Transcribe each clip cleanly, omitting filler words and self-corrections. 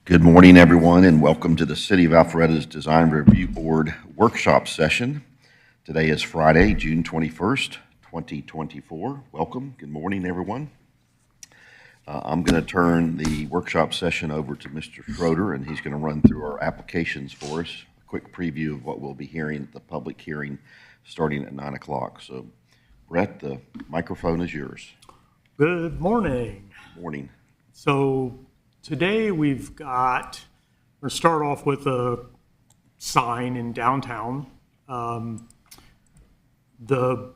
Good morning, everyone, and welcome to the City of Alpharetta's Design Review Board Workshop Session. Today is Friday, June 21st, 2024. Welcome. Good morning, everyone. I'm going to turn the workshop session over to Mr. Schroeder, and he's going to run through our applications for us. A quick preview of what we'll be hearing at the public hearing starting at 9 o'clock. So, Brett, the microphone is yours. Good morning. Morning. So today we're going to start off with a sign in downtown. The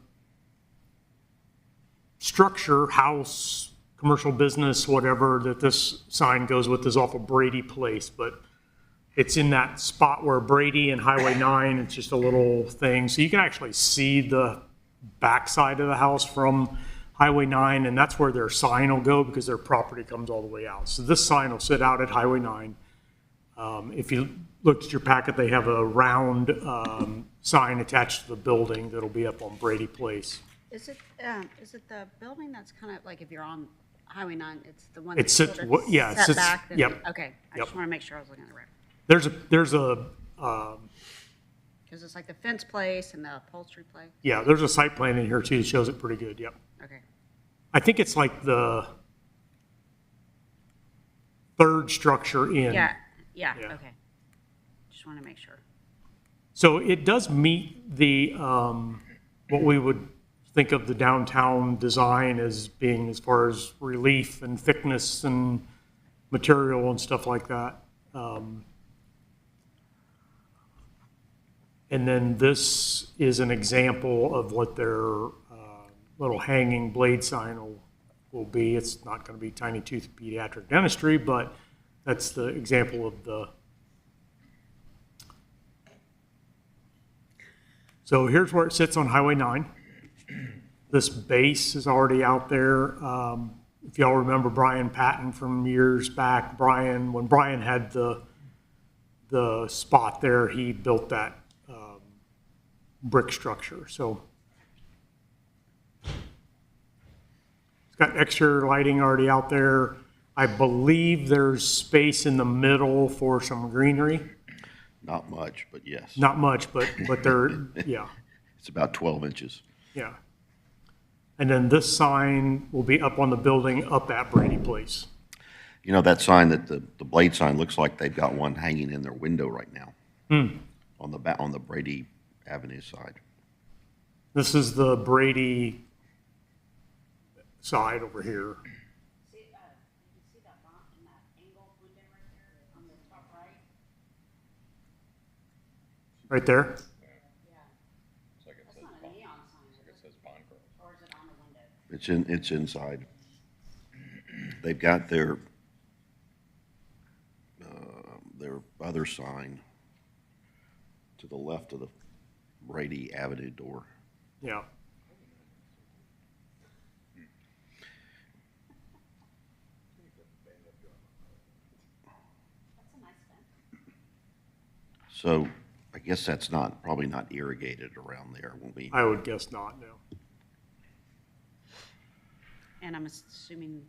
structure, house, commercial business, whatever that this sign goes with is off of Brady Place, but it's in that spot where Brady and Highway 9, it's just a little thing. So you can actually see the backside of the house from Highway 9, and that's where their sign will go because their property comes all the way out. So this sign will sit out at Highway 9. If you looked at your packet, they have a round sign attached to the building that'll be up on Brady Place. Is it the building that's kind of like if you're on Highway 9, it's the one It that's sits, sort of yeah, it set sits, back? yep. Okay, I Yep. just want to make sure I was looking at the right. There's a Because it's like the fence place and the upholstery place. yeah, there's a site plan in here too that shows it pretty good, yep. Okay. I think it's like the third structure in. Yeah, Yeah. okay. Just want to make sure. So it does meet the, what we would think of the downtown design as being as far as relief and thickness and material and stuff like that. And then this is an example of what their little hanging blade sign will be. It's not going to be tiny tooth pediatric dentistry, but that's the example of the. So here's where it sits on Highway 9. This base is already out there. If y'all remember Brian Patton from years back, when Brian had the spot there, he built that brick structure. So it's got extra lighting already out there. I believe there's space in the middle for some greenery. Not much, but yes. Not much, but there, yeah. It's about 12 inches. Yeah. And then this sign will be up on the building up at Brady Place. You know, that sign, that the blade sign, looks like they've got one hanging in their window right now on the Brady Avenue side. This is the Brady side over here. See, you see that font in that angle window right there on the top right? Right there? Yeah. That's not a neon sign, is it? Or is it on the window? It's inside. They've got their other sign to the left of the Brady Avenue door. Yeah. That's a nice fence. So I guess that's probably not irrigated around there. Won't be. I would guess not, no. And I'm assuming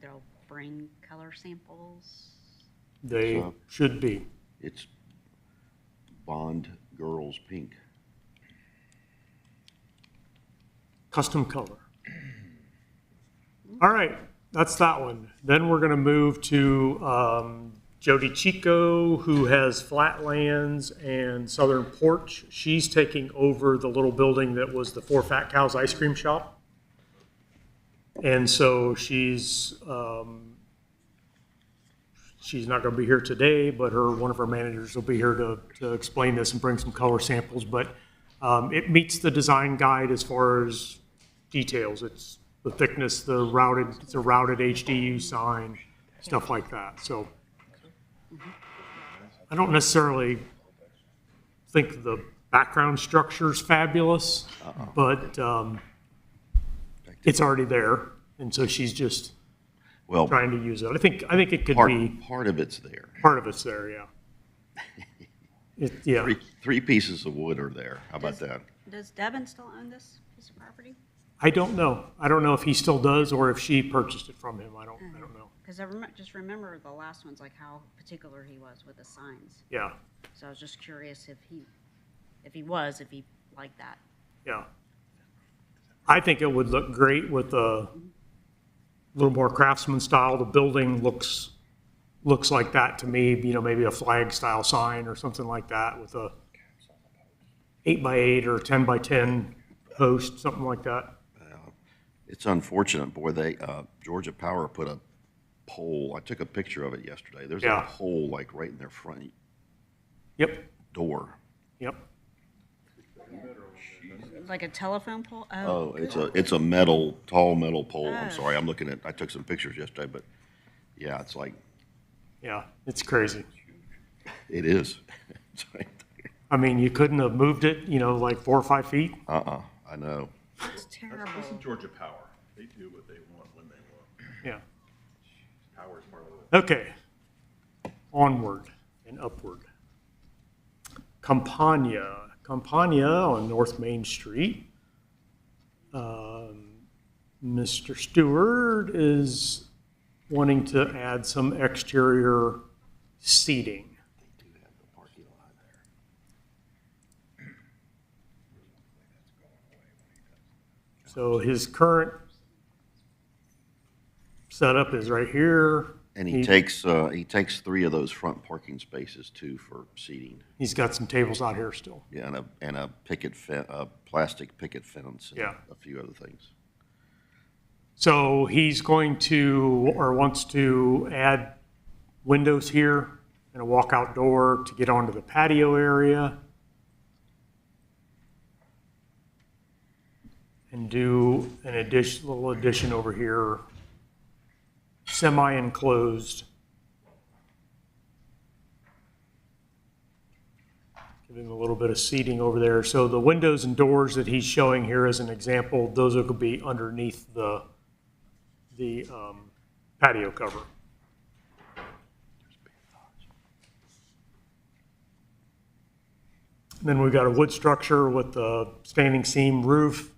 they'll bring color samples. They So- should be. It's Bond Girls Pink. Custom color. All right, that's that one. Then we're going to move to Jody Chico, who has Flatlands and Southern Porch. She's taking over the little building that was the Four Fat Cows ice cream shop. And so she's not going to be here today, but one of her managers will be here to explain this and bring some color samples. But it meets the design guide as far as details. It's the thickness, it's a routed HDU sign, stuff like that. So I don't necessarily think the background structure's fabulous, but it's already there, and so she's just Well, trying to use it. I think it could be part of it's there. part of it's there, yeah. Yeah. Three pieces of wood are there. How about that? Does Devin still own this piece of property? I don't know. I don't know if he still does or if she purchased it from him. I don't know. Because just remember the last one's like how particular he was with the signs. Yeah, So I was just curious if he liked that. yeah. I think it would look great with a little more craftsman style. The building looks like that to me, you know, maybe a flag style sign or something like that with a 8x8 or 10x10 post, something like that. It's unfortunate, boy, Georgia Power put a pole, I took a picture of it yesterday. There's a Yeah. pole like right in their front Yep, door. yep. Like a telephone pole? Oh, good. it's a tall metal pole. I'm sorry, I took some pictures yesterday, but yeah, it's like, Yeah, it's crazy. it is. It's right there. I mean, you couldn't have moved it, you know, like 4 or 5 feet. I know. It's terrible. This is Georgia Power. They do what they want when they want. Yeah. Power is part of the. Okay. Onward and upward. Campania on North Main Street. Mr. Stewart is wanting to add some exterior seating. They do have the parking lot there. So his current setup is right here. And he takes 3 of those front parking spaces too for seating. He's got some tables out here still. Yeah, and a plastic picket fence and Yeah. a few other things. So he's going to, or wants to add windows here and a walkout door to get onto the patio area. And do an little addition over here, semi-enclosed. Give him a little bit of seating over there. So the windows and doors that he's showing here as an example, those will be underneath the patio cover. Then we've got a wood structure with the standing seam roof.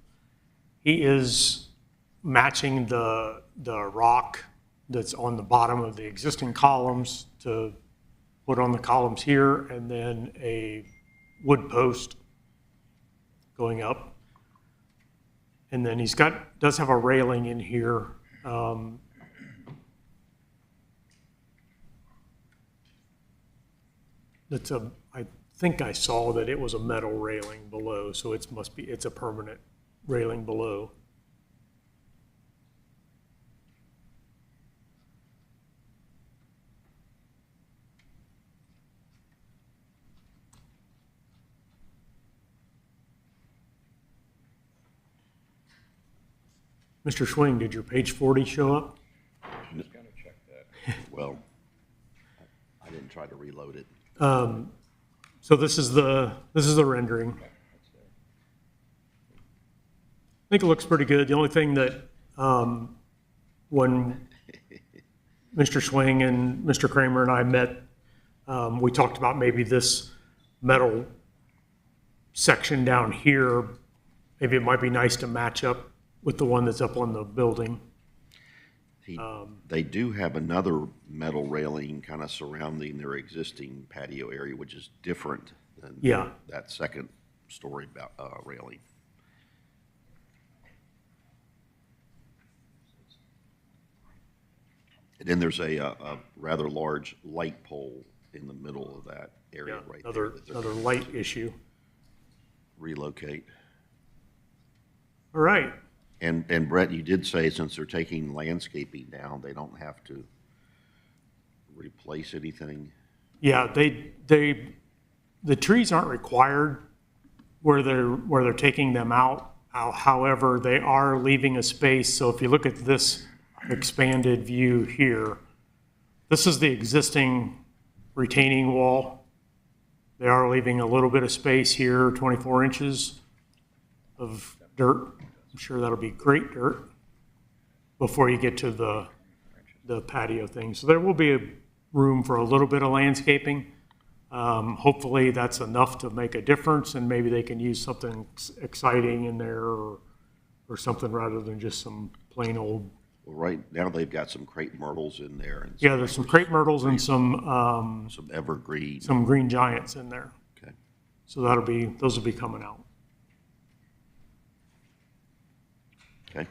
He is matching the rock that's on the bottom of the existing columns to put on the columns here, and then a wood post going up. And then he's does have a railing in here. I think I saw that it was a metal railing below, so it's a permanent railing below. Mr. Schwing, did your page 40 show up? Just gotta check that. Well, I didn't try to reload it. So this is the rendering. That's there. I think it looks pretty good. The only thing that, when Mr. Schwing and Mr. Kramer and I met, we talked about maybe this metal section down here. Maybe it might be nice to match up with the one that's up on the building. They do have another metal railing kind of surrounding their existing patio area, which is different than Yeah. that second story railing. And then there's a rather large light pole in the middle of that area Yeah, right there that they're another light issue. relocate. All right. And Brett, you did say since they're taking landscaping down, they don't have to replace anything. Yeah, the trees aren't required where they're taking them out. However, they are leaving a space. So if you look at this expanded view here, this is the existing retaining wall. They are leaving a little bit of space here, 24 inches of dirt. I'm sure that'll be great dirt before you get to the patio thing. So there will be a room for a little bit of landscaping. Hopefully that's enough to make a difference, and maybe they can use something exciting in there or something rather than just some plain old Well, right now they've got some crepe myrtles in there and Yeah, there's some crepe myrtles and some evergreen. green giants in there. Okay. So those will be coming out. Okay.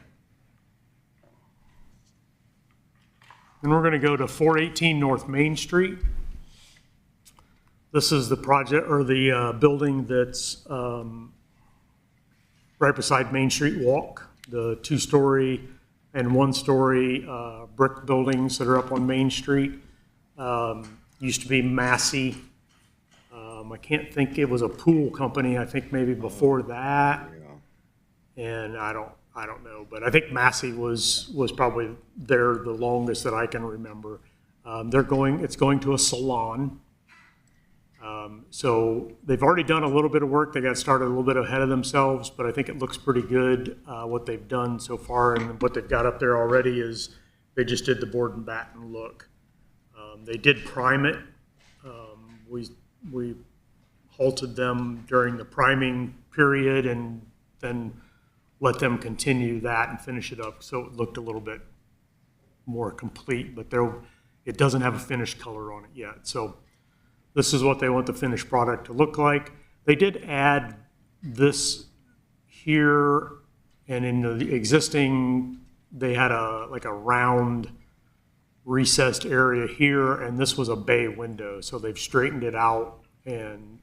Then we're going to go to 418 North Main Street. This is the project or the building that's right beside Main Street Walk, the 2-story and 1-story brick buildings that are up on Main Street. Used to be Massey. I can't think, it was a pool company, I think maybe before that. Yeah. And I don't know, but I think Massey was probably there the longest that I can remember. It's going to a salon. So they've already done a little bit of work. They got started a little bit ahead of themselves, but I think it looks pretty good, what they've done so far. And what they've got up there already is they just did the board and batten look. They did prime it. We halted them during the priming period and then let them continue that and finish it up. So it looked a little bit more complete, but it doesn't have a finished color on it yet. So this is what they want the finished product to look like. They did add this here, and in the existing, they had a round recessed area here, and this was a bay window. So they've straightened it out and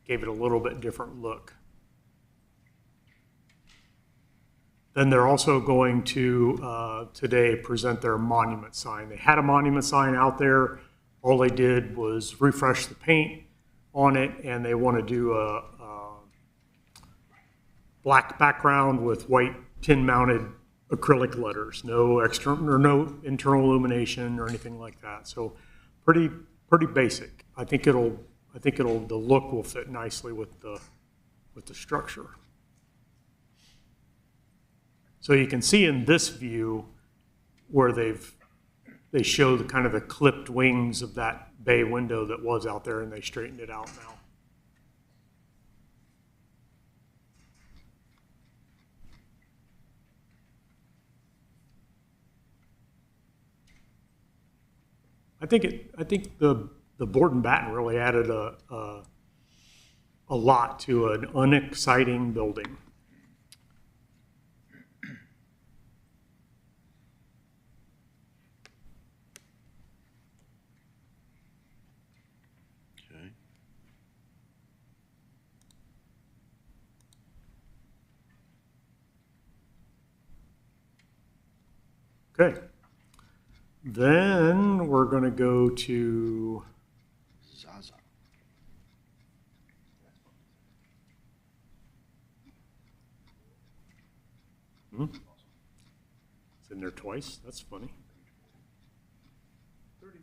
gave it a little bit different look. Then they're also going to today present their monument sign. They had a monument sign out there. All they did was refresh the paint on it, and they want to do a black background with white tin-mounted acrylic letters. No external or no internal illumination or anything like that. So pretty basic. I think the look will fit nicely with the structure. So you can see in this view where they show the kind of the clipped wings of that bay window that was out there, and they straightened it out now. I think the board and batten really added a lot to an unexciting building. Okay. Then we're going to go to Zaza. It's in there twice. That's funny. 39.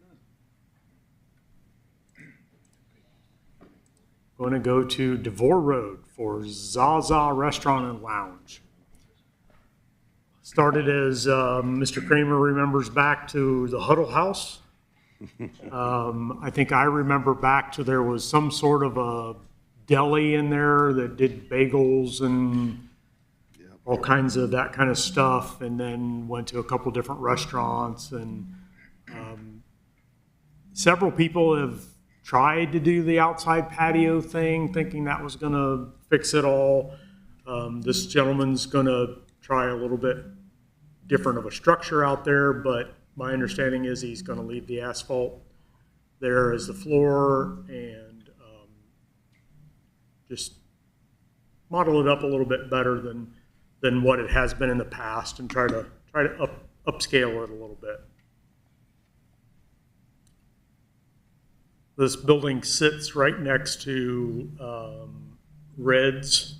Going to go to DeVore Road for Zaza Restaurant and Lounge. Started as Mr. Kramer remembers back to the Huddle House. I think I remember back to there was some sort of a deli in there that did bagels and all kinds of that kind of stuff, and then went to a couple different restaurants. And several people have tried to do the outside patio thing, thinking that was going to fix it all. This gentleman's going to try a little bit different of a structure out there, but my understanding is he's going to leave the asphalt there as the floor and just model it up a little bit better than what it has been in the past, and try to upscale it a little bit. This building sits right next to Red's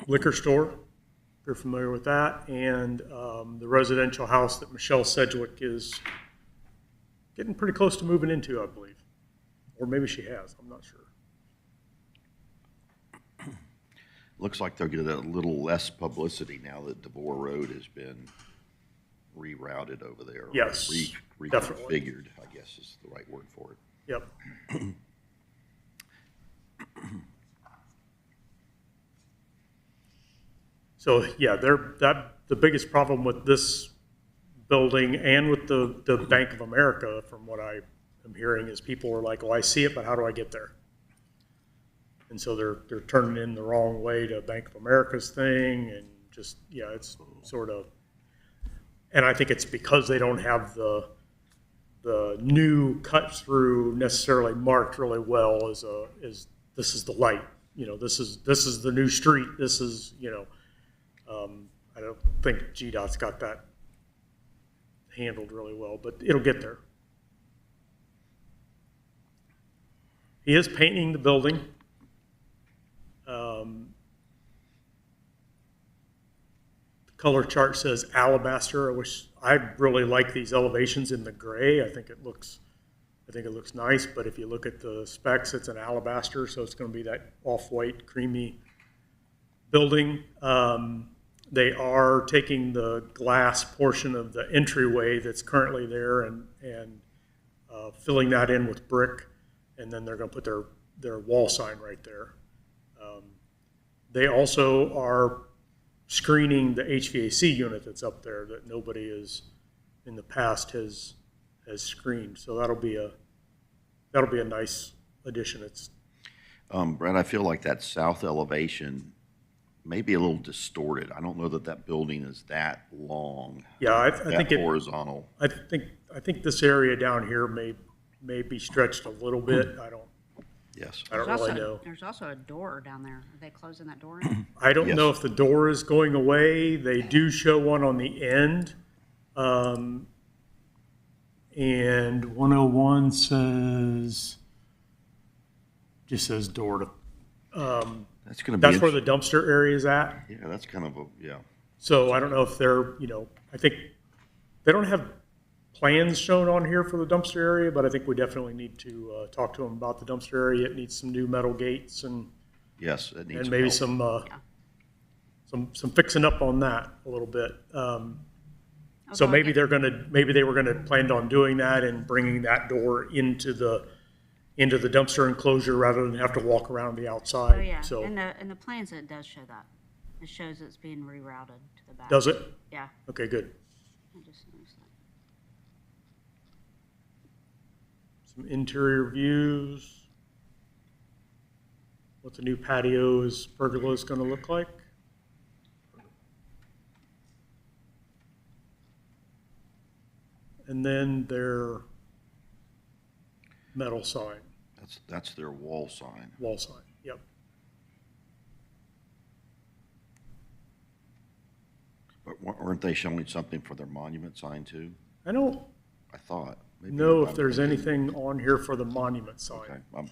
liquor store, if you're familiar with that, and the residential house that Michelle Sedgwick is getting pretty close to moving into, I believe. Or maybe she has, I'm not sure. Looks like they'll get a little less publicity now that DeVore Road has been rerouted over there. Yes, definitely. Reconfigured, I guess is the right word for it. Yep. So, yeah, the biggest problem with this building and with the Bank of America, from what I am hearing, is people are like, oh, I see it, but how do I get there? And so they're turning in the wrong way to Bank of America's thing, and just, yeah, it's sort of, and I think it's because they don't have the new cut through necessarily marked really well as this is the light, this is the new street, this is, I don't think GDOT's got that handled really well, but it'll get there. He is painting the building. The color chart says alabaster. I really like these elevations in the gray. I think it looks nice, but if you look at the specs, it's an alabaster, so it's going to be that off-white, creamy building. They are taking the glass portion of the entryway that's currently there and filling that in with brick, and then they're going to put their wall sign right there. They also are screening the HVAC unit that's up there that nobody is in the past has screened. So that'll be a nice addition. It's Brad, I feel like that south elevation may be a little distorted. I don't know that building is that long. Yeah, I think horizontal. I think this area down here may be stretched a little bit. I don't really know. There's also a door down there. Are they closing that door in? I don't know if the door is going away. They do show one on the end. And 101 just says door to, That's going to be. that's where the dumpster area is at. Yeah, that's kind of yeah. So I don't know if they're, I think they don't have plans shown on here for the dumpster area, but I think we definitely need to talk to them about the dumpster area. It needs some new metal gates and Yes, it needs maybe help. some fixing up on that a little bit. So maybe they were gonna planned on doing that and bringing that door into the dumpster enclosure rather than have to walk around the outside. Oh, yeah. So In the plans, it does show that. It shows it's being rerouted to the back. does it? Yeah. Okay, good. I just noticed that. Some interior views. What the new pergola is gonna look like. And then their metal sign, That's their wall sign. Yep. But weren't they showing something for their monument sign too? I don't I thought. Maybe know if I'm there's thinking- anything on here for the monument Okay. sign.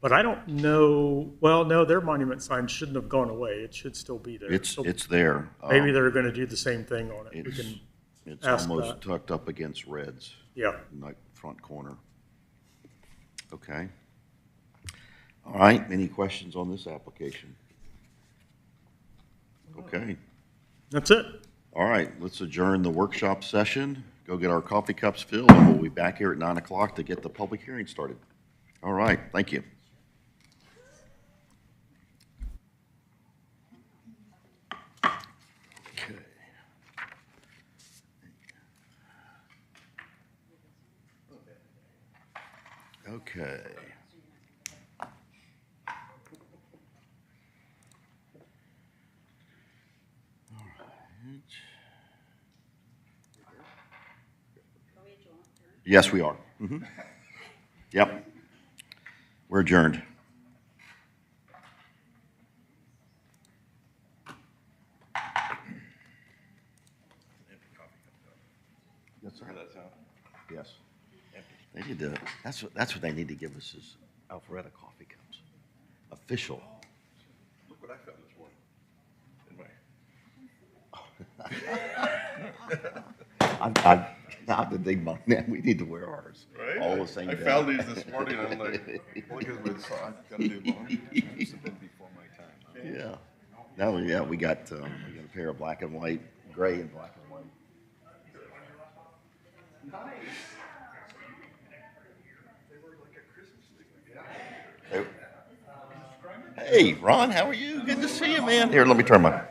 But I don't know, well, no, their monument sign shouldn't have gone away. It should still be there. So It's there. maybe they're gonna do the same thing on it. We It's, can, it's ask almost that. tucked up against Reds, yeah. in that front corner. Okay. All right, any questions on this application? Okay. That's it. All right, let's adjourn the workshop session, go get our coffee cups filled, and we'll be back here at 9 o'clock to get the public hearing started. All right, thank you. Okay. Okay. All right. Yes, we are. Mhm. Yep. We're adjourned. Yes, sir. Yes. They need to, that's what they need to give us is Alpharetta coffee cups. Official. Look what I found this morning. Now that they mind that, we need to wear ours. Right? All the same I day. found these this morning, and I'm like, look at my sock, gotta do laundry. Must have been before my time. Yeah. No, yeah, we got a pair of black and white, gray and black and white. They- Hey, Ron, how are you? Good to see you, man. Here, let me turn my.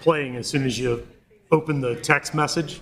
playing as soon as you open the text message.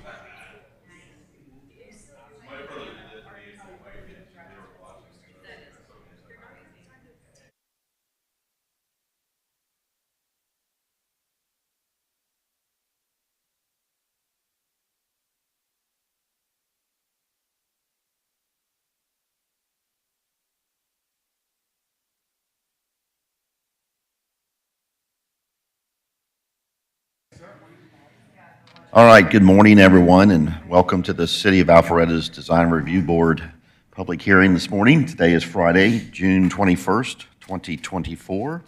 All right, good morning, everyone, and welcome to the City of Alpharetta's Design Review Board public hearing this morning. Today is Friday, June 21st, 2024.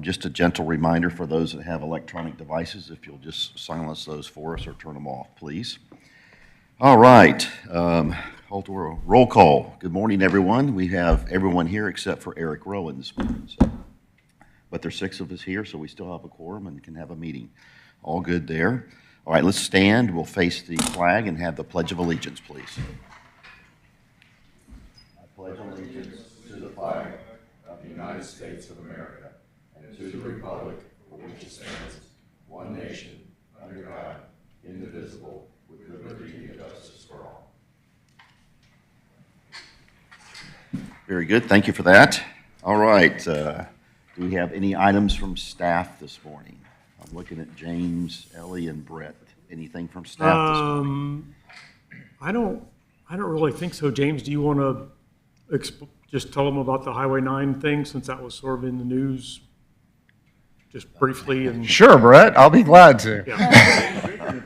Just a gentle reminder for those that have electronic devices, if you'll just silence those for us or turn them off, please. All right, call to a roll call. Good morning, everyone. We have everyone here except for Eric Rowan this morning. But there's 6 of us here, so we still have a quorum and can have a meeting. All good there. All right, let's stand. We'll face the flag and have the Pledge of Allegiance, please. I pledge allegiance to the flag of the United States of America and to the republic for which it stands, one nation, under God, indivisible, with liberty and justice for all. Very good. Thank you for that. All right. Do we have any items from staff this morning? I'm looking at James, Ellie, and Brett. Anything from staff this morning? I don't really think so. James, do you want to just tell them about the Highway 9 thing, since that was sort of in the news, just briefly? And Sure, Brett. I'll be glad to. yeah.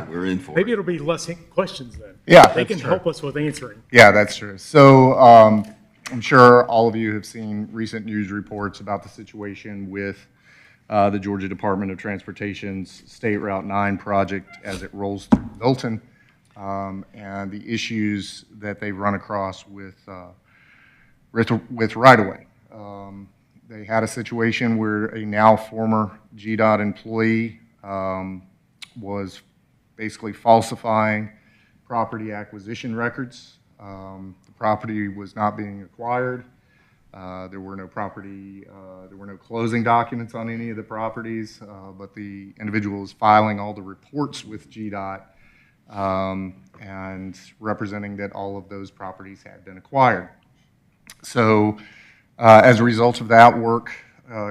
We're in for Maybe it. it'll be less questions then. Yeah, They that's can true. help us with answering. Yeah, that's true. So I'm sure all of you have seen recent news reports about the situation with the Georgia Department of Transportation's State Route 9 project as it rolls through Milton, and the issues that they've run across with right-of-way. They had a situation where a now former GDOT employee was basically falsifying property acquisition records. The property was not being acquired. There were no closing documents on any of the properties, but the individual was filing all the reports with GDOT and representing that all of those properties had been acquired. So as a result of that, work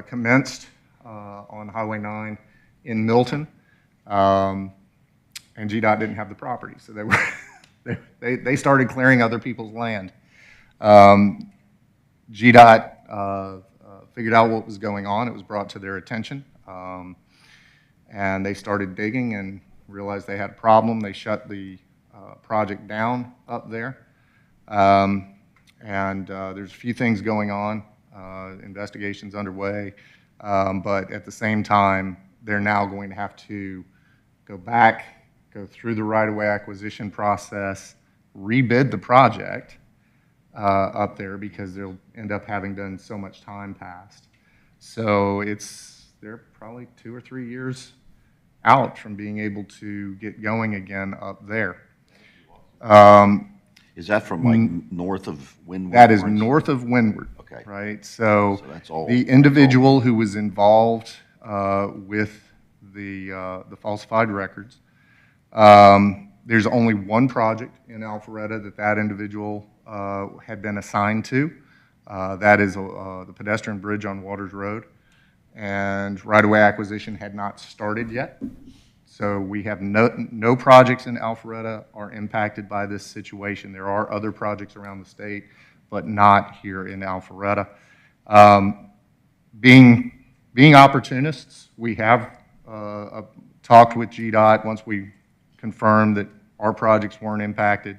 commenced on Highway 9 in Milton, and GDOT didn't have the property, so they started clearing other people's land. GDOT figured out what was going on. It was brought to their attention, and they started digging and realized they had a problem. They shut the project down up there, and there's a few things going on. Investigations underway, but at the same time, they're now going to have to go through the right-of-way acquisition process, rebid the project up there, because they'll end up having done so much time passed. So they're probably 2 or 3 years out from being able to get going again up there. Is that from like north of Windward? That is Lawrence? north of Windward. Okay. Right. So that's all. the individual who was involved with the falsified records. There's only one project in Alpharetta that individual had been assigned to. That is the pedestrian bridge on Waters Road, and right-of-way acquisition had not started yet. So we have no projects in Alpharetta are impacted by this situation. There are other projects around the state, but not here in Alpharetta. Being opportunists, we have talked with GDOT once we confirmed that our projects weren't impacted,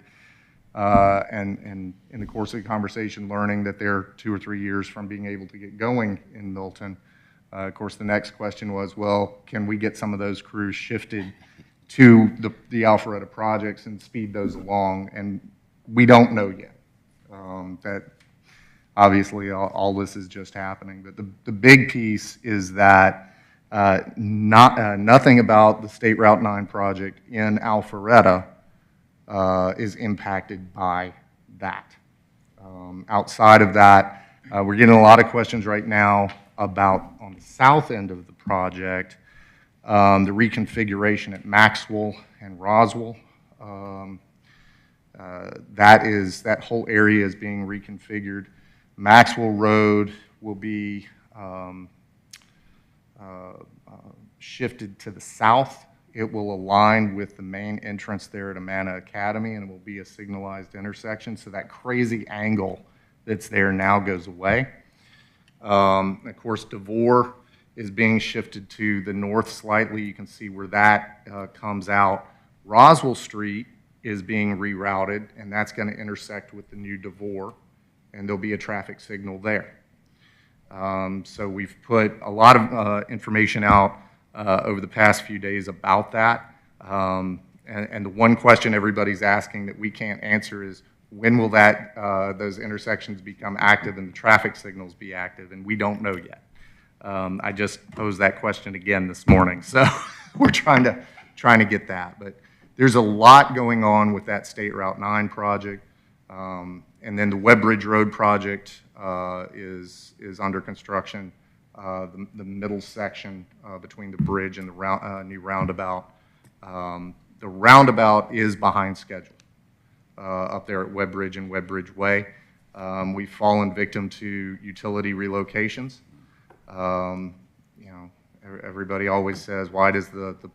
and in the course of the conversation, learning that they're 2 or 3 years from being able to get going in Milton. Of course, the next question was, well, can we get some of those crews shifted to the Alpharetta projects and speed those along? And we don't know yet. That obviously all this is just happening. But the big piece is that nothing about the State Route 9 project in Alpharetta is impacted by that. Outside of that, we're getting a lot of questions right now about on the south end of the project, The reconfiguration at Maxwell and Roswell, that whole area is being reconfigured. Maxwell Road will be shifted to the south. It will align with the main entrance there at Amana Academy, and it will be a signalized intersection, so that crazy angle that's there now goes away. Of course, DeVore is being shifted to the north slightly. You can see where that comes out. Roswell Street is being rerouted, and that's going to intersect with the new DeVore, and there'll be a traffic signal there. So we've put a lot of information out over the past few days about that. And the one question everybody's asking that we can't answer is, when will those intersections become active and the traffic signals be active? And we don't know yet. I just posed that question again this morning, so we're trying to get that. But there's a lot going on with that State Route 9 project. And then the Webbridge Road project is under construction. The middle section between the bridge and the new roundabout. The roundabout is behind schedule up there at Webbridge and Webbridge Way. We've fallen victim to utility relocations. Everybody always says, why does the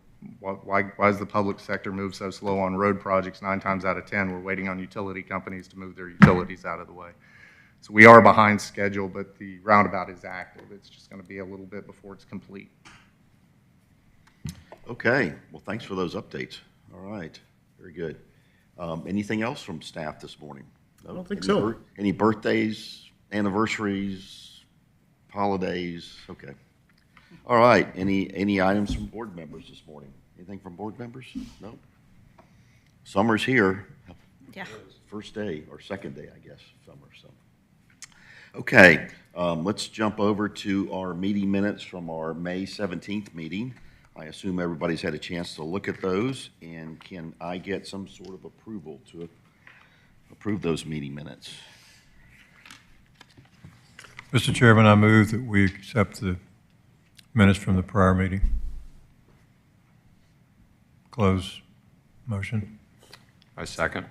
public sector move so slow on road projects? 9 times out of 10, we're waiting on utility companies to move their utilities out of the way. So we are behind schedule, but the roundabout is active. It's just going to be a little bit before it's complete. Okay, well, thanks for those updates. All right, very good. Anything else from staff this morning? No? I don't think so. Any birthdays, anniversaries, holidays? Okay. All right, any items from board members this morning? Anything from board members? No? Summer's here. Yeah. First day, or second day, I guess, summer, so. Okay, let's jump over to our meeting minutes from our May 17th meeting. I assume everybody's had a chance to look at those, and can I get some sort of approval to approve those meeting minutes? Mr. Chairman, I move that we accept the minutes from the prior meeting. Close motion. I second.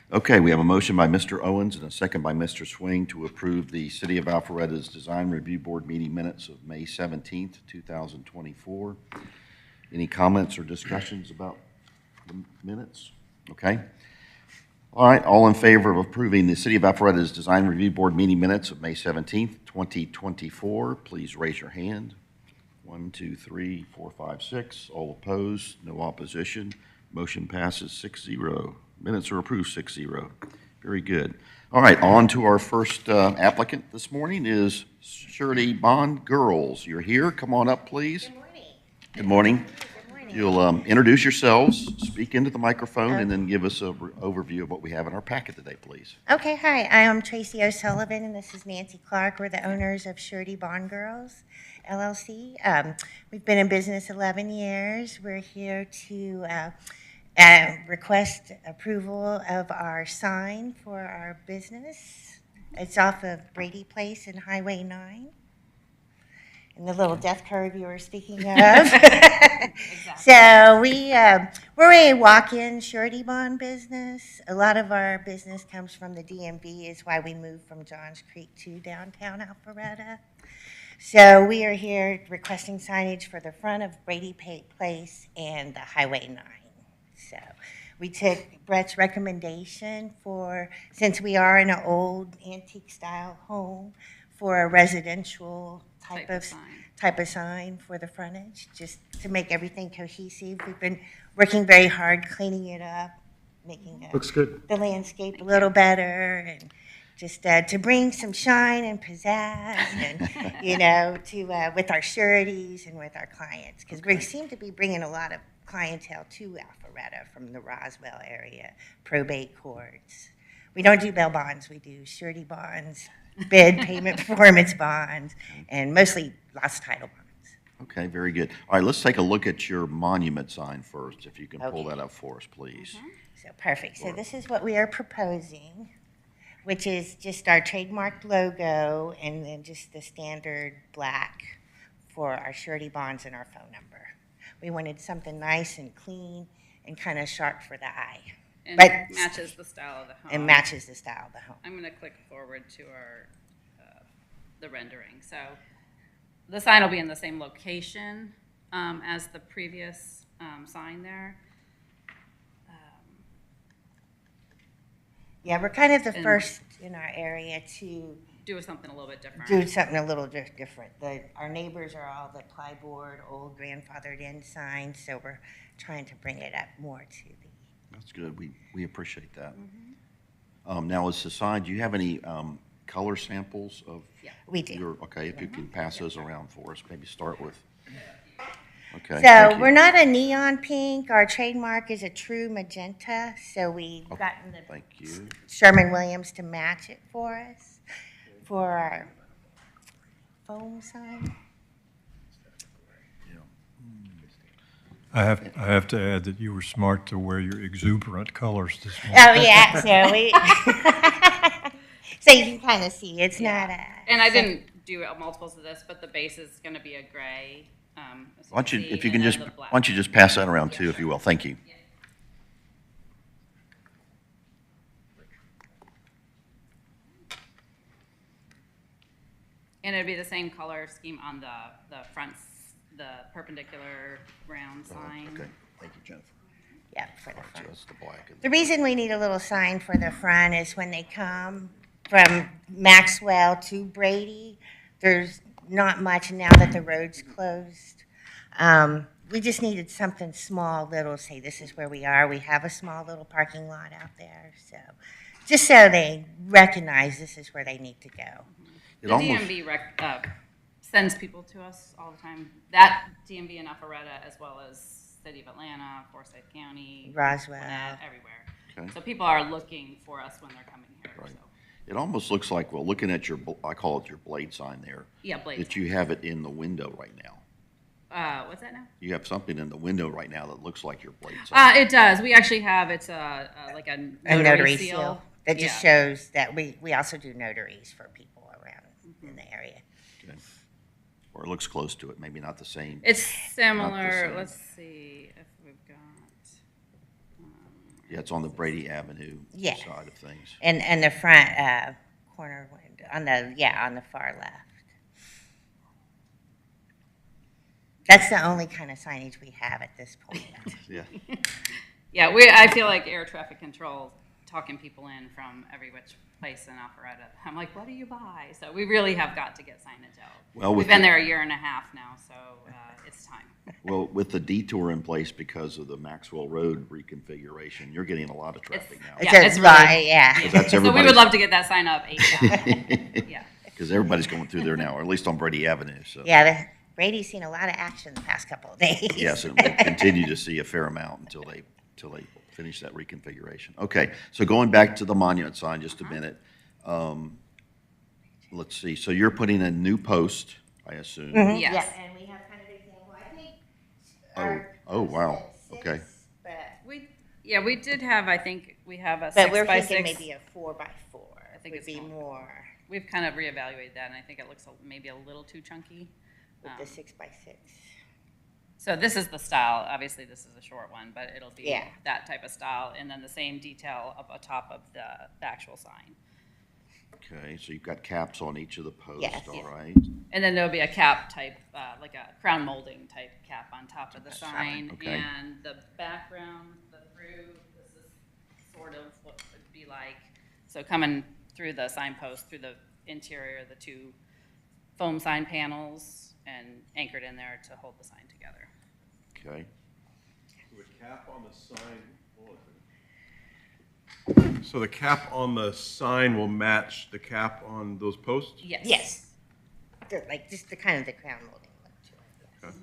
Okay, we have a motion by Mr. Owens and a second by Mr. Swing to approve the City of Alpharetta's Design Review Board meeting minutes of May 17th, 2024. Any comments or discussions about the minutes? Okay. All right, all in favor of approving the City of Alpharetta's Design Review Board meeting minutes of May 17th, 2024, please raise your hand. 1, 2, 3, 4, 5, 6. All opposed, no opposition. Motion passes 6-0. Minutes are approved 6-0. Very good. All right, on to our first applicant this morning is Surety Bond Girls. You're here. Come on up, please. Good morning. Good morning. Good morning. You'll introduce yourselves, speak into the microphone, and then give us an overview of what we have in our packet today, please. Okay, hi. I am Tracy O'Sullivan, and this is Nancy Clark. We're the owners of Surety Bond Girls, LLC. We've been in business 11 years. We're here to request approval of our sign for our business. It's off of Brady Place and Highway 9. And the little death curve you were speaking of. So we're a walk-in surety bond business. A lot of our business comes from the DMV, is why we moved from Johns Creek to downtown Alpharetta. So we are here requesting signage for the front of Brady Place and the Highway 9. So we took Brett's recommendation since we are in an old antique style home, for a residential type of sign for the frontage, just to make everything cohesive. We've been working very hard cleaning it up, making Looks good. the landscape a little better, and just to bring some shine and pizzazz, and to with our sureties and with our clients, because we seem to be bringing a lot of clientele to Alpharetta from the Roswell area, probate courts. We don't do bail bonds, we do surety bonds, bid payment performance bonds, and mostly lost title bonds. Okay, very good. All right, let's take a look at your monument sign first, if you can pull Okay. that up for us, please. So perfect. So this is what we are proposing, which is just our trademarked logo and then just the standard black for our surety bonds and our phone number. We wanted something nice and clean and kind of sharp for the eye. And But- matches the style of the home. And matches the style of the home. I'm gonna click forward to our, the rendering. So the sign will be in the same location, as the previous, sign there. Yeah, we're kind of the And- first in our area to Do something a little bit different. do something a little different. Our neighbors are all the plyboard, old grandfathered in signs, so we're trying to bring it up more to the, That's good. We appreciate that. Now, as the sign, do you have any color samples of? Yeah. we do. Your, okay, if you can pass those around for us, maybe start with. Okay. So thank you. we're not a neon pink. Our trademark is a true magenta, so we've gotten the Thank you. Sherman-Williams to match it for us for our foam sign. I have to add that you were smart to wear your exuberant colors this morning. Oh, yeah, so we, so you can kind of see, it's not a. And I didn't do multiples of this, but the base is gonna be a gray. As Why don't you, see, if you and can then just, the why black. don't you just pass that around too, if you will? Thank you. And it'd be the same color scheme on the fronts, the perpendicular round sign. Okay, thank you, Jennifer. Yeah, for the So front. that's the black. and- The reason we need a little sign for the front is when they come from Maxwell to Brady, there's not much now that the road's closed. We just needed something small, little, say this is where we are. We have a small little parking lot out there, so, just so they recognize this is where they need to go. It The almost, DMV sends people to us all the time. That DMV in Alpharetta, as well as City of Atlanta, Forsyth County, Roswell. Gwinnett, everywhere. Okay. So people are looking for us when they're coming here. Right. So it almost looks like, well, looking at your, I call it your blade sign there, yeah, Blake. that you have it in the window right now. What's that now? You have something in the window right now that looks like your blade sign. It does. We actually have it's like a A notary seal. That just Yeah. shows that we also do notaries for people around in the area. Okay. Or it looks close to it, maybe not the same. It's Not the similar. same. Let's see if we've got. Yeah, it's on the Brady Avenue Yeah. side of things. And the front corner window, on the far left. That's the only kind of signage we have at this point. Yeah. Yeah, I feel like air traffic control talking people in from every which place in Alpharetta. I'm like, what do you buy? So we really have got to get signage out. Well, We've with been the- there a year and a half now, so it's time. Well, with the detour in place because of the Maxwell Road reconfiguration, you're getting a lot of traffic now. It's Yeah, a it's lot, really- yeah. Because that's So we would everybody's, love to get that sign up ASAP. Yeah. because everybody's going through there now, or at least on Brady Avenue, so. Yeah, Brady's seen a lot of action the past couple of days. Yes, and we'll continue to see a fair amount until they finish that reconfiguration. Okay, so going back to the monument sign just a minute. Let's see, so you're putting a new post, I assume? Mhm, Yes. And we have kind of example, I think. Oh, our oh, wow, post said okay. 6, We did have, I think we have a But we're 6x6. thinking maybe a 4x4. I think would it's be small. more We've kind of reevaluated that, and I think it looks maybe a little too chunky. with the 6x6. So this is the style. Obviously, this is a short one, but it'll be Yeah. that type of style, and then the same detail up atop of the actual sign. Okay, so you've got caps on each of the posts, Yes. all right? And then there'll be a cap type, like a crown molding type cap on top of the sign. Okay. And the background, the through, this is sort of what it would be like. So coming through the signpost, through the interior, the two foam sign panels, and anchored in there to hold the sign together. Okay, The cap on the sign, so the cap on the sign will match the cap on those posts? Yes. Yes. Like just the kind of the crown molding look to it. Okay.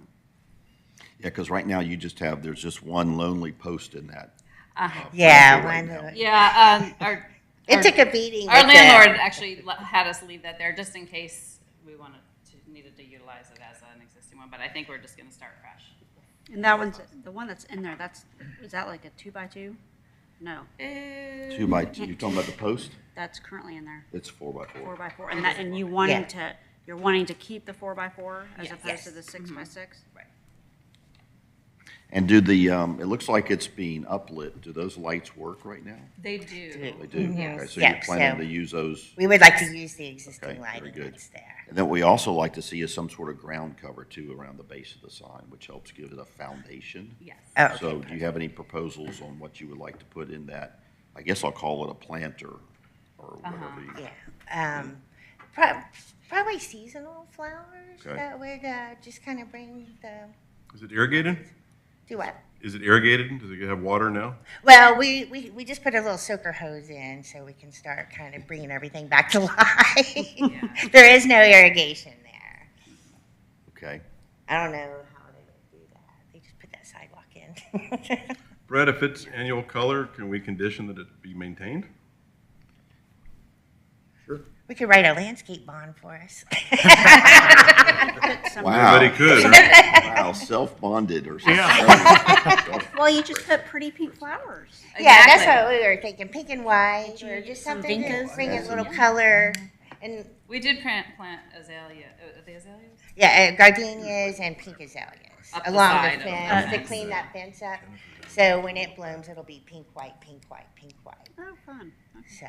yeah, because right now you just have, there's just one lonely post in that. Yeah, right one now. of it. Yeah, It took a beating. Our with the- landlord actually had us leave that there just in case we needed to utilize it as an existing one, but I think we're just gonna start fresh. And that one's, the one that's in there, is that like a 2x2? No, 2x2, you're talking about the post? that's currently in there, It's 4x4. 4x4. And you wanting Yeah. you're wanting to keep the 4x4 as Yes. opposed to the Yes. 6x6? Right. And do the, it looks like it's being uplit. Do those lights work right now? They do. They do? Okay, so Yeah, you're planning so- to use those? We would like to use the Okay, existing very lighting good. that's there. And then we also like to see is some sort of ground cover too around the base of the sign, which helps give it a foundation. Yes. Oh, okay, So do you have any proposals on what you would like to put in that? I guess I'll call it a planter or whatever. you- Yeah. Probably seasonal flowers Okay. that would just kind of bring the, Is it irrigated? do what? Is it irrigated? Does it have water now? Well, we just put a little soaker hose in so we can start kind of bringing everything back to life. There is no irrigation there. Okay. I don't know how they would do that. They just put that sidewalk in. Brett, if it's annual color, can we condition that it be maintained? We could write a landscape bond for us. Put some- Wow. Everybody could, right? Wow, self-bonded or something. Yeah. Well, you just put pretty pink flowers. Yeah, that's Exactly. what we were thinking, pink and white, or just Some something to vincas? bring a little color. And, We did plant azalea, the azaleas? yeah, gardenias and pink azaleas Up the along side the of the fence to fence. clean that fence up. So when it blooms, it'll be pink, white, pink, white, pink, white. Oh, fun. So,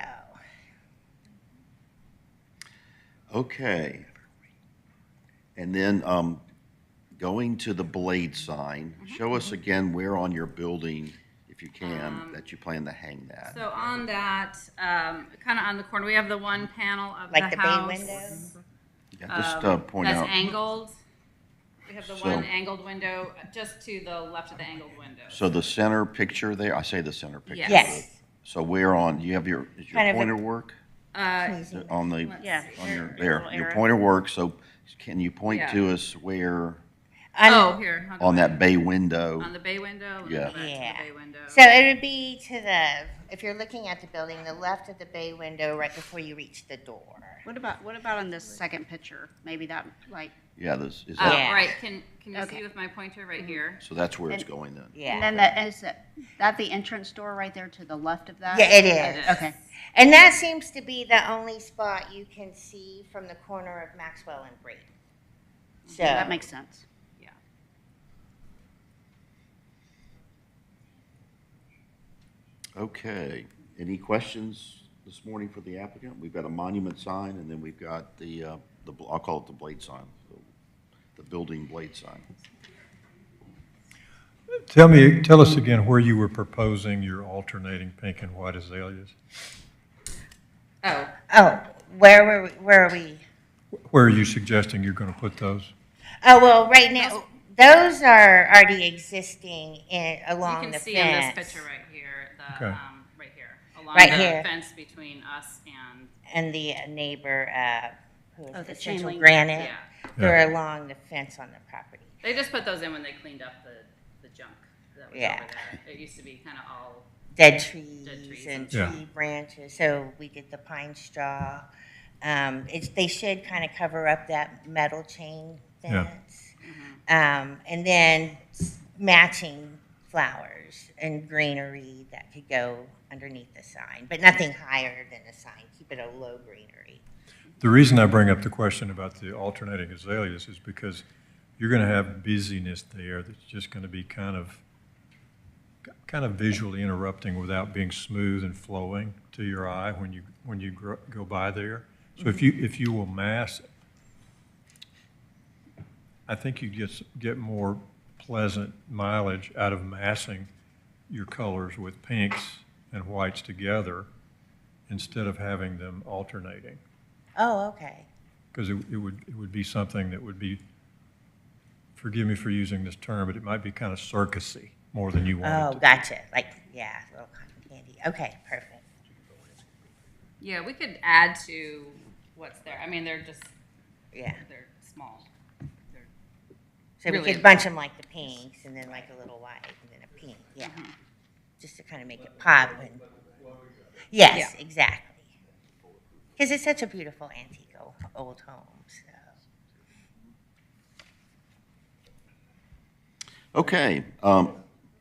Okay. And then, going to the blade sign, show us again where on your building, if you can, that you plan to hang that. So on that, kind of on the corner, we have the one panel of like the the bay house. window? Yeah, just point That's out, angled. We have the So- one angled window just to the left of the angled window. so the center picture there, I say the center picture. Yes. So where on, you have your, is your Kind of a- pointer work? On the, Yeah. on your, Little there, your arrow. pointer work, so can you point Yeah. to us where, Oh, here. I'll go on back. that bay window? On the bay window? Let me Yeah. go back to Yeah. the bay window. So it would be to the, if you're looking at the building, the left of the bay window, right before you reach the door. What about on this second picture? Maybe that, like, Yeah, this, is Oh, that, Yeah. right, can you Okay. see with my pointer right here? so that's where it's going then? Yeah. and then is that the entrance door right there to the left of that? Yeah, it It is. is. Okay. And that seems to be the only spot you can see from the corner of Maxwell and Brady. So That makes sense. Yeah. Okay, any questions this morning for the applicant? We've got a monument sign, and then we've got I'll call it the blade sign, the building blade sign. Tell us again where you were proposing your alternating pink and white azaleas. Oh, where are we? Where are you suggesting you're going to put those? Oh, well, right now, those are already existing along you the can see fence. in this picture right here, the, Okay. right here, along Right the here. fence between us and, And the neighbor, who Oh, is the it, chain Central link. Granite, yeah. they're along the fence on the property. They just put those in when they cleened up the junk that was Yeah. over there. It used to be kind of all, Dead trees trees and Yeah. tree branches, so we did the pine straw. They should kind of cover up that metal chain Yeah. fence. And then matching flowers and greenery that could go underneath the sign, but nothing higher than the sign, keep it a low greenery. The reason I bring up the question about the alternating azaleas is because you're going to have busyness there that's just going to be kind of visually interrupting without being smooth and flowing to your eye when you go by there. So if you will mass, I think you get more pleasant mileage out of massing your colors with pinks and whites together instead of having them alternating. Oh, okay. Because it would be something that would be, forgive me for using this term, but it might be kind of circusy more than you want it Oh, to be. gotcha, like, yeah, little cotton candy, okay, perfect. yeah, we could add to what's there. I mean, they're Yeah, they're small. They're so we Really could bunch them like the pinks, and then like a little white, and then a pink, yeah. Just to kind of make it pop and, yes, exactly. Because it's such a beautiful antique old home, so. Okay,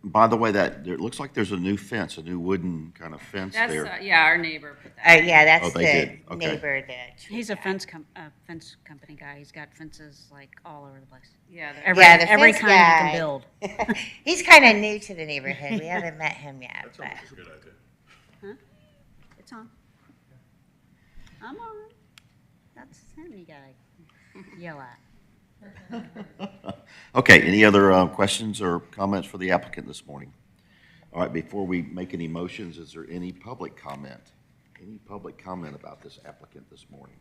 By the way, it looks like there's a new fence, a new wooden kind of fence That's, there. yeah, our neighbor put that. Yeah, Oh, that's they did. the Okay. neighbor that. He's a fence company guy. He's got fences like all over the place. Yeah, they're- Yeah, the Every fence kind you can guy. build. He's kind of new to the neighborhood. We haven't met him yet, but. a good idea. Huh? It's on. I'm on. That's him you gotta yell at. Okay, any other questions or comments for the applicant this morning? All right, before we make any motions, is there any public comment? Any public comment about this applicant this morning?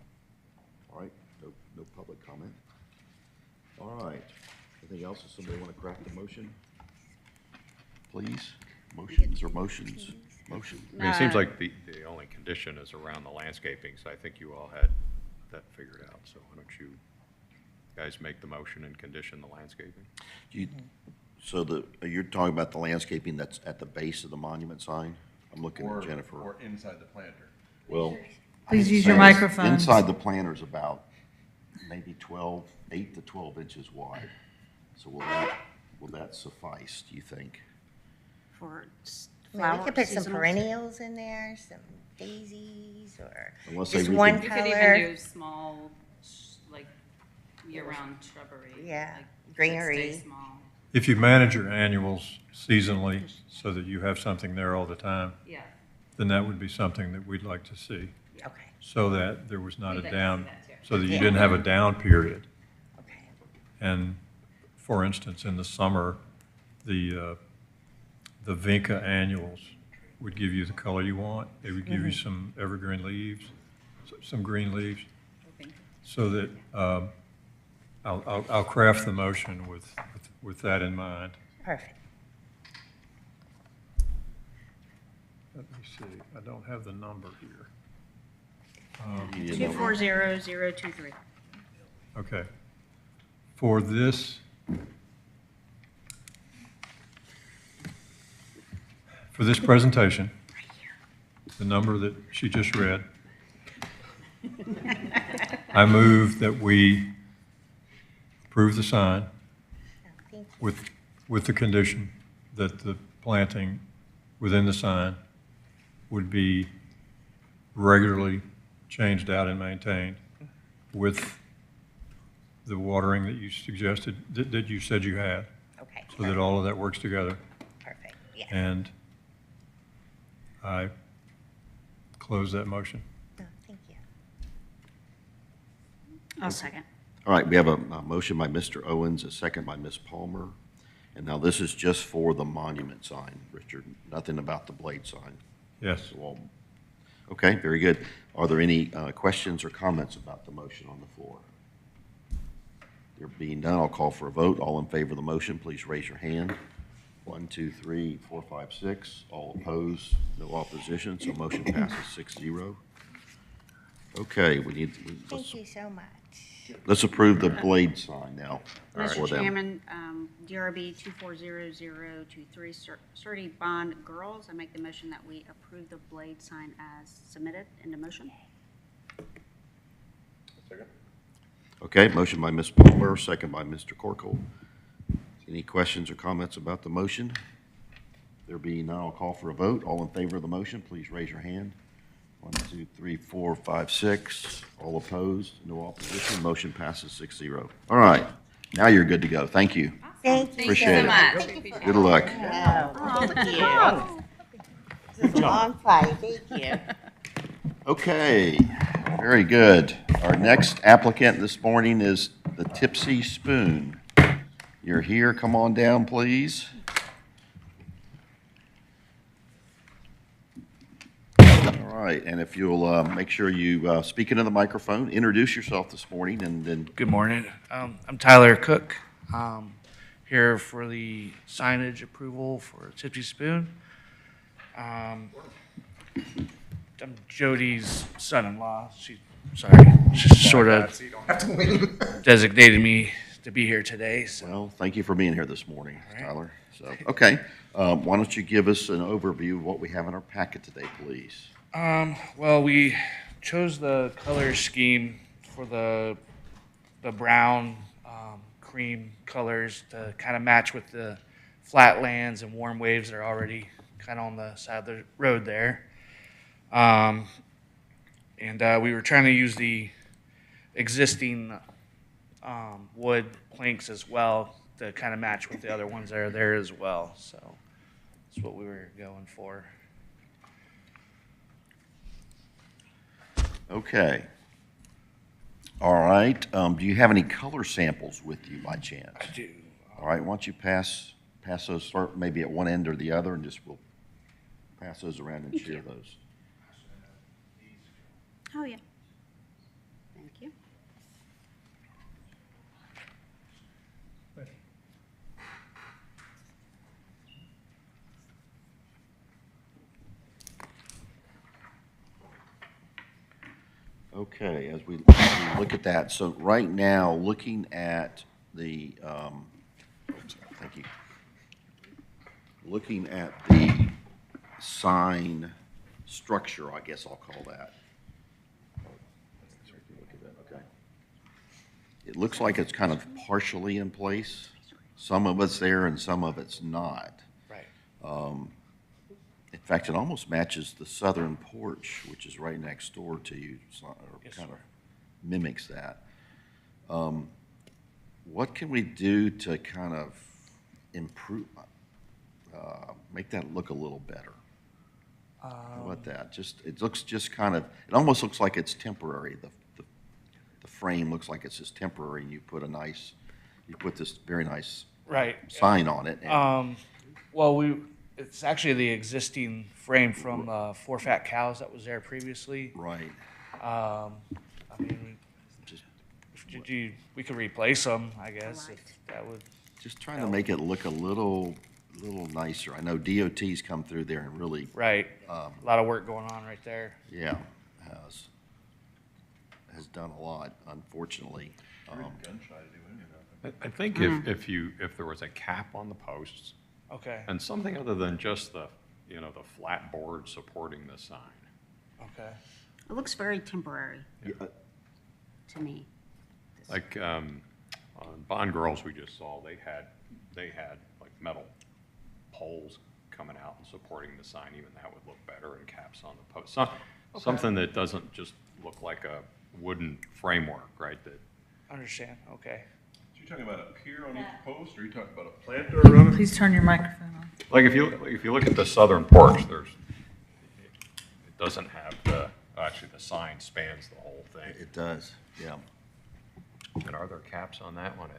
All right, no public comment. All right, anything else? Does somebody want to craft a motion? Please, motions or motions? Motion. I mean, it seems like the only condition is around the landscaping, so I think you all had that figured out. So why don't you guys make the motion and condition the landscaping? So you're talking about the landscaping that's at the base of the monument sign? I'm looking at Jennifer. Or inside the planter. Well. Please use your I'd say microphone. Inside the planter's about maybe 8 to 12 inches wide. So will that suffice, do you think? For I mean, flowers. we could put some seasonal. perennials in there, some daisies, or Unless they just really one could- You could even color. do small, like, year-round shrubbery. Yeah, like, that greenery. stay small. If you manage your annuals seasonally so that you have something there all the time, Yeah. then that would be something that we'd like to see, Okay, so that there was not a We'd like to see down, that too. so that you Yeah. didn't have a down period. okay. And for instance, in the summer, the Vinca annuals would give you the color you want. They would give you some evergreen leaves, some green leaves, so that I'll craft the motion with that in mind. Perfect. Let me see, I don't have the number here. You didn't know. 240023. Okay. For this, presentation, the number that she just read, I move that we approve the sign Thank you. with the condition that the planting within the sign would be regularly changed out and maintained with the watering that you suggested, that you said you had, Okay, so that all of that works together. perfect, yes. And I close that motion. Oh, thank you. I'll second. All right, we have a motion by Mr. Owens, a second by Ms. Palmer. And now this is just for the monument sign, Richard, nothing about the blade sign. Yes. So okay, very good. Are there any questions or comments about the motion on the floor? There being none, I'll call for a vote. All in favor of the motion, please raise your hand. 1, 2, 3, 4, 5, 6. All opposed, no opposition, so motion passes 6-0. Okay, Thank you so much. let's approve the blade sign now. Mr. for them. Chairman, DRB 240023, Surrey Bond Girls, I make the motion that we approve the blade sign as submitted in the motion. Okay, motion by Ms. Palmer, second by Mr. Corkle. Any questions or comments about the motion? There being none, I'll call for a vote. All in favor of the motion, please raise your hand. 1, 2, 3, 4, 5, 6. All opposed, no opposition. Motion passes 6-0. All right, now you're good to go. Thank you. Thank you so Appreciate it. much. Good luck. Oh, thank you. This is a long flight, thank you. Okay, very good. Our next applicant this morning is the Tipsy Spoon. You're here, come on down, please. All right, and if you'll make sure you speak into the microphone, introduce yourself this morning, and then, Good morning. I'm Tyler Cook, here for the signage approval for Tipsy Spoon. I'm Jody's son-in-law. She sort of designated me to be here today, so. well, thank you for being here this morning, All right. Tyler. So, okay, why don't you give us an overview of what we have in our packet today, please? Well, we chose the color scheme for the brown, cream colors to kind of match with the flatlands and warm waves that are already kind of on the side of the road there. And we were trying to use the existing wood planks as well to kind of match with the other ones that are there as well. So that's what we were going for. Okay. All right. Do you have any color samples with you by chance? I do. All right. Why don't you pass those, start maybe at one end or the other, and just we'll pass those around and share those. Oh, yeah. Thank you. Okay, as we look at that, so right now, looking at the, thank you. Looking at the sign structure, I guess I'll call that. Okay. It looks like it's kind of partially in place. Some of it's there and some of it's not. Right. In fact, it almost matches the southern porch, which is right next door to you, or Yes, kind of sir. mimics that. What can we do to kind of improve, make that look a little better? How about that? It looks just kind of, it almost looks like it's temporary. The frame looks like it's just temporary, and you put this very nice Right. sign on it. and- Well, it's actually the existing frame from Four Fat Cows that was there previously. Right. I mean, Just we could replace them, I guess, if that would. Just trying to make it look a little nicer. I know DOT's come through there and really, Right. A lot of work going on right there. yeah, has done a lot, unfortunately. I think if there was a cap on the posts Okay. and something other than just the flat board supporting the sign. Okay. It looks very temporary Yeah, to me. Like, on Bond Girls we just saw, they had like metal poles coming out and supporting the sign. Even that would look better, and caps on the post. Something that doesn't just look like a wooden framework, right? That Understand. Okay. So you're talking about a pier on each post, or are you talking about a planter around it? Please turn your microphone on. Like if you look at the southern porch, it doesn't have actually the sign spans the whole thing. it does, yeah. And are there caps on that one?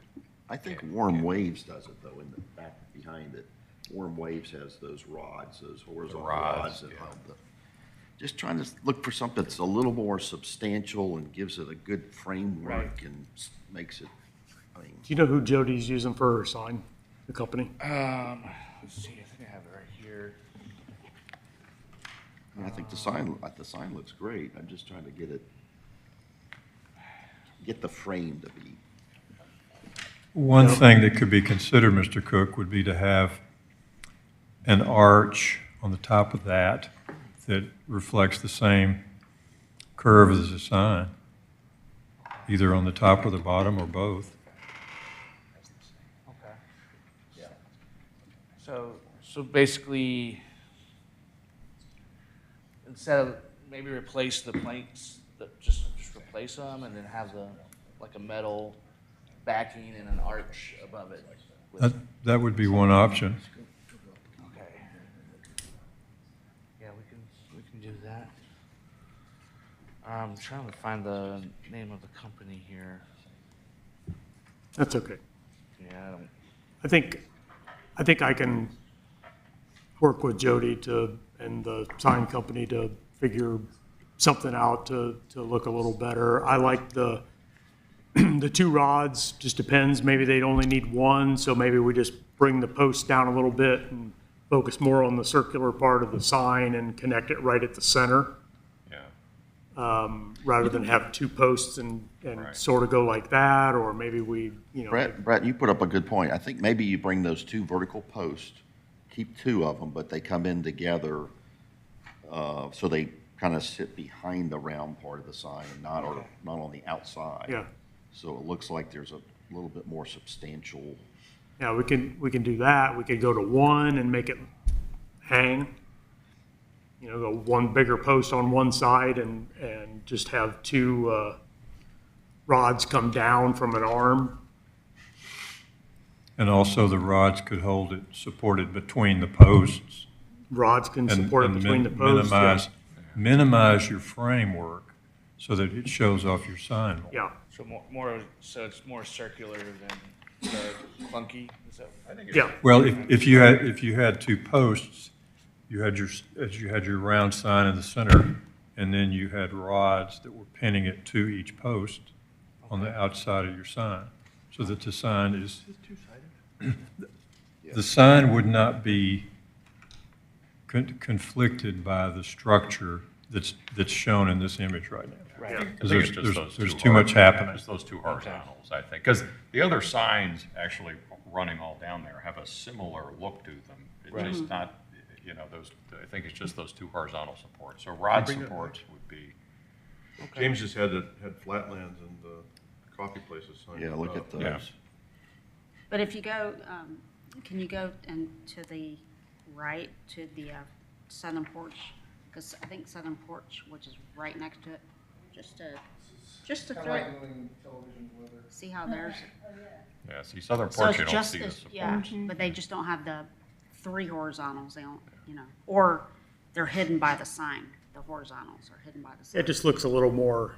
I think Warm Waves does it, though, in the back behind it. Warm Waves has those rods, those horizontal rods. that yeah. hold just trying to look for something that's a little more substantial and gives it a good framework Right. and makes it, I mean, Do you know who Jody's using for her sign, the company? Let's see. I think I have it right here. I think the sign looks great. I'm just trying to get the frame to be. One thing that could be considered, Mr. Cook, would be to have an arch on the top of that reflects the same curve as the sign, either on the top or the bottom or both. Okay. Yeah. So basically, instead of maybe replace the planks, just replace them and then have like a metal backing and an arch above it. That would be one option. Okay. Yeah, we can do that. I'm trying to find the name of the company here. That's okay. Yeah, I don't. I think I can work with Jody and the sign company to figure something out to look a little better. I like the two rods, just depends, maybe they'd only need one, so maybe we just bring the post down a little bit and focus more on the circular part of the sign and connect it right at the center, Yeah. rather than have two posts and Right. sort of go like that, or maybe we, Brett, you put up a good point. I think maybe you bring those two vertical posts, keep two of them, but they come in together, so they kind of sit behind the round part of the sign and not on the outside. Yeah. So it looks like there's a little bit more substantial Yeah, we can do that. We could go to one and make it hang. You know, go one bigger post on one side and just have two rods come down from an arm. And also the rods could hold it, support it between the posts. Rods can and- support it and between the min- posts. Minimize your framework so that it shows off your sign more. Yeah, So so it's more circular than the clunky, is that? yeah, Well, if you had two posts, you had your round sign in the center, and then you had rods that were pinning it to each post on the outside of your sign, so that the sign is, the sign would not be conflicted by the structure that's shown in this image right now. Right. yeah. I think There's- it's just there's- those there's two too much happening. Just those two horizontals, I think, because the other signs actually running all down there have a similar look to them. It's just not, you know, those, I think it's just those two horizontal supports. So rod Bring it supports would be, James just had Flatlands and the coffee places signed Yeah, look at up. those. Yeah. But if you go, can you go to the right, to the southern porch? Because I think southern porch, which is right next to it, just to throw, see how there's, yeah, see, southern so porch, you it's don't just, see the it's, support. yeah, but they just don't have the three horizontals, they don't, you know, or they're hidden by the sign, the horizontals are hidden by the sign. It just looks a little more,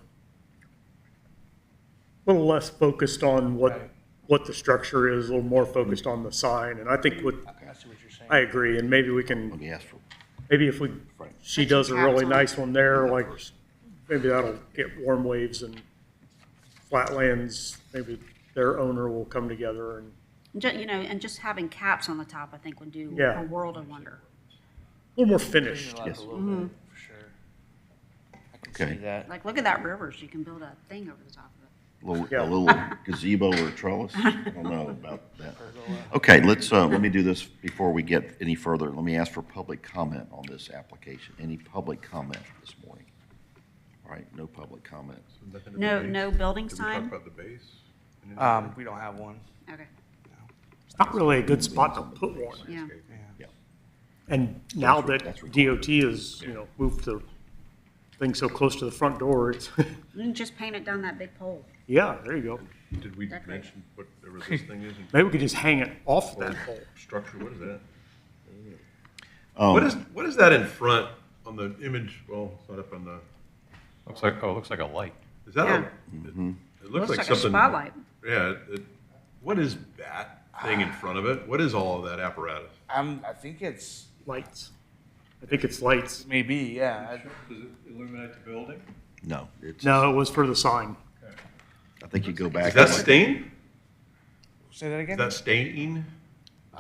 a little less focused on what the structure is, a little more focused on the sign. And I think what, I see what you're saying. I agree, and maybe we Let can, me ask for, maybe if she Put your does a really caps on. nice one there, like, maybe that'll get Warm Waves and Flatlands, maybe their owner will come together and You know, and just having caps on the top, I think would do Yeah. a world of wonder. a little more Clean finished. it up Yes. a little bit, for sure. I can Okay. see that. Like, look at that Rivers, you can build a thing over the top of it. Yeah. a little gazebo or trellis? I don't know about that. Okay, let me do this before we get any further. Let me ask for public comment on this application. Any public comment this morning? All right, no public comment. Nothing to No, the base? no building Did we talk sign? about the base? We don't have one. Okay, It's not really a good spot to put one. yeah. And now That's that required. DOT has, moved the thing so close to the front door, it's, You can just paint it down that big pole. yeah, there you go. Did we Decorate. mention whatever this thing is? Maybe we could just hang it off that pole. Structure, what is that? Um, What is that in front on the image? Well, it's not up on the, Looks like a light. is that Yeah. it looks like a something. spotlight. Yeah, what is that thing in front of it? What is all of that apparatus? I think it's, Lights. I think it's lights. maybe, yeah. Does it illuminate the building? No, it's, No, it was for the sign. I think you go back. Is that and look- stain? Say that Is again? that staining?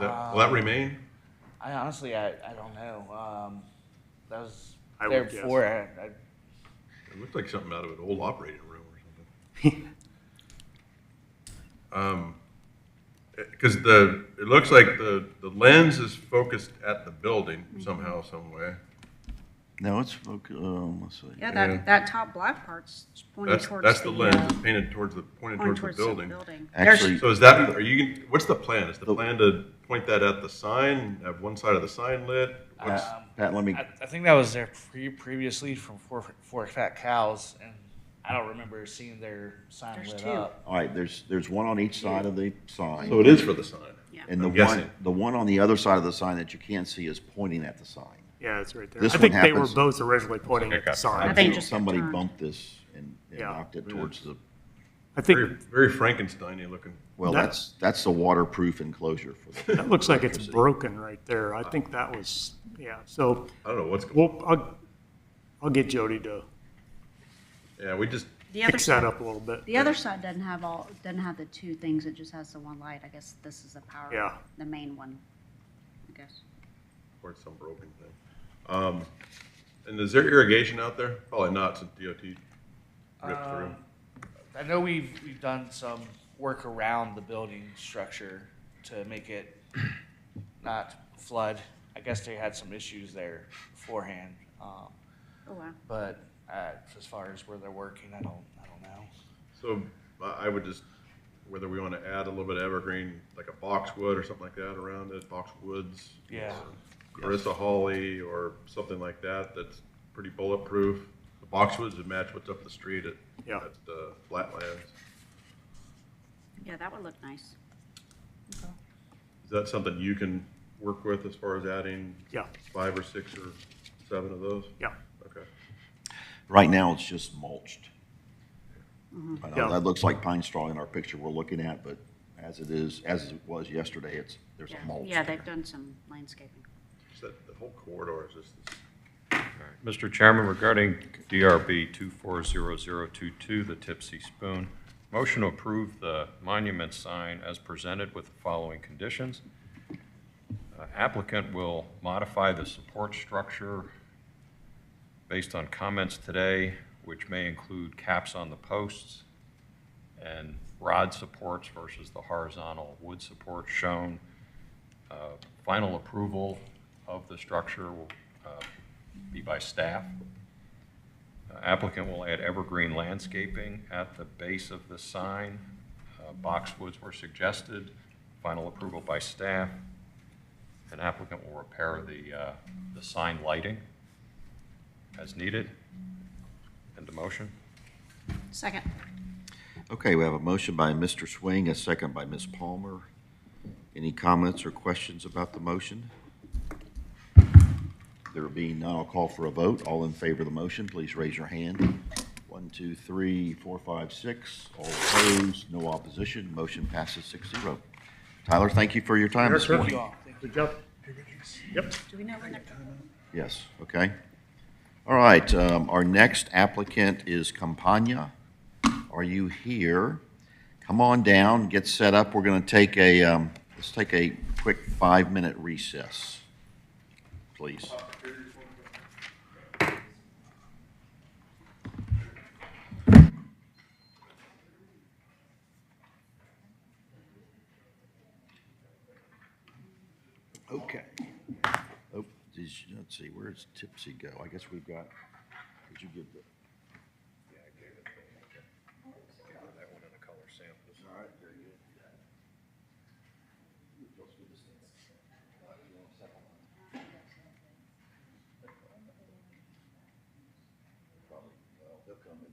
Will that remain? I honestly, I don't know. That was I there would guess. before. It looked like something out of an old operating room or something. Because it looks like the lens is focused at the building somehow, some way. No, it's, let's see. Yeah, Yeah. that top black part's pointing towards the. That's the lens, it's painted pointing pointing towards the building. Actually, So is that, what's the plan? Is the plan to point that at the sign, have one side of the sign lit? What's- Pat, let me, I think that was there previously from Four Fat Cows, and I don't remember seeing their sign There's lit two. up. all right, there's one on each side of the sign. So it is for the sign? Yeah. And the I'm guessing. one on the other side of the sign that you can't see is pointing at the sign. Yeah, it's right there. This I think one they were happens- both originally pointing like at it the got sign. I think just got Somebody turned. bumped this and Yeah. knocked it towards the, I Very, think very Frankenstein-y looking. well, That- that's the waterproof enclosure for the. that looks like it's broken right there. I think that was, yeah. So, I don't know what's going, I'll get Jody to yeah, we just, The other fix that side, up a little bit. the other side doesn't have the two things, it just has the one light. I guess this is the power. Yeah. The main one, I guess. or it's some broken thing. And is there irrigation out there? Probably not, since DOT ripped through. I know we've done some work around the building structure to make it not flood. I guess they had some issues there beforehand, Oh, wow. but as far as where they're working, I don't know. So I would just whether we want to add a little bit of evergreen, like a boxwood or something like that around it, boxwoods. Yeah. Carissa holly or something like that, that's pretty bulletproof. The boxwoods would match what's up the street Yeah. at Flatlands. Yeah, that would look nice. Is that something you can work with as far as adding Yeah, 5 or 6 or 7 of those? yeah. Okay. Right now, it's just mulched. I know Yeah. that looks like pine straw in our picture we're looking at, but as it was yesterday, there's Yeah, a mulch. yeah, there. they've done some landscaping. Just that, the whole corridor is just this. Mr. Chairman, regarding DRB 240022, the Tipsy Spoon, motion to approve the monument sign as presented with the following conditions. Applicant will modify the support structure based on comments today, which may include caps on the posts and rod supports versus the horizontal wood support shown. Final approval of the structure will be by staff. Applicant will add evergreen landscaping at the base of the sign. Boxwoods were suggested. Final approval by staff. An applicant will repair the sign lighting as needed. End of motion. Second. Okay, we have a motion by Mr. Swing, a second by Ms. Palmer. Any comments or questions about the motion? There being none, I'll call for a vote. All in favor of the motion, please raise your hand. 1, 2, 3, 4, 5, 6. All opposed, no opposition. Motion passes 6-0. Tyler, thank you for your time this Sure. morning. Good job. Yep. Do we know when they're coming? Yes, okay. All right, our next applicant is Campagna. Are you here? Come on down, get set up. We're going to take let's take a quick 5-minute recess, please. Okay. Oh, let's see, where does Tipsy go? I guess we've got, did you give the? Yeah, I gave it. Okay. That one in the color samples. All right, very good. Well, they'll come in.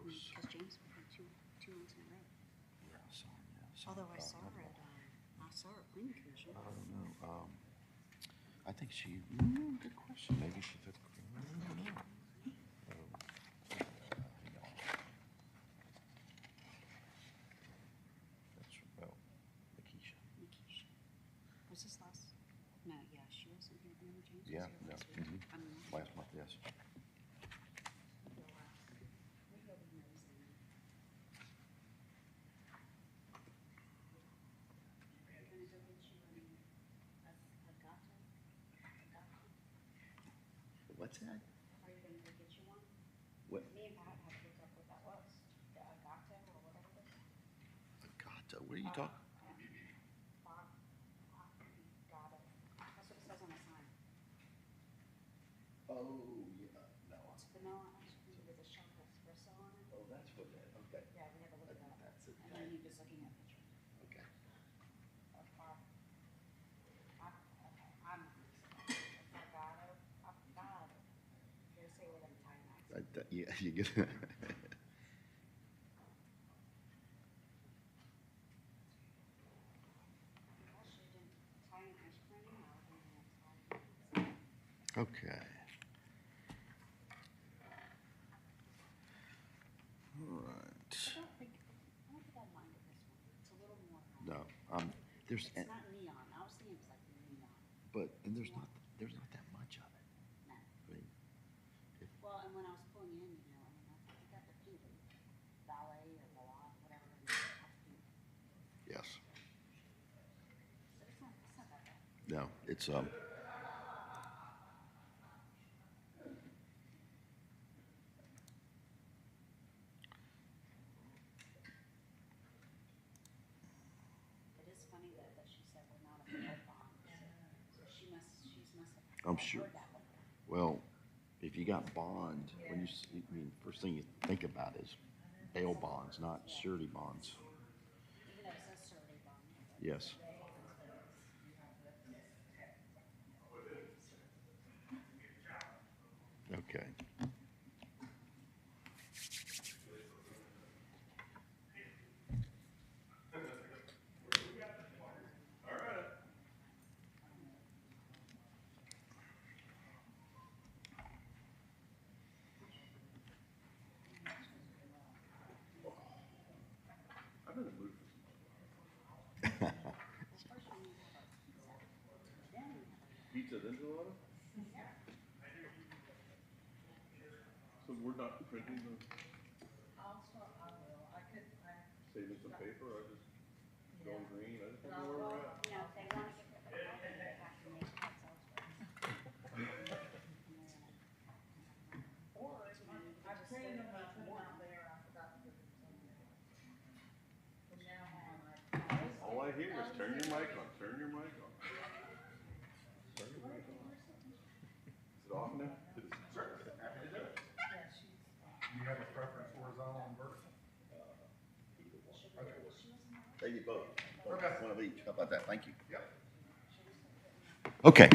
Because James put two months in a row. Although I saw it, planning commission. I don't know. I think she, good question. Maybe she took, I don't know. Hang on. That's, well, Lakeisha. Was this last? No, yeah, she wasn't here. Remember James was Yeah, here no, last week? mhm. I don't know. Last month, yes. What's that? Are you gonna go get you one? What? Me and Pat had to look up what that was. The agata or whatever it is. Agata, what are you talking? Agata. That's what it says on the sign. Oh, yeah, no. It's vanilla ice cream with a shot of espresso on it. Oh, that's what that, okay. Yeah, we had to look it up. That's it. And then he was looking at pictures. Okay. Yeah, you get Okay. No, there's, It's not neon. I was thinking it's like neon. but, and there's not that much of it. No. I mean, Well, and when I was pulling in, you know, I mean, I think got the pink ballet or ballet, whatever. yes, So it's not that bad. no, it's, It is funny that she said we're not a bail bond. So she must have. I'm sure. heard that one. well, if you got bond, when you, I mean, first thing you think about is bail bonds, not surety bonds. Even though it says survey bond. Yes. Okay. Pizza then enchilada? So we're not printing the. Saving some paper, I just going green, I just don't know where we're at. You know, if they want to get the coffee, they have to make it elsewhere. All I hear is turn your mic on, turn your mic on. Turn your mic on. Is it off now? You have a preference horizontal and vertical? Maybe both. Okay. One of each. How about that? Thank you. Yep. Okay.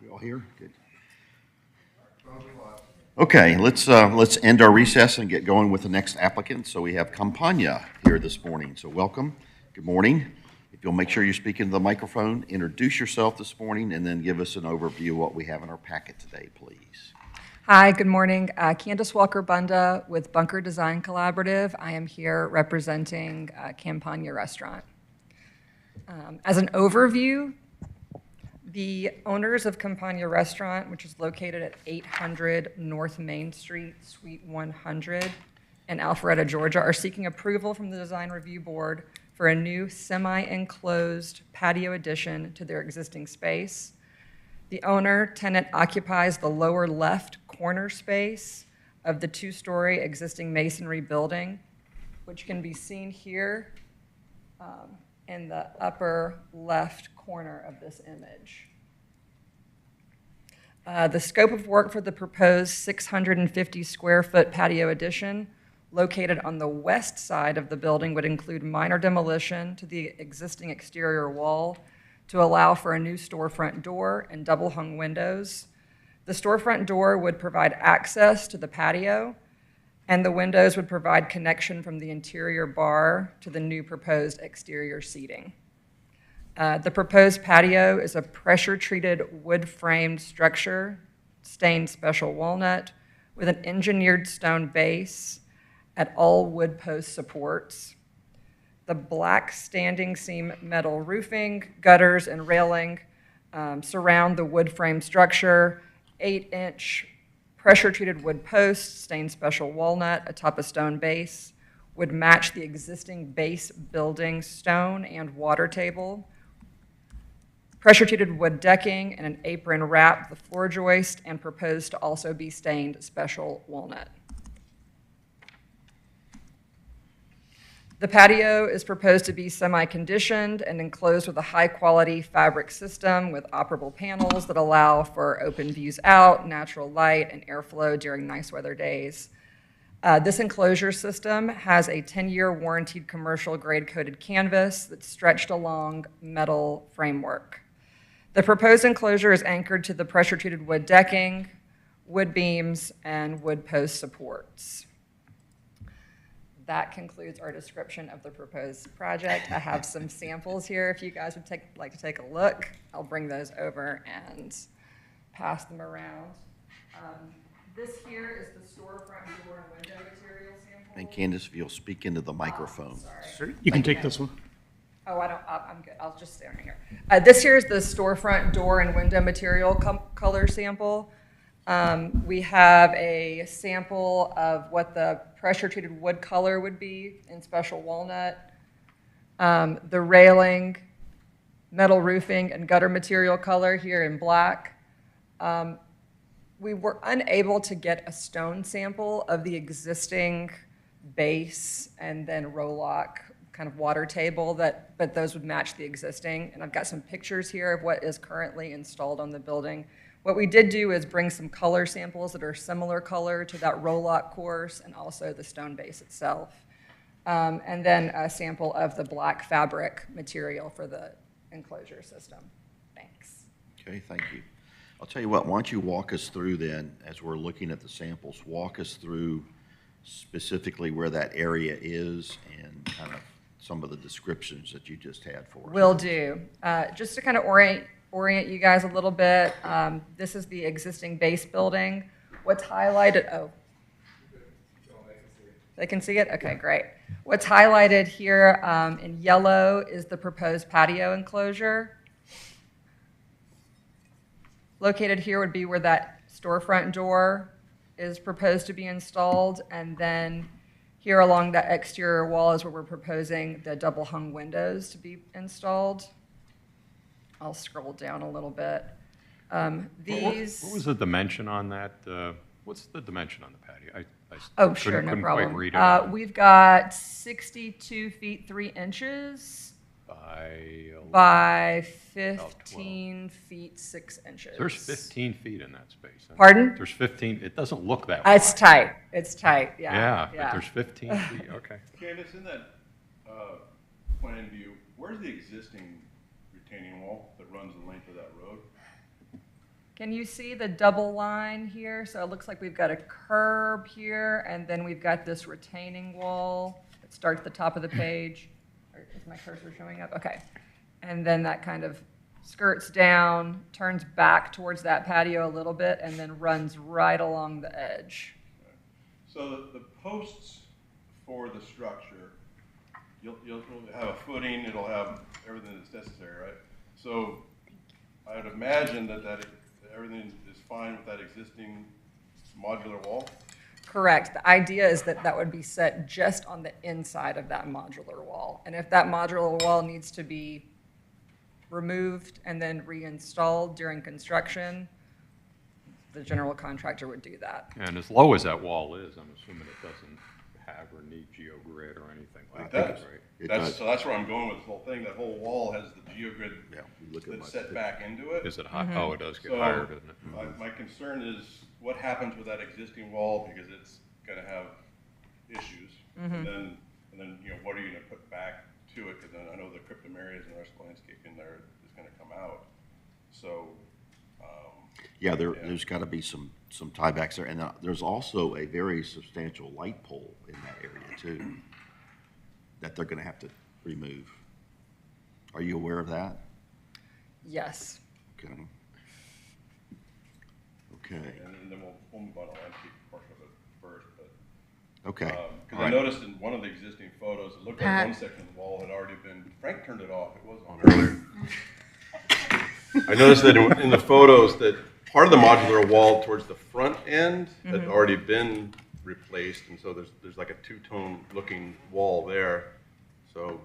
You all here? Good. Okay, let's end our recess and get going with the next applicant. So we have Campagna here this morning. So welcome. Good morning. If you'll make sure you speak into the microphone, introduce yourself this morning, and then give us an overview of what we have in our packet today, please. Hi, good morning. Candace Walker-Bunda with Bunker Design Collaborative. I am here representing Campagna Restaurant. As an overview, the owners of Campagna Restaurant, which is located at 800 North Main Street, Suite 100 in Alpharetta, Georgia, are seeking approval from the Design Review Board for a new semi-enclosed patio addition to their existing space. The owner-tenant occupies the lower left corner space of the two-story existing masonry building, which can be seen here in the upper left corner of this image. The scope of work for the proposed 650 square foot patio addition located on the west side of the building would include minor demolition to the existing exterior wall to allow for a new storefront door and double hung windows. The storefront door would provide access to the patio, and the windows would provide connection from the interior bar to the new proposed exterior seating. The proposed patio is a pressure-treated wood-framed structure, stained special walnut, with an engineered stone base at all wood post supports. The black standing seam metal roofing, gutters, and railing surround the wood frame structure. 8-inch pressure-treated wood posts, stained special walnut atop a stone base, would match the existing base building stone and water table. Pressure-treated wood decking and an apron wrap the floor joist and proposed to also be stained special walnut. The patio is proposed to be semi-conditioned and enclosed with a high-quality fabric system with operable panels that allow for open views out, natural light, and airflow during nice weather days. This enclosure system has a 10-year warranted commercial grade-coated canvas that's stretched along metal framework. The proposed enclosure is anchored to the pressure-treated wood decking, wood beams, and wood post supports. That concludes our description of the proposed project. I have some samples here if you guys would like to take a look. I'll bring those over and pass them around. This here is the storefront door and window material sample. And Candace, if you'll speak into the microphone. Sure, you can take this one. Oh, I'm good. I'll just stay on here. This here is the storefront door and window material color sample. We have a sample of what the pressure-treated wood color would be in special walnut. The railing, metal roofing, and gutter material color here in black. We were unable to get a stone sample of the existing base and then roll-lock kind of water table, but those would match the existing. And I've got some pictures here of what is currently installed on the building. What we did do is bring some color samples that are similar color to that roll-lock course and also the stone base itself. And then a sample of the black fabric material for the enclosure system. Thanks. Okay, thank you. I'll tell you what, why don't you walk us through then, as we're looking at the samples, walk us through specifically where that area is and kind of some of the descriptions that you just had for us. Will do. Just to kind of orient you guys a little bit, this is the existing base building. What's highlighted, oh. They can see it? Okay, great. What's highlighted here in yellow is the proposed patio enclosure. Located here would be where that storefront door is proposed to be installed, and then here along that exterior wall is where we're proposing the double hung windows to be installed. I'll scroll down a little bit. What was the dimension on that? What's the dimension on the patio? Oh, sure, no couldn't problem. quite read it out. We've got 62 feet 3 inches by 15 feet 6 inches. There's 15 feet in that space. Huh? Pardon? There's 15, it doesn't look that wide. It's tight. It's tight, yeah. Yeah, but there's 15 feet, okay. Candace, in that plan view, where's the existing retaining wall that runs the length of that road? Can you see the double line here? So it looks like we've got a curb here, and then we've got this retaining wall that starts at the top of the page. Is my cursor showing up? Okay. And then that kind of skirts down, turns back towards that patio a little bit, and then runs right along the edge. So the posts for the structure, you'll have a footing, it'll have everything that's necessary, right? So I would imagine that everything is fine with that existing modular wall? Correct. The idea is that that would be set just on the inside of that modular wall. And if that modular wall needs to be removed and then reinstalled during construction, the general contractor would do that. And as low as that wall is, I'm assuming it doesn't have or need geogrid or anything like that, right? So that's where I'm going with this whole thing. That whole wall has the geogrid that's set back into it. Is it high? Oh, it does get So higher, doesn't it? my concern is what happens with that existing wall, because it's gonna have issues. And then, what are you gonna put back to it? Because then I know the cryptomerias and the rest of the landscaping there is gonna come out. So, Yeah, there's got to be some tiebacks there, and there's also a very substantial light pole in that area too, that they're going to have to remove. Are you aware of that? Yes. Okay. Okay. and then we'll move on to the landscape portion of it first, but. Okay. Because I noticed in one of the existing photos, it looked like Pat. one section of the wall had already been, Frank turned it off, it was on earlier. I noticed that in the photos that part of the modular wall towards the front end had already been replaced, and so there's like a two-tone looking wall there, so.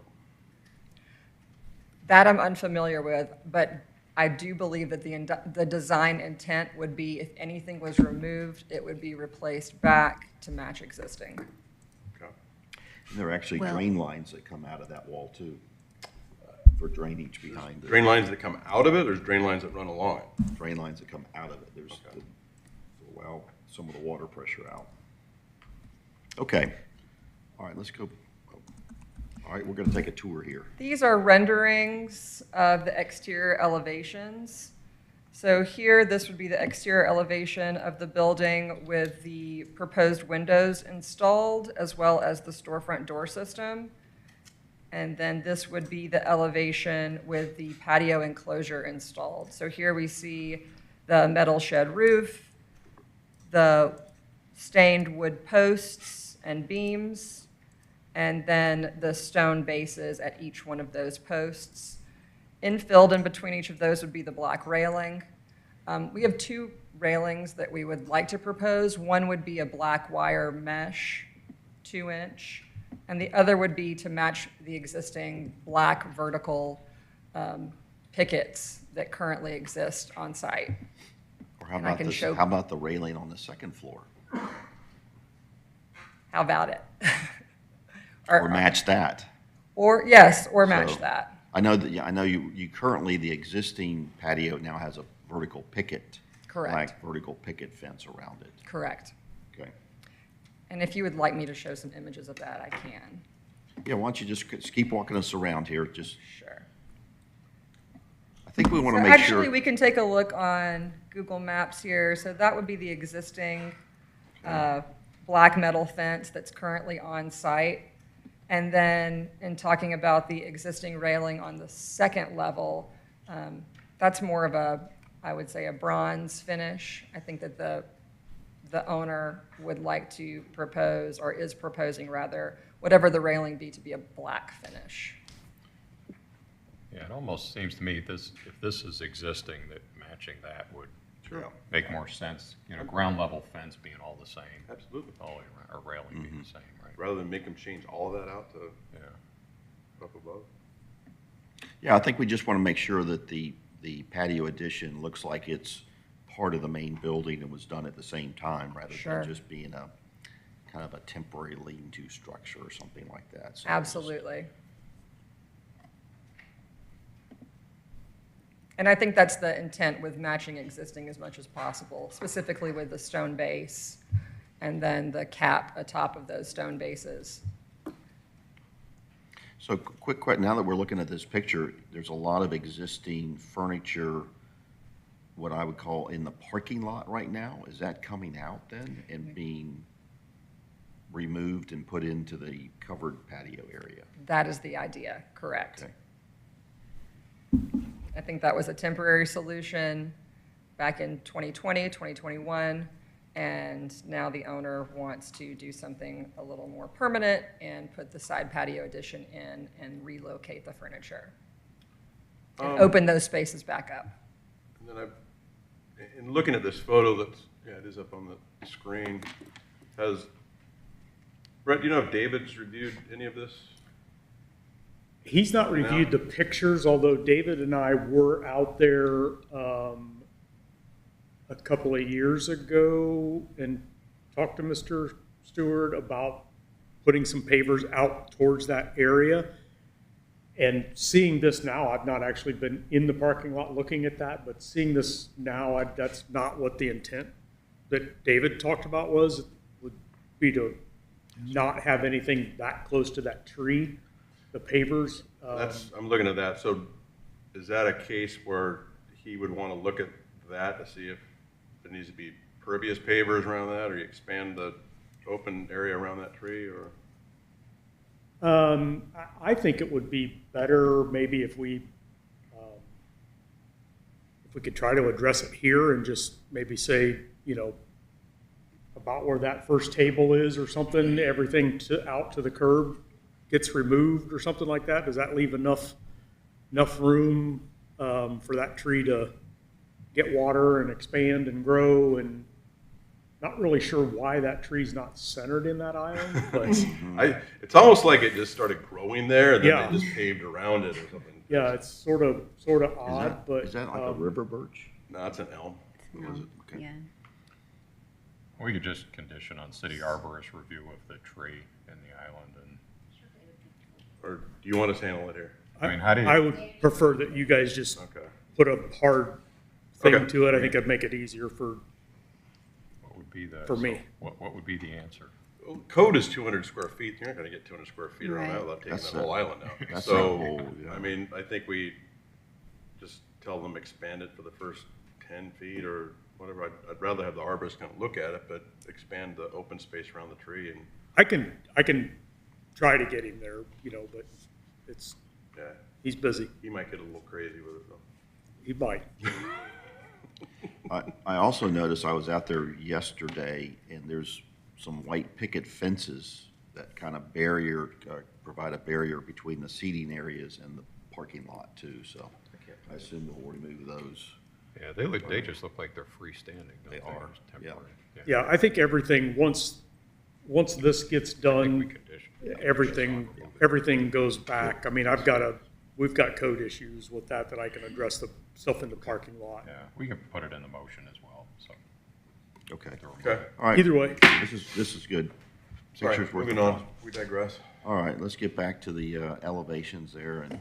That I'm unfamiliar with, but I do believe that the design intent would be if anything was removed, it would be replaced back to match existing. Okay. And there are actually Well- drain lines that come out of that wall too, for drainage behind it. Drain lines that come out of it, or there's drain lines that run along it? Drain lines that come out of it. There's to allow some of the water pressure out. Okay. All right, let's go. All right, we're going to take a tour here. These are renderings of the exterior elevations. So here, this would be the exterior elevation of the building with the proposed windows installed, as well as the storefront door system. And then this would be the elevation with the patio enclosure installed. So here we see the metal shed roof, the stained wood posts and beams, and then the stone bases at each one of those posts. Infilled in between each of those would be the black railing. We have two railings that we would like to propose. One would be a black wire mesh, 2-inch, and the other would be to match the existing black vertical pickets that currently exist on site. Or how And I about can this, show- how about the railing on the second floor? How about it? Or match that? Or, yes, or match So- that. I know that, yeah, I know you currently, the existing patio now has a vertical picket. Correct. Like vertical picket fence around it. Correct. Okay. And if you would like me to show some images of that, I can. Yeah, why don't you just keep walking us around here, just, Sure. I think we want to So make actually, sure. we can take a look on Google Maps here. So that would be the existing black metal fence that's currently on site. And then in talking about the existing railing on the second level, that's more of a, I would say, a bronze finish. I think that the owner would like to propose, or is proposing rather, whatever the railing be to be a black finish. Yeah, it almost seems to me this, if this is existing, that matching that would Sure. make more sense. You know, ground level fence being all the same. Absolutely. All the way around, or railing being the same, right? Rather than make them change all of that out to Yeah. up above. Yeah, I think we just want to make sure that the patio addition looks like it's part of the main building and was done at the same time, rather Sure. than just being a kind of a temporary lean-to structure or something like that. So Absolutely. And I think that's the intent with matching existing as much as possible, specifically with the stone base and then the cap atop of those stone bases. So quick question, now that we're looking at this picture, there's a lot of existing furniture, what I would call in the parking lot right now. Is that coming out then and being removed and put into the covered patio area? That is the idea, correct. Okay. I think that was a temporary solution back in 2020, 2021, and now the owner wants to do something a little more permanent and put the side patio addition in and relocate the furniture. And open those spaces back up. And then in looking at this photo that's, yeah, it is up on the screen, Brett, do you know if David's reviewed any of this? He's not reviewed the pictures, although David and I were out there a couple of years ago and talked to Mr. Stewart about putting some pavers out towards that area. And seeing this now, I've not actually been in the parking lot looking at that, but seeing this now, that's not what the intent that David talked about was, would be to not have anything that close to that tree. The pavers. I'm looking at that. So is that a case where he would want to look at that to see if there needs to be pervious pavers around that, or you expand the open area around that tree, or? I think it would be better maybe if we could try to address it here and just maybe say, about where that first table is or something, everything out to the curb gets removed or something like that. Does that leave enough room for that tree to get water and expand and grow? And not really sure why that tree's not centered in that island, but It's almost like it just started growing there and then Yeah. they just paved around it or something. yeah, it's sort of odd, but Is that like a river birch? No, it's an elm. What was it? Okay. Yeah. We could just condition on city arborist review of the tree and the island, and, Or do you want us to handle it here? I mean, how do you? I would prefer that you guys just Okay. put a hard thing Okay. to it. I think it'd make it easier for What would be the? For me. so What would be the answer? Well, code is 200 square feet. You're not going to get 200 square feet around that Right. without taking That's that whole a- island out. that's So, a whole, yeah. I mean, I think we just tell them expand it for the first 10 feet or whatever. I'd rather have the arborist kind of look at it, but expand the open space around the tree and, I can try to get him there, but yeah, he's busy. he might get a little crazy with it though. He might. I also noticed, I was out there yesterday, and there's some white picket fences that kind of barrier, provide a barrier between the seating areas and the parking lot too, so I assume we'll remove those. Yeah, they just look like they're freestanding, don't They they? are, Just temporary. Yeah, I think everything, once this gets I think we done, condition. everything goes back. I mean, we've got code issues with that I can address the stuff in the parking lot. Yeah, we can put it in the motion as well, so. Okay, Okay, all right. Either way, This is good. all Pictures right, worth moving the on, time. we digress. All right, let's get back to the elevations there and,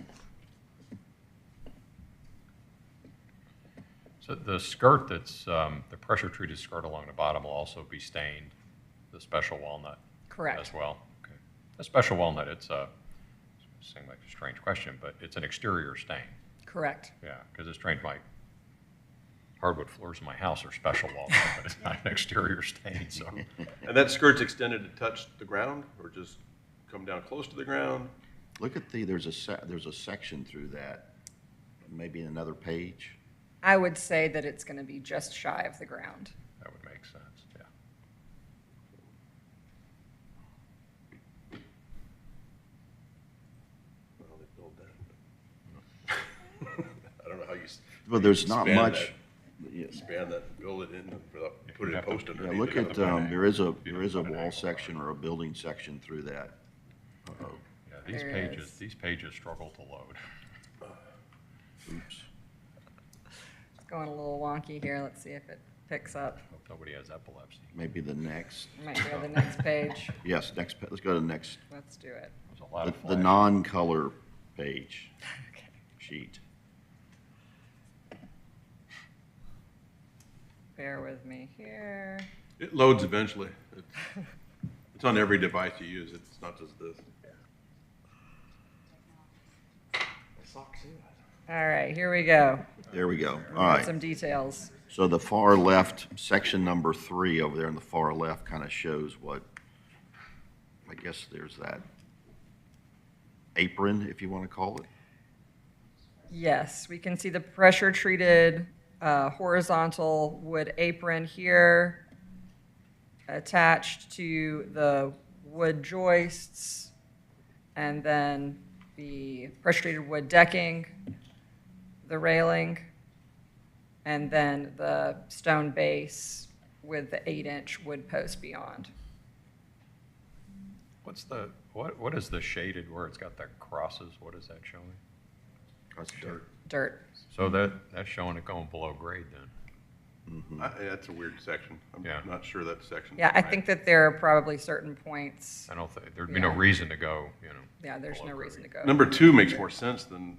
So the skirt that's, the pressure treated skirt along the bottom will also be stained, the special walnut? Correct. As well, okay. The special walnut, it's seems like a strange question, but it's an exterior stain, Correct. yeah, because it's strange, my hardwood floors in my house are special walnut, but it's not an exterior stain, so. And that skirt's extended to touch the ground, or just come down close to the ground? look at there's a section through that, maybe in another page. I would say that it's going to be just shy of the ground. That would make sense, yeah. Well, they built that. I don't know how you. Well, there's not span much. that- Yeah, Span that, and build it in, put it in post yeah, underneath. look it. at, there is a wall section or a building section through that. Uh-oh, Yeah, these There pages, is. these pages struggle to load. oops. It's going a little wonky here. Let's see if it picks up. Hope nobody has epilepsy. Maybe the next, Might go to the next page. yes, let's go to the next, Let's do it. There's a lot the of flash. non-color page, sheet. Bear with me here. It loads eventually. It's on every device you use, it's not just this. All right, here we go. There we go, all Got right. some details. So the far left, section number 3 over there in the far left kind of shows what, I guess there's that apron, if you want to call it. Yes, we can see the pressure-treated horizontal wood apron here attached to the wood joists, and then the pressure-treated wood decking, the railing, and then the stone base with the 8-inch wood post beyond. What is the shaded where it's got the crosses? What is that showing? That's dirt. Dirt. So that's showing it going below grade then? That's a weird section. Yeah. I'm not sure that section. Yeah, I think that there are probably certain points. I don't think, there'd be no Yeah. reason to go, Yeah, there's below no reason to grade. go. Number 2 makes more sense than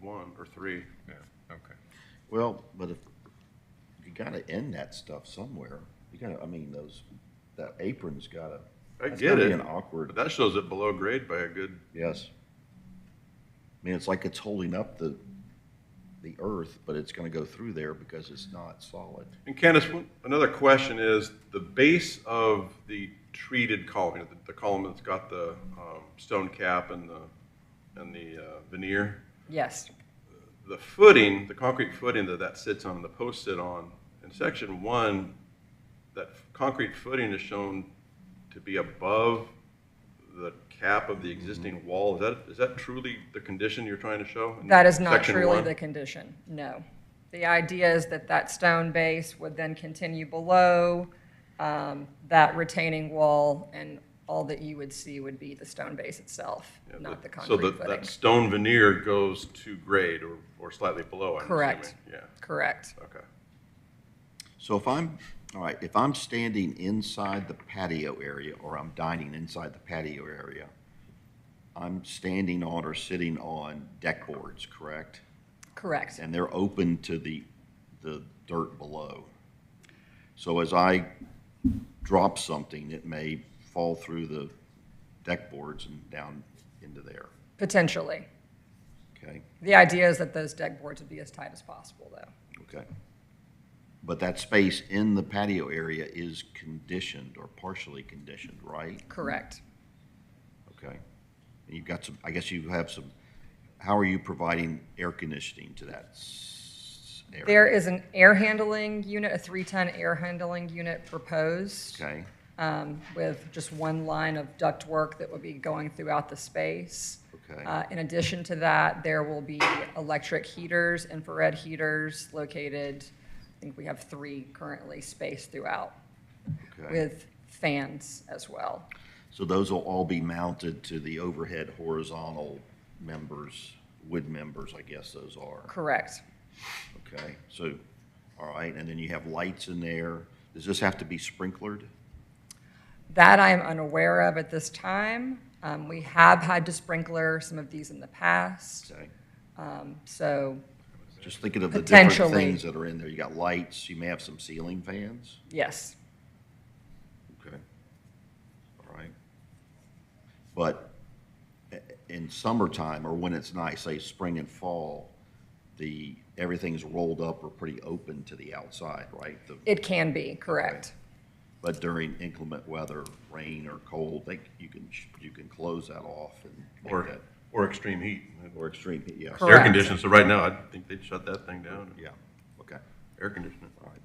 1 or 3. Yeah, okay. Well, but if, you gotta end that stuff somewhere. You gotta, I mean, that apron's gotta. I that's get gotta it, be an awkward, but that shows it below grade by a good, yes. I mean, it's like it's holding up the earth, but it's gonna go through there because it's not solid. and Candace, another question is, the base of the treated column, you know, the column that's got the stone cap and the veneer, Yes. the footing, the concrete footing that sits on and the posts sit on, in section 1, that concrete footing is shown to be above the cap of the existing wall. Is that truly the condition you're trying to show? in That is not section truly 1? the condition, no. The idea is that that stone base would then continue below that retaining wall, and all that you would see would be the stone base itself, Yeah, not the So concrete that footing. stone veneer goes to grade or slightly below, I'm Correct. assuming. Yeah, Correct. okay. So if I'm standing inside the patio area, or I'm dining inside the patio area, I'm standing on or sitting on deck boards, correct? Correct. And they're open to the dirt below. So as I drop something, it may fall through the deck boards and down into there, Potentially. okay? The idea is that those deck boards would be as tight as possible, though. Okay. But that space in the patio area is conditioned or partially conditioned, right? Correct. Okay. And you've got some, I guess you have some, how are you providing air conditioning to that area? There is an air handling unit, a 3-ton air handling unit proposed. Okay, with just one line of ductwork that would be going throughout the space. Okay. In addition to that, there will be electric heaters, infrared heaters located, I think we have 3 currently spaced throughout, Okay. with fans as well. So those will all be mounted to the overhead horizontal members, wood members, I guess those are. Correct. Okay, so, all right, and then you have lights in there. Does this have to be sprinklered? That I am unaware of at this time. We have had to sprinkler some of these in the past, Okay, so just thinking of the different Potentially. things that are in there. You got lights, you may have some ceiling fans. yes. Okay, all right. But in summertime, or when it's nice, say spring and fall, everything's rolled up or pretty open to the outside, right? It can be, correct. But during inclement weather, rain or cold, you can close that off and make that, Or extreme heat. or extreme heat, yeah. Correct. Air conditioning, so right now, I think they'd shut that thing down. Yeah, okay, Air conditioning. all right.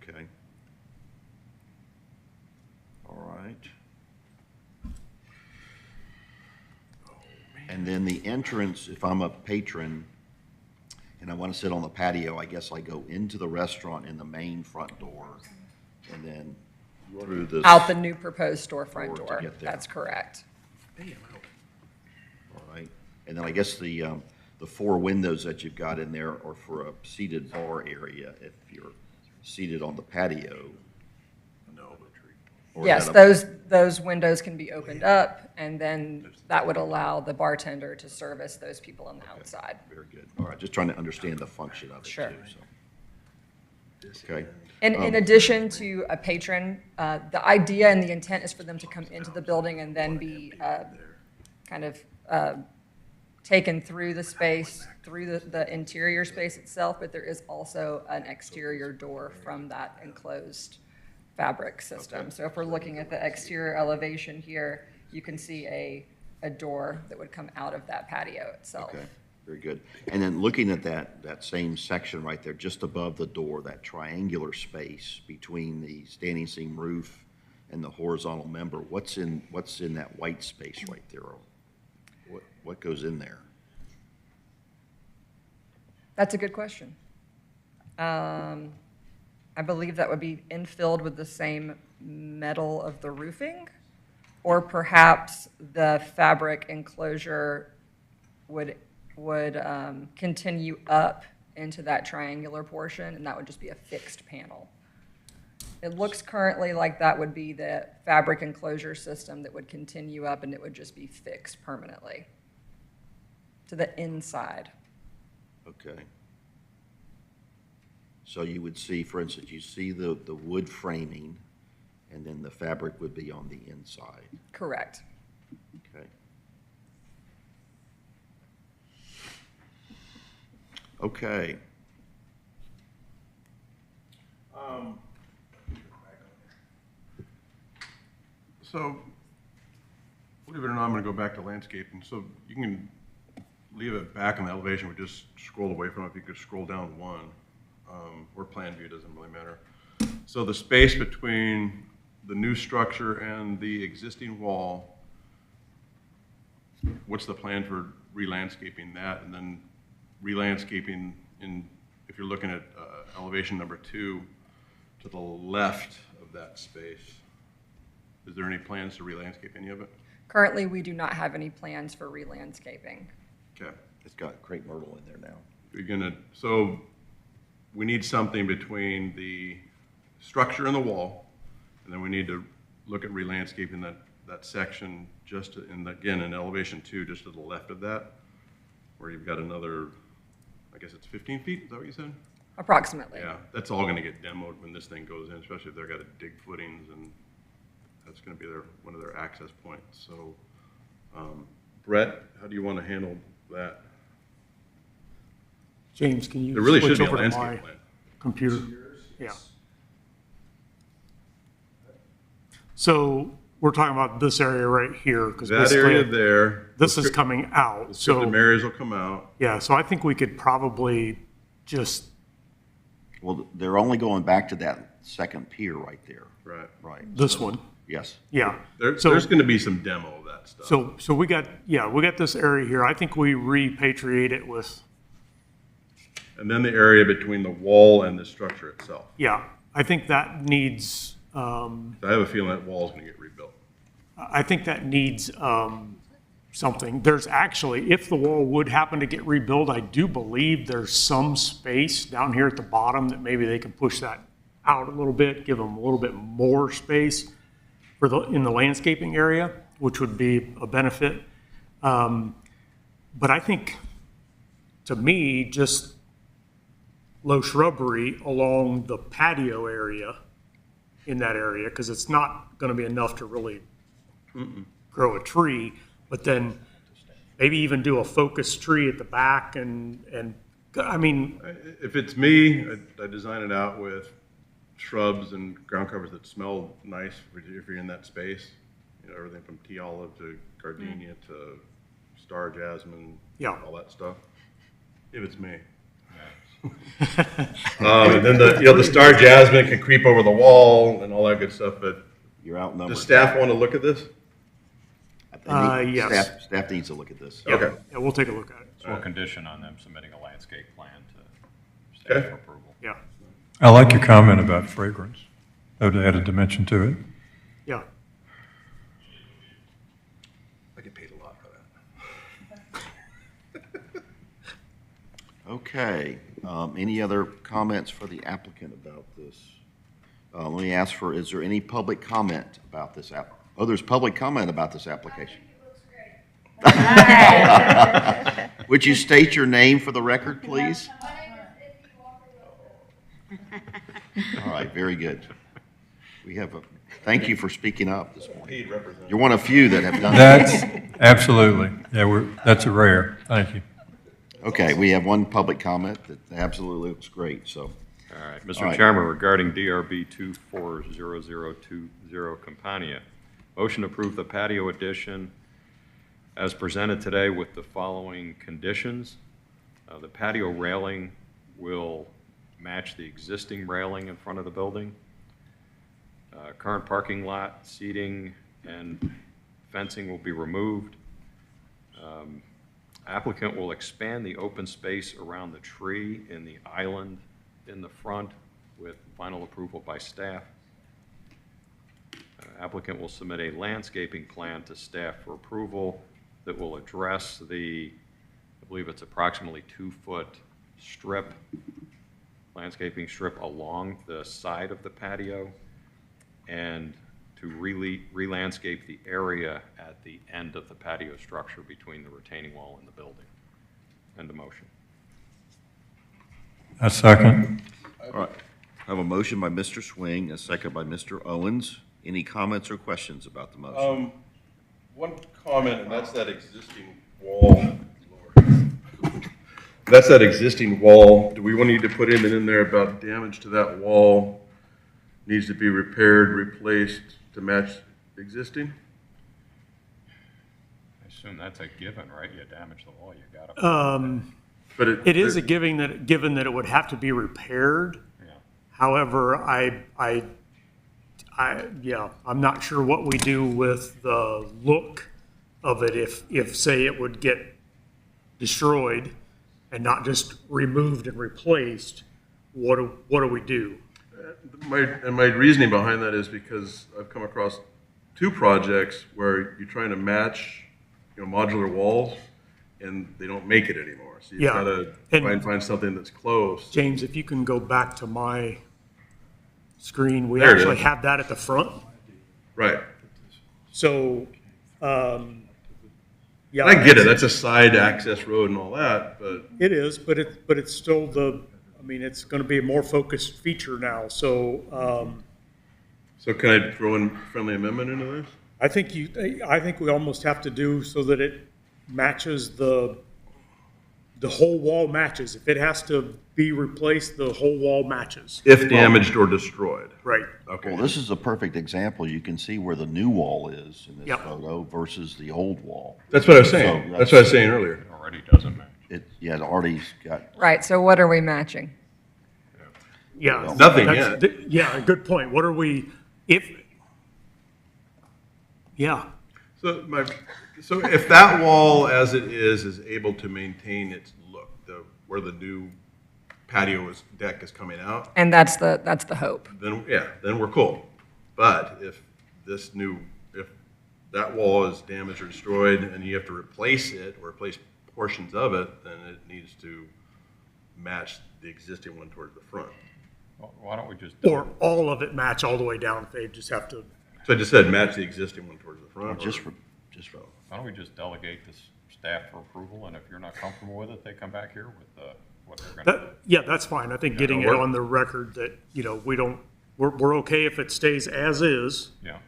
Okay. All right. And then the entrance, if I'm a patron and I want to sit on the patio, I guess I go into the restaurant in the main front door and then through this. Out the new proposed storefront Door to door. get there. That's correct. All right, and then I guess the 4 windows that you've got in there are for a seated bar area if you're seated on the patio. Or is Yes, that a- those windows can be opened up, and then that would allow the bartender to service those people on the outside. Very good, all right, just trying to understand the function of it too, Sure. so. Okay, And in addition to a patron, the idea and the intent is for them to come into the building and then be kind of taken through the space, through the interior space itself, but there is also an exterior door from that enclosed fabric system. So if we're looking at the exterior elevation here, you can see a door that would come out of that patio itself. okay, very good. And then looking at that same section right there, just above the door, that triangular space between the standing seam roof and the horizontal member, what's in that white space right there? What goes in there? That's a good question. I believe that would be infilled with the same metal of the roofing, or perhaps the fabric enclosure would continue up into that triangular portion, and that would just be a fixed panel. It looks currently like that would be the fabric enclosure system that would continue up, and it would just be fixed permanently to the inside. Okay. So you would see, for instance, you see the wood framing, and then the fabric would be on the inside. Correct. Okay. Okay. So, believe it or not, I'm gonna go back to landscaping. So you can leave it back on the elevation, we just scroll away from it. If you could scroll down 1, or plan view, doesn't really matter. So the space between the new structure and the existing wall, what's the plan for re-landscaping that? And then re-landscaping if you're looking at elevation number 2, to the left of that space. Is there any plans to re-landscape any of it? Currently, we do not have any plans for re-landscaping. Okay. It's got crepe myrtle in there now. So we need something between the structure and the wall, and then we need to look at re-landscaping that section just again, in elevation 2, just to the left of that, where you've got another, I guess it's 15 feet, is that what you said? Approximately. Yeah, that's all gonna get demoed when this thing goes in, especially if they're gonna dig footings, and that's gonna be one of their access points. So, Brett, how do you wanna handle that? James, can you There really switch should be a over to my landscape plan. computer? Yeah. So we're talking about this area right here, because That area there. this is coming out, The so, areas will come out. yeah, so I think we could probably just, Well, they're only going back to second pier right there. Right. Right. This one, Yes. yeah. There's So- going to be some demo of that stuff. So we got this area here. I think we repatriate it with, And then the area between the wall and the structure itself. yeah, I think that needs, I have a feeling that wall's going to get rebuilt. I think that needs something. There's actually, if the wall would happen to get rebuilt, I do believe there's some space down here at the bottom that maybe they can push that out a little bit, give them a little bit more space for in the landscaping area, which would be a benefit. But I think, to me, just low shrubbery along the patio area in that area, because it's not going to be enough to really grow a tree, but then maybe even do a focus tree at the back and I mean, If it's me, I design it out with shrubs and ground covers that smell nice if you're in that space. You know, everything from tea olive to gardenia to star jasmine, Yeah. all that stuff. If it's me. And then the star jasmine can creep over the wall and all that good stuff, but You're outnumbered. does staff want to look at this? Yes. Staff needs to look at this. yeah, Okay. yeah, we'll take a look at it. So we'll condition on them submitting a landscape plan to staff Okay. for approval. Yeah, I like your comment about fragrance. That would add a dimension to it. yeah. I get paid a lot for that. Okay, any other comments for the applicant about this? Let me ask for, is there any public comment about this app? Oh, there's public comment about this application. Would you state your name for the record, please? All right, very good. We have thank you for speaking up this morning. Paid representative. You're one of few that have done that. That's, absolutely. Yeah, that's a rare. Thank you. Okay, we have one public comment that absolutely looks great, so. All right, All Mr. right. Chairman, regarding DRB 240020 Campania, motion to approve the patio addition as presented today with the following conditions. The patio railing will match the existing railing in front of the building. Current parking lot, seating, and fencing will be removed. Applicant will expand the open space around the tree in the island in the front with final approval by staff. Applicant will submit a landscaping plan to staff for approval that will address the, I believe it's approximately 2-foot strip, landscaping strip along the side of the patio, and to re-landscape the area at the end of the patio structure between the retaining wall and the building. End of motion. A second. All right, I have a motion by Mr. Swing, a second by Mr. Owens. Any comments or questions about the motion? One comment, and that's that existing wall. That's that existing wall. Do we want to put anything in there about damage to that wall? Needs to be repaired, replaced to match existing? I assume that's a given, right? You damage the wall, you got to. But It is a given that it would have to be repaired. Yeah. However, I'm not sure what we do with the look of it if say it would get destroyed and not just removed and replaced. What do we do? My reasoning behind that is because I've come across 2 projects where you're trying to match, modular walls, and they don't make it anymore. So you've Yeah, got to and- try and find something that's close. James, if you can go back to my screen, we There it actually is. have that at the front. Right. So, yeah. I get it. That's a side access road and all that, but It is, but it's still it's going to be a more focused feature now. So, so can I throw in friendly amendment into this? I think we almost have to do so that it matches the whole wall matches. If it has to be replaced, the whole wall matches. If damaged or destroyed. Right. Okay. Well, this is a perfect example. You can see where the new wall is in this Yep. photo versus the old wall. That's what I was saying. So That's what I was saying earlier. It already doesn't match. It already got, Right, so what are we matching? Yeah. Nothing that's- yet. Yeah, good point. What are we, yeah, So if that wall as it is able to maintain its look, where the new deck is coming out, And that's the hope. then, yeah, then we're cool. But if that wall is damaged or destroyed and you have to replace it or replace portions of it, then it needs to match the existing one towards the front. Well, why don't we just, or all of it match all the way down if they just have to, So I just said match the existing one towards the front. why don't we just delegate this staff for approval, and if you're not comfortable with it, they come back here with what they're gonna do. yeah, that's fine. I think getting it on the record that, we're okay if it stays as is, Yeah,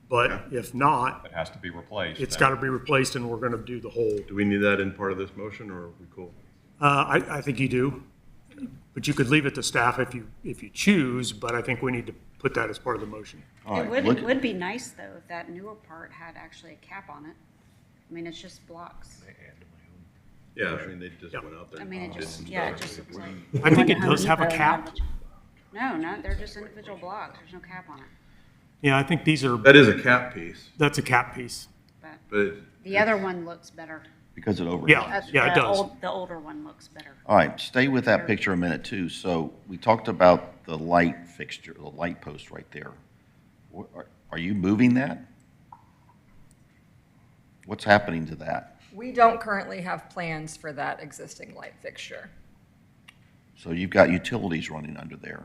but if not, it has to be replaced. it's then. got to be replaced and we're going to do the whole. Do we need that in part of this motion, or are we cool? I think you do, but you could leave it to staff if you choose, but I think we need to put that as part of the motion. All right, It look- would be nice, though, if that newer part had actually a cap on it. I mean, it's just blocks. Yeah, I mean, they just Yeah. went out there. I and mean, it did just, some yeah, it stuff. just looks like. I think it Home does have a Depot cap. had No, they're just individual blocks. There's no cap on it. Yeah, I think these are, That is a cap piece, that's a cap piece. But but the other one looks better. Because it overhangs. Yeah, yeah, it The does. The older one looks better. All right, stay with that picture a minute too. So we talked about the light fixture, the light post right there. Are you moving that? What's happening to that? We don't currently have plans for that existing light fixture. So you've got utilities running under there.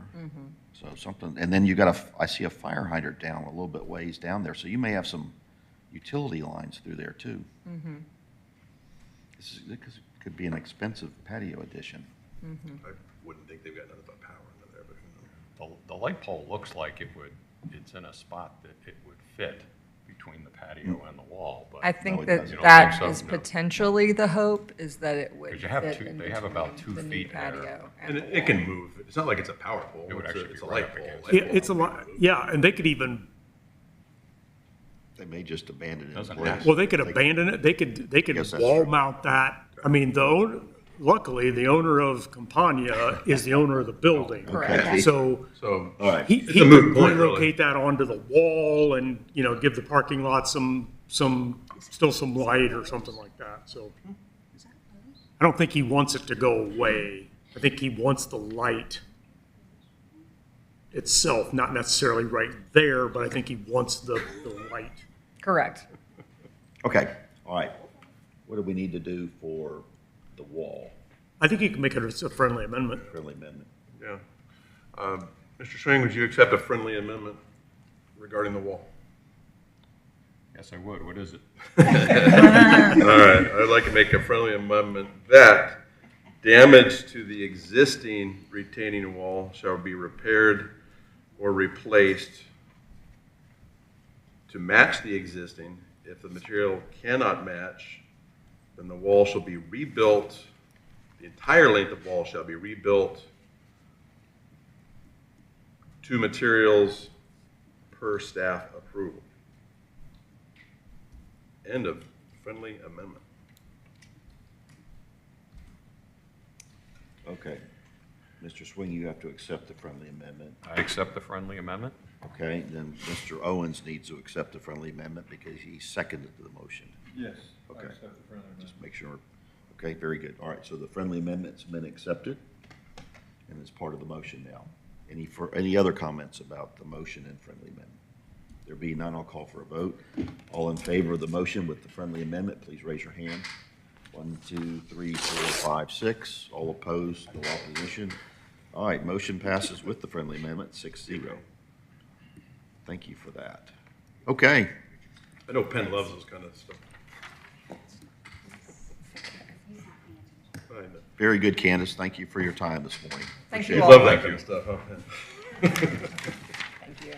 So something, and then you got I see a fire hydrant down a little bit ways down there. So you may have some utility lines through there too. This could be an expensive patio addition. I wouldn't think they've got nothing but power under there, but who knows? The light pole looks like it's in a spot that it would fit between the patio and the wall, but. I think it that doesn't. You don't that think so? is No. potentially the hope, is that it would Because you have fit in they have about 2 between the new feet there. patio And and the it can wall. move. It's not like it's a power pole. It would It's a- actually it's be a right light up pole. against Yeah, it's a lot, yeah, and they could even, They may just abandon it in Doesn't place. have- well, they could abandon it, they could Guess that's wall true. mount that. I mean, luckily, the owner of Campania is the owner of the building. Correct. Okay. So So, All right. he It's a moot could point, really. relocate that onto the wall and, give the parking lot still some light or something like that, so. I don't think he wants it to go away. I think he wants the light itself, not necessarily right there, but I think he wants the light. Correct. Okay, all right. What do we need to do for the wall? I think you can make it a friendly amendment. Friendly amendment. yeah. Mr. Schwing, would you accept a friendly amendment regarding the wall? Yes, I would. What is it? All right, I'd like to make a friendly amendment that damage to the existing retaining wall shall be repaired or replaced to match the existing. If the material cannot match, then the wall shall be rebuilt. The entire length of wall shall be rebuilt to materials per staff approval. End of friendly amendment. Okay. Mr. Swing, you have to accept the friendly amendment. I accept the friendly amendment. Okay, then Mr. Owens needs to accept the friendly amendment because he seconded the motion. Yes. Okay. Just make sure. Okay, very good. All right, so the friendly amendment's been accepted and it's part of the motion now. Any other comments about the motion and friendly amendment? There being none, I'll call for a vote. All in favor of the motion with the friendly amendment, please raise your hand. 1, 2, 3, 4, 5, 6. All opposed, no opposition. All right, motion passes with the friendly amendment, 6-0. Thank you for that. Okay, I know Penn loves this kind of stuff. I know. very good, Candace. Thank you for your time this morning. Thank Appreciate you it. all. Love that kind of stuff, huh, Penn? Thank you.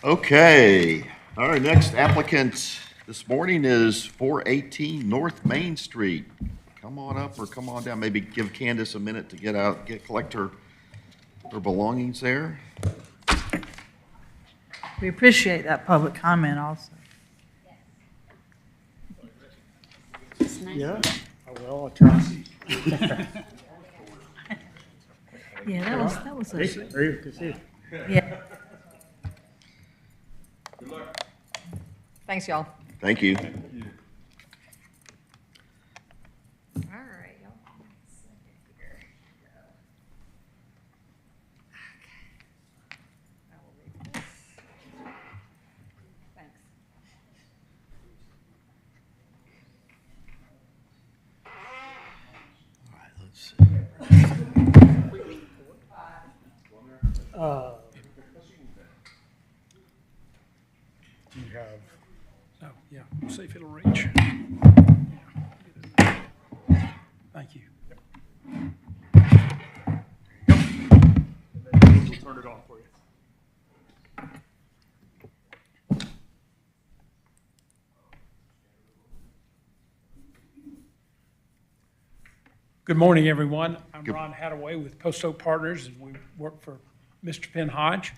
Okay, our next applicant this morning is 418 North Main Street. Come on up or come on down. Maybe give Candace a minute to collect her belongings there. We appreciate that public comment also. Yeah, I will, I'll try. Yeah, that was Hey, a, very good to see you. yeah. Thanks, y'all. Thank you. All right, y'all. Give me a second here. Okay. I will read this. Thanks. All right, let's see. Do you have, oh, yeah, see if it'll reach. Thank you. We'll turn it on for you. Good morning, everyone. I'm Ron Hadaway with Post Oak Partners, and we work for Mr. Penn Hodge.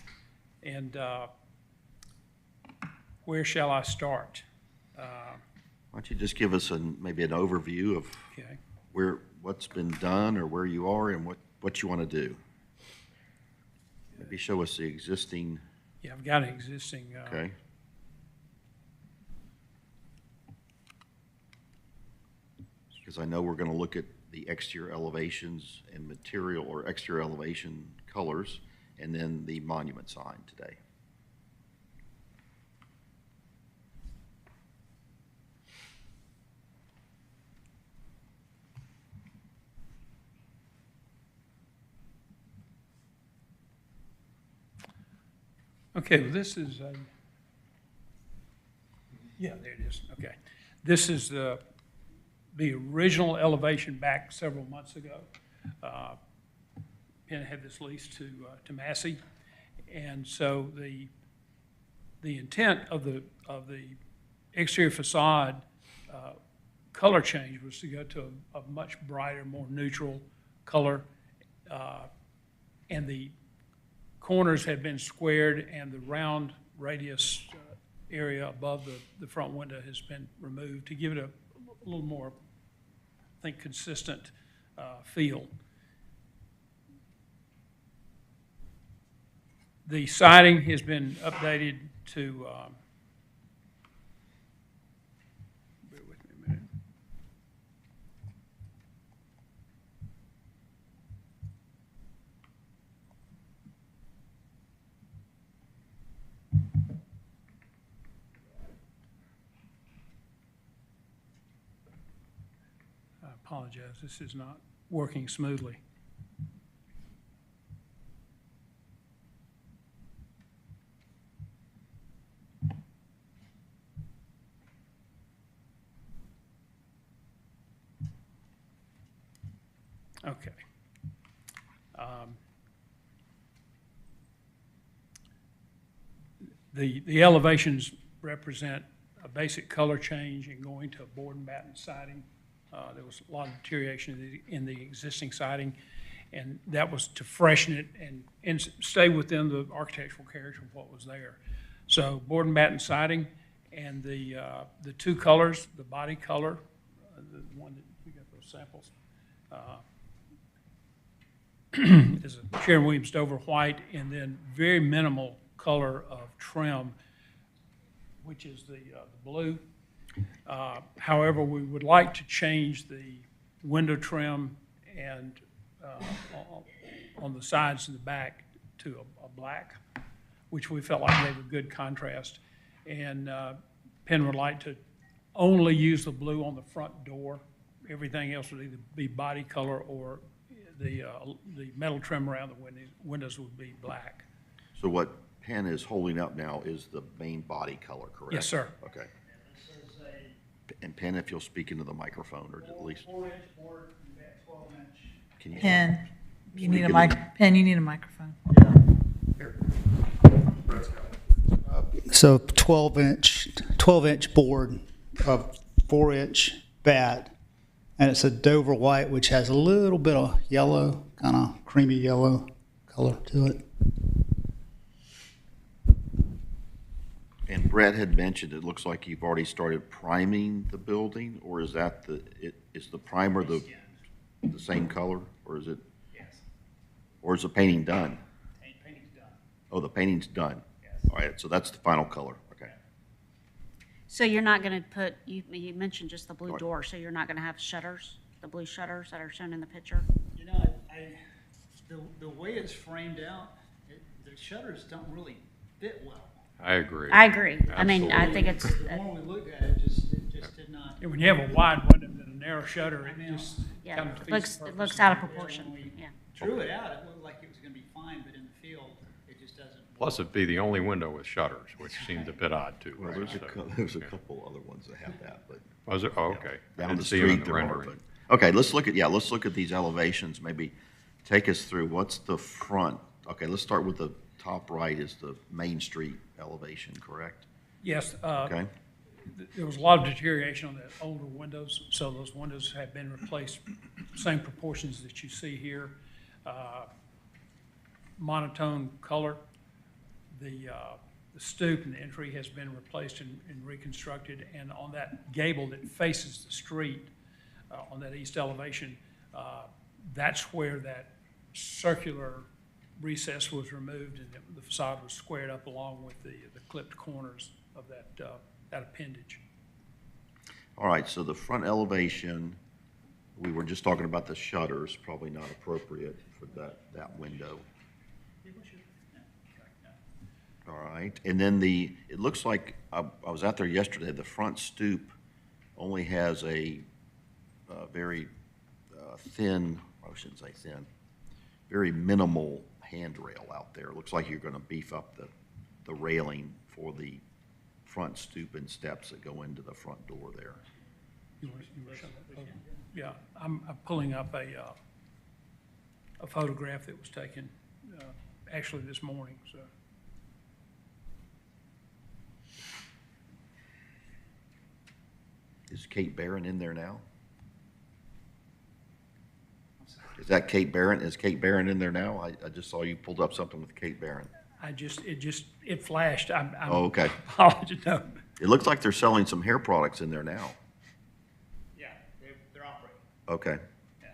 And where shall I start? Why don't you just give us maybe an overview of Okay. what's been done or where you are and what you want to do? Maybe show us the existing, Yeah, I've got an existing, okay? Because I know we're going to look at the exterior elevations and material or exterior elevation colors and then the monument sign today. okay, well, this is a, yeah, there it is, okay. This is the original elevation back several months ago. Penn had this leased to Massey, and so the intent of the exterior facade color change was to go to a much brighter, more neutral color, and the corners have been squared, and the round radius area above the front window has been removed to give it a little more, I think, consistent feel. The siding has been updated to, bear with me a minute. I apologize, this is not working smoothly. Okay. The elevations represent a basic color change in going to a board and batten siding. There was a lot of deterioration in the existing siding, and that was to freshen it and stay within the architectural character of what was there. So board and batten siding, and the two colors, the body color, the one that we got those samples, is a Sherwin-Williams Dover white, and then very minimal color of trim, which is the blue. However, we would like to change the window trim and on the sides and the back to a black, which we felt like gave a good contrast. And Penn would like to only use the blue on the front door. Everything else would either be body color or the metal trim around the windows would be black. So what Penn is holding up now is the main body color, correct? Yes, sir. Okay. And Penn, if you'll speak into the microphone, or at least, 4-inch board, 12-inch. can you? Pen, you need a Speak into mic, Pen, you need a microphone. So 12-inch board of 4-inch bat, and it's a Dover white, which has a little bit of yellow, kind of creamy yellow color to it. And Brett had mentioned, it looks like you've already started priming the building, or is that is the primer the same color, or is it? Yes. Or is the painting done? Painting's done. Oh, the painting's done? Yes. All right, so that's the final color, okay. So you're not gonna put, you mentioned just the blue Right. door, so you're not gonna have shutters, the blue shutters that are shown in the picture? You know, the way it's framed out, the shutters don't really fit well. I agree. I agree. I mean, I think it's, The more we looked at it, it just did not. And when you have a wide window and a narrow shutter, it just yeah, kind of it defeats looks, the it looks purpose. out of When proportion, we yeah. drew it out, it looked like it was gonna be fine, but in the field, it just doesn't. Plus, it'd be the only window with shutters, which seemed a bit odd too. Well, right? there's So, a yeah. couple other ones that have that, but. Was it? Oh, okay. I Down didn't the see 'em in street the there are, rendering. but, okay, let's look at these elevations, maybe take us through, what's the front? Okay, let's start with the top right is the Main Street elevation, correct? Yes, Okay, there was a lot of deterioration on the older windows, so those windows have been replaced, same proportions that you see here. Monotone color. The stoop and the entry has been replaced and reconstructed, and on that gable that faces the street, on that east elevation, that's where that circular recess was removed and the facade was squared up along with the clipped corners of that appendage. all right, so the front elevation, we were just talking about the shutters, probably not appropriate for that window. All right, and then it looks like, I was out there yesterday, the front stoop only has a very thin, I shouldn't say thin, very minimal handrail out there. It looks like you're gonna beef up the railing for the front stoop and steps that go into the front door there. You want to show that? Oh, yeah, I'm pulling up a photograph that was taken actually this morning, so. Is Kate Barron in there now? Is that Kate Barron? Is Kate Barron in there now? I just saw you pulled up something with Kate Barron. It flashed. Oh, okay. Apologies, no. It looks like they're selling some hair products in there now. Yeah, they're operating. Okay. Yeah.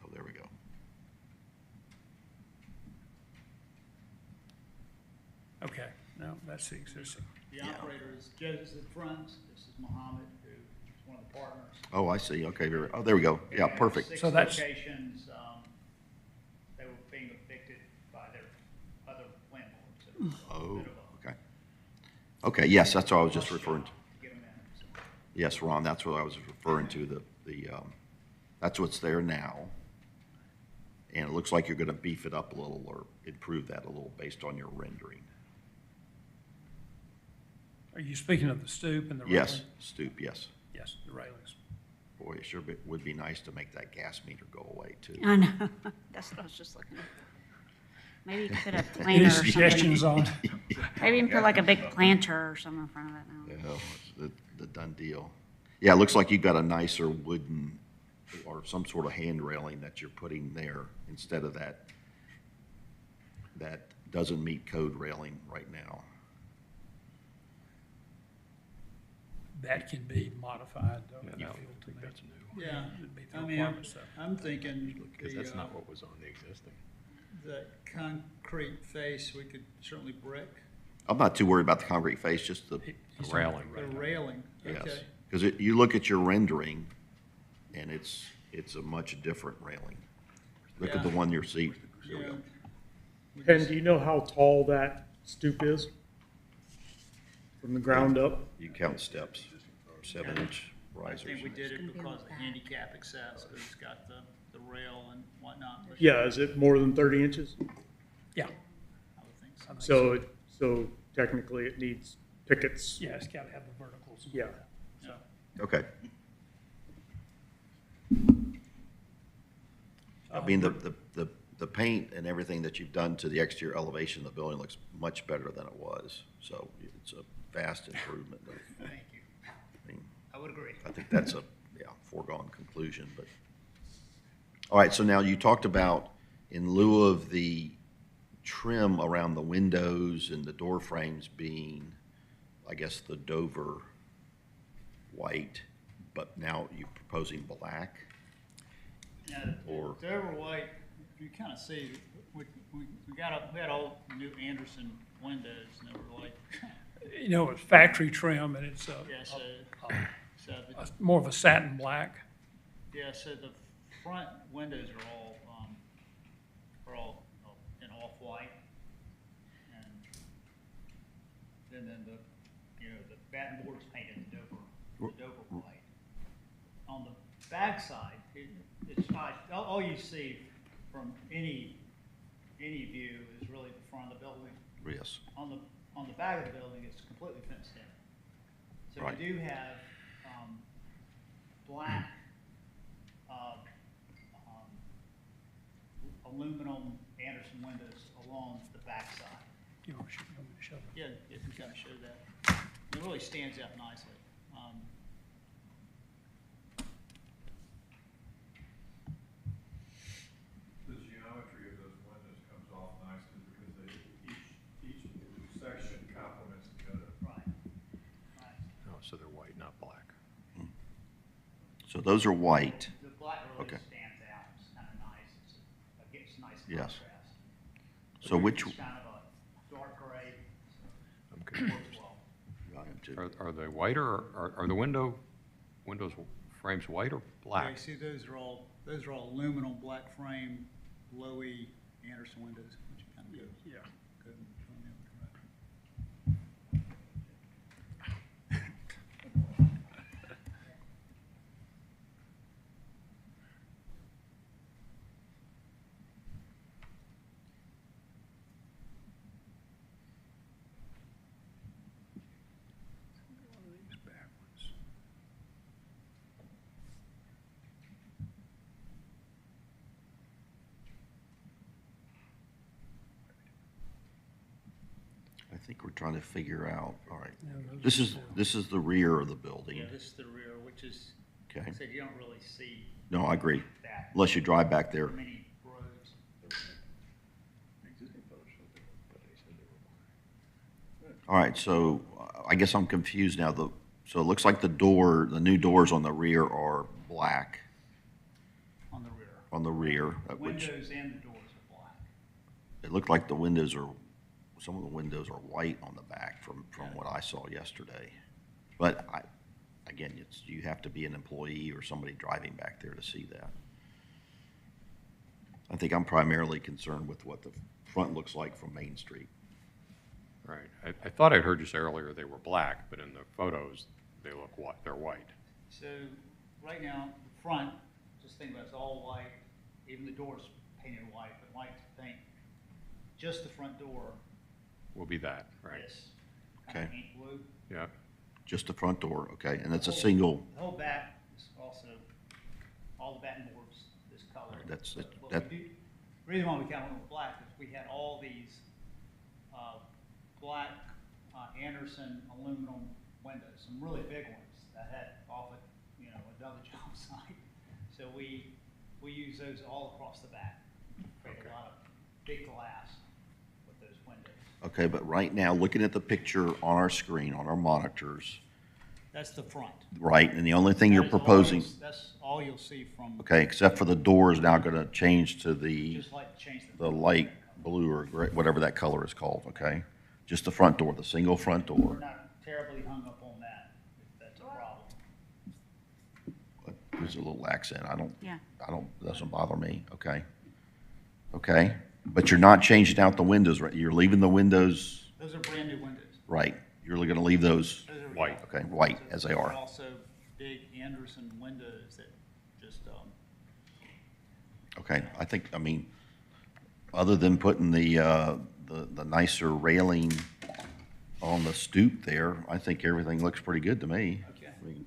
Oh, there we go. Okay, no, that's the existing. The operator is Joseph Front. This is Mohammed, who is one of the partners. Oh, I see. Okay, oh, there we go. Yeah, And perfect. 6 So that's- locations, they were being evicted by their other landlords. Oh, okay. Okay, yes, that's what I was just referring to. Get them in, so. Yes, Ron, that's what I was referring to, that's what's there now. And it looks like you're gonna beef it up a little or improve that a little based on your rendering. Are you speaking of the stoop and the railing? Yes, stoop, yes. Yes, the railings. Boy, it sure would be nice to make that gas meter go away too. I know, that's what I was just looking at. Maybe you could put a planter Any or suggestions something. on? Maybe you can put like a big planter or something in front of it now. Yeah, it's the done deal. Yeah, it looks like you've got a nicer wooden or some sort of hand railing that you're putting there instead of that doesn't meet code railing right now. That can be modified, though, Yeah, if you no, feel I to think me. that's new. Yeah, It'd meet the I mean, requirements, so. I'm thinking Because that's not what was on the existing. the concrete face, we could certainly brick I'm not too worried about the concrete face, just the, The railing, the right? railing. yes. Okay. Because you look at your rendering and it's a much different railing. Look at the Yeah. one you see. There we Yeah. go. Ken, do you know how tall that stoop is? From the ground up? You count steps, 7-inch I risers. think we did gonna it be on because the the back. handicap access, because it's got the rail and whatnot. but Yeah, is it more than 30 inches? Yeah, I would think so. So technically it needs pickets. yeah, it's gotta have the verticals. Yeah. Yeah. Okay. I mean, the paint and everything that you've done to the exterior elevation of the building looks much better than it was. So it's a vast improvement. Thank you. I mean, I would agree. I think that's a, foregone conclusion, but. All right, so now you talked about in lieu of the trim around the windows and the door frames being, I guess, the Dover white, but now you're proposing black? Now, Or- the Dover white, if you kind of see, we had all new Anderson windows, and they were like, You know, it's factory trim and it's yeah, so more of a satin black. yeah, so the front windows are all in off-white. And then the batten board's painted the Dover white. On the back side, it's not, all you see from any view is really the front of the building. Yes. On the back of the building, it's completely fenced in. So Right. we do have, black, aluminum Anderson windows along the back side. You want me to show them? Yeah, if you kind of show that. It really stands out nicely. The geometry of those windows comes off nicely because each section complements the other. Right. Oh, so they're white, not black. So those are white. The black really Okay. stands out. It's kind of nice. It's nice Yes. contrast. So which, It's kind of a dark gray. I'm confused. Works well. I am too. Are they white or are the windows frames white or Yeah, you black? see, those are all aluminum black frame, lowy Anderson windows, which kind of goes. Yeah. Go in between them. I think we're trying to figure out, all right. Yeah, those This is the rear of the building. Yeah, this is the rear, which is, Okay. like I said, you don't really see No, I agree. that Unless you drive back there. many roads. All right, so I guess I'm confused now. So it looks like the new doors on the rear are black On the rear. on the rear, which Windows and the doors are black. it looked like some of the windows are white on the back from what I saw yesterday. But again, you have to be an employee or somebody driving back there to see that. I think I'm primarily concerned with what the front looks like from Main Street. Right. I thought I'd heard you say earlier they were black, but in the photos, they look white. They're white. So right now, the front, just think about it, it's all white, even the doors painted white, but like to paint just the front door, Will be that, right? this kind of Okay. ink blue. Yeah. Just the front door, okay? And it's a single, The whole back is also, all the batten boards this color. That's But it. what That- we do- The reason why we kind of went with black is we had all these black Anderson aluminum windows, some really big ones that had off at, another job site. So we use those all across the back, create a lot of big glass with those windows. okay, but right now, looking at the picture on our screen, on our monitors, That's the front. right, and the only thing you're That is all proposing, That's all you'll see from, okay, except for the door is now gonna change to the just like change the light blue or gray, whatever that color is called, okay? Just the front door, the single front We're door. not terribly hung up on that, if that's a problem. There's a little accent, Yeah. doesn't bother me, okay? Okay, but you're not changing out the windows, right? You're leaving the windows, Those are brand new windows. right? You're gonna leave those Those are White. okay, white as they Those are. Also, big Anderson windows that just, Okay, I mean, other than putting the nicer railing on the stoop there, I think everything looks pretty good to me. Okay. I mean,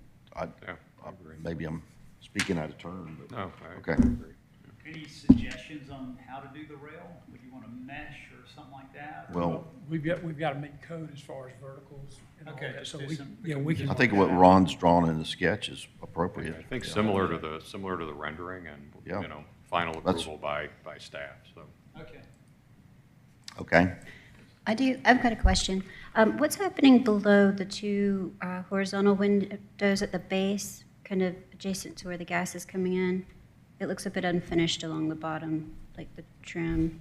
Yeah, I agree. maybe I'm speaking out of turn, but. No, I Okay. agree. any suggestions on how to do the rail? Would you want to mesh or something like that? Well, We've got to meet code as far as verticals and all Okay, that. just So do we, some- yeah, we can. I think what Ron's drawn in the sketch is I appropriate. think similar to the rendering and, Yeah. final That's- approval by staff, so. Okay. Okay, I've got a question. What's happening below the two horizontal windows at the base? kind of adjacent to where the gas is coming in. It looks a bit unfinished along the bottom, like the trim.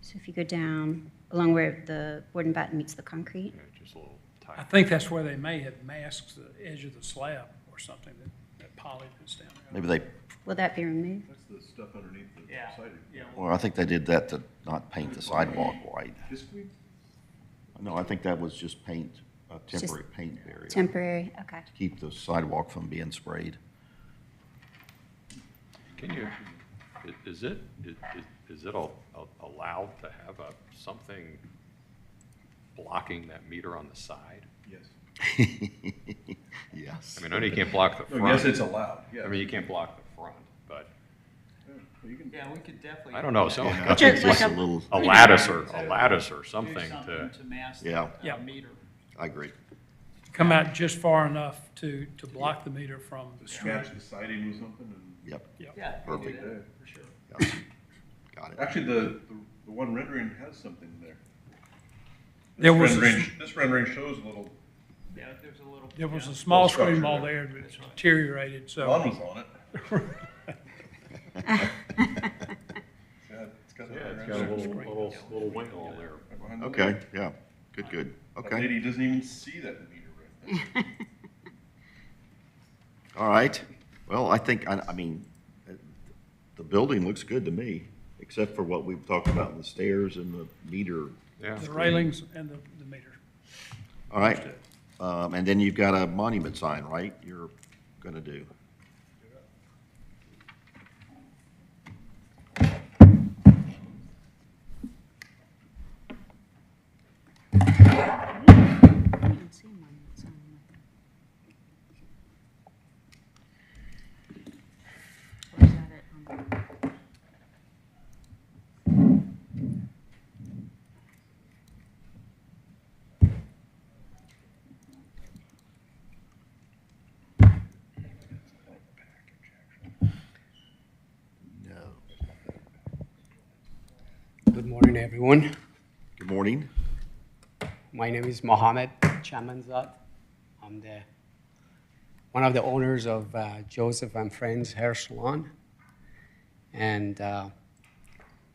So if you go down along where the board and batten meets the concrete. Yeah, just a little tight. I think that's where they may have masked the edge of the slab or something, that poly that's down there. Maybe they, Will that be removed? That's the stuff underneath the Yeah. siding. Yeah. well, I think they did that to not paint the sidewalk white. Just we No, I think that was just paint, a temporary paint barrier. Temporary, okay. To keep the sidewalk from being sprayed. Can you, is it allowed to have something blocking that meter on the side? Yes. Yes. I mean, I know you can't block the front. No, yes, it's allowed, yeah. I mean, you can't block the front, but Yeah, we could definitely. I don't know, so Yeah, I think just a little, a lattice or Do something something to, to mask Yeah. the Yeah. meter. I agree. Come out just far enough to block the meter from the street. Match the siding with something and. Yep, Yeah, we could do Perfect. that, for sure. yes. Got it. Actually, the one rendering has something there. There was, This rendering shows a little, Yeah, there's a little. there was yeah. a small Little structure screen wall there. there that's deteriorated, so. one was on it. Yeah, it's got yeah, that it's got a rendering. little wing hole there. Right behind the Okay, lady. yeah, good. That Okay, lady doesn't even see that meter right there. all right. Well, I think, I mean, the building looks good to me, except for what we've talked about in the stairs and the meter. Yeah. The railings and the meter. All right. And then you've got a monument sign, right? You're gonna do. I didn't see one that's on there. Or is that it on the- No. Good morning, everyone. Good morning. My name is Mohammed Chamanzad. I'm one of the owners of Joseph and Friends Hair Salon. And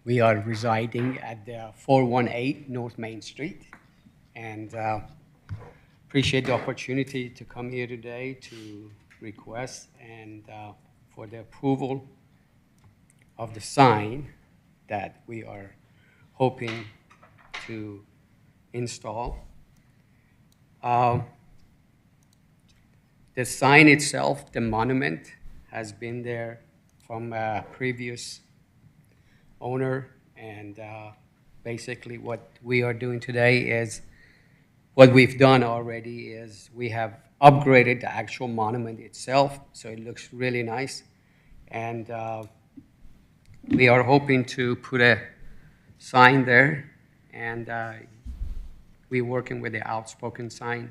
we are residing at the 418 North Main Street. And appreciate the opportunity to come here today to request and for the approval of the sign that we are hoping to install. The sign itself, the monument, has been there from a previous owner, and basically what we are doing today is, what we've done already is we have upgraded the actual monument itself, so it looks really nice. And we are hoping to put a sign there, and we're working with the outspoken sign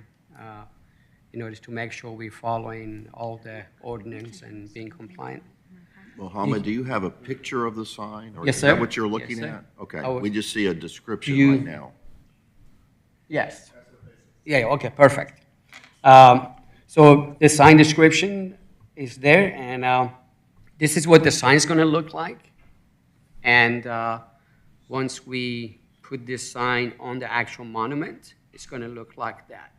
in order to make sure we're following all the ordinance and being compliant. Mohammed, do you have a picture of the sign? Or Yes, Is sir. that what you're Yes, looking sir. at? Okay, I was- we just see a description you- right now. Yes. Yeah, okay, perfect. So the sign description is there, and this is what the sign's gonna look like. And once we put this sign on the actual monument, it's gonna look like that.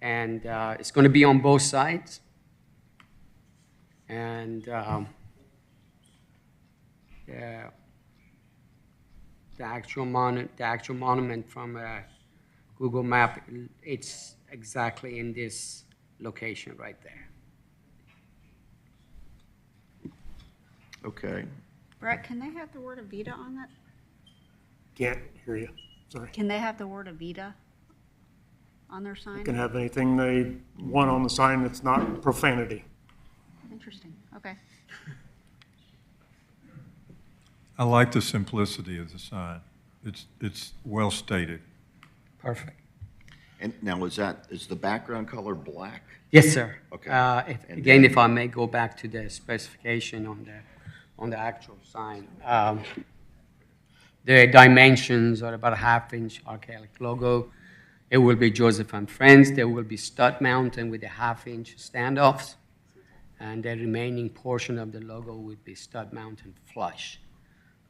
And it's gonna be on both sides. And yeah, the actual monument from Google Map, it's exactly in this location right there. Okay. Brett, can they have the word Avita on that? Can't hear you, sorry. Can they have the word Avita on their sign? Can have anything they want on the sign that's not profanity. Interesting, okay. I like the simplicity of the sign. It's well stated. Perfect. And now, is the background color black? Yes, sir. Okay. And Again, then- if I may go back to the specification on the actual sign. The dimensions are about a 1/2 inch archaic logo. It will be Joseph and Friends. There will be stud mounted with a 1/2-inch standoffs, and the remaining portion of the logo would be stud mounted flush.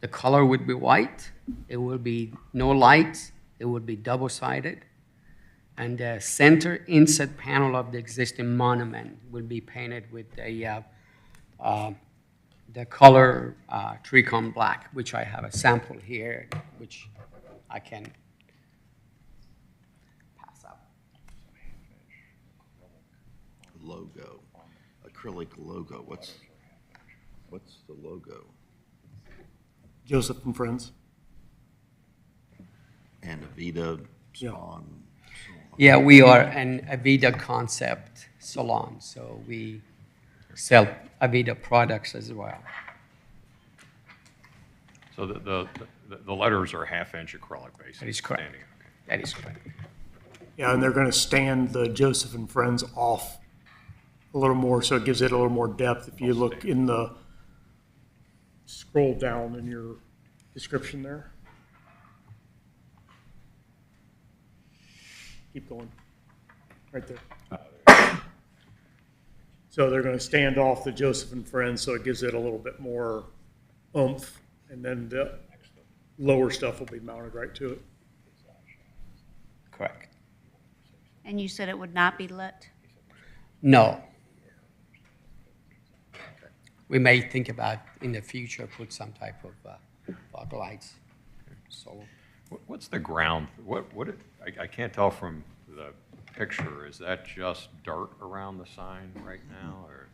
The color would be white. It will be no lights. It will be double-sided. And the center inset panel of the existing monument will be painted with the color tricone black, which I have a sample here, which I can pass up. Logo, acrylic logo. What's the logo? Joseph and Friends. And Avita Yeah. Spawn. Yeah, we are an Avida concept salon, so we sell Avida products as well. So the letters are 1/2-inch acrylic, basically. That is correct. standing, okay. That is correct. Yeah, and they're going to stand the Joseph and Friends off a little more, so it gives it a little more depth. If you look in the, scroll down in your description there. Keep going, right there. So they're going to stand off the Joseph and Friends, so it gives it a little bit more oomph, and then the lower stuff will be mounted right to it. Correct. And you said it would not be lit? No. We may think about in the future put some type of fog lights. So What's the ground, I can't tell from the picture, is that just dirt around the sign right now, or?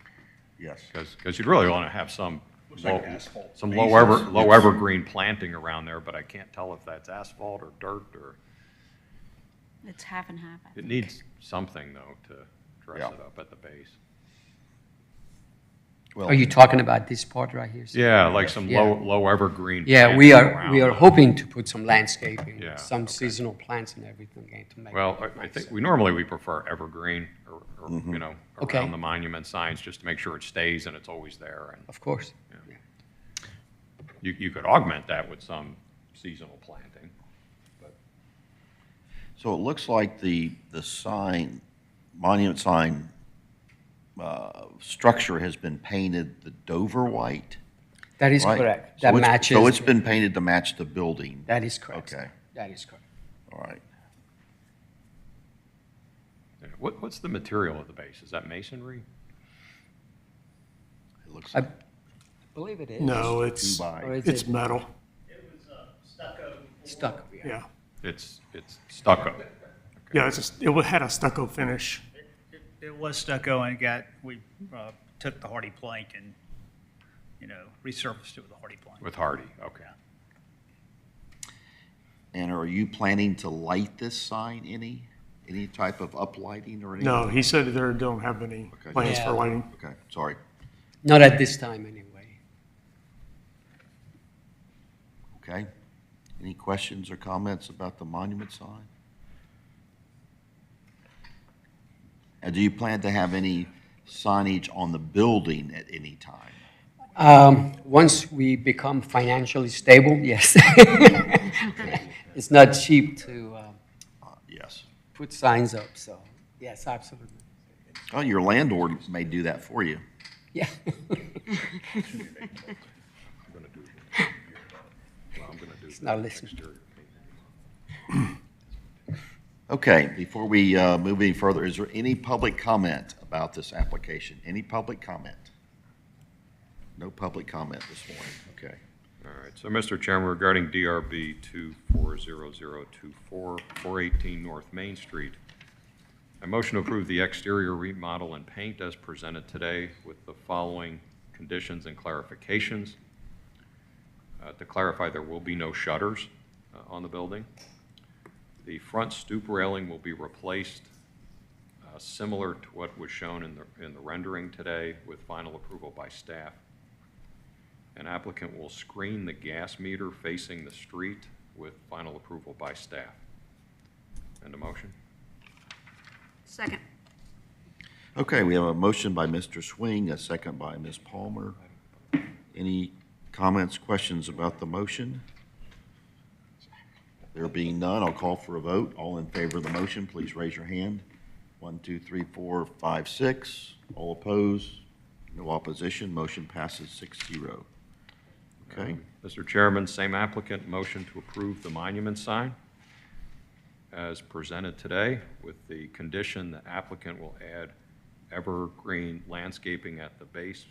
Yes. Because you'd really want to have some like asphalt some bases. low evergreen planting around there, but I can't tell if that's asphalt or dirt, or, It's half and half. I it think. needs something, though, to dress Yeah. it up at the base. Well, are you talking about this part right here? sir? Yeah, like some Yeah. low evergreen. Yeah, we planting are around the- hoping to put some landscaping, Yeah, some okay. seasonal plants and everything to make. Well, it I nice. think we prefer evergreen, or Mm-hmm. you know, Okay. around the monument signs, just to make sure it stays and it's always there. And Of course. Yeah. You could augment that with some seasonal planting, but so it looks like the sign, monument sign, structure has been painted the Dover white, That is right? correct. So That it's- matches. So it's been painted to match the building. That is correct. Okay. That is correct. All right. what's the material of the base? Is that masonry? It looks I like believe it is. No, it's, 2x. Or is it's it metal, It was stucco. stucco? Yeah. yeah. It's stucco. Yeah, it had a stucco finish. It was stucco and we took the hardy plank and, resurfaced it with a hardy plank. With hardy, okay. And are you planning to light this sign any type of uplighting or anything? No, he said they don't have any Okay. plans Yeah. for lighting. Okay, sorry. Not at this time, anyway. Okay. Any questions or comments about the monument sign? And do you plan to have any signage on the building at any time? Once we become financially stable, yes. It's not cheap to Yes. put signs up, so yes, absolutely. Oh, your landlord may do that for you. Yeah. It's not listening. Okay, before we move any further, is there any public comment about this application? Any public comment? No public comment this morning, okay. All right, so Mr. Chairman, regarding DRB 240024, 418 North Main Street, I motion to approve the exterior remodel and paint as presented today with the following conditions and clarifications. To clarify, there will be no shutters on the building. The front stoop railing will be replaced similar to what was shown in the rendering today with final approval by staff. An applicant will screen the gas meter facing the street with final approval by staff. And a motion? Second. Okay, we have a motion by Mr. Swing, a second by Ms. Palmer. Any comments, questions about the motion? There being none, I'll call for a vote. All in favor of the motion, please raise your hand. 1, 2, 3, 4, 5, 6. All opposed? No opposition. Motion passes 6-0. Okay. Mr. Chairman, same applicant, motion to approve the monument sign as presented today, with the condition the applicant will add evergreen landscaping at the base,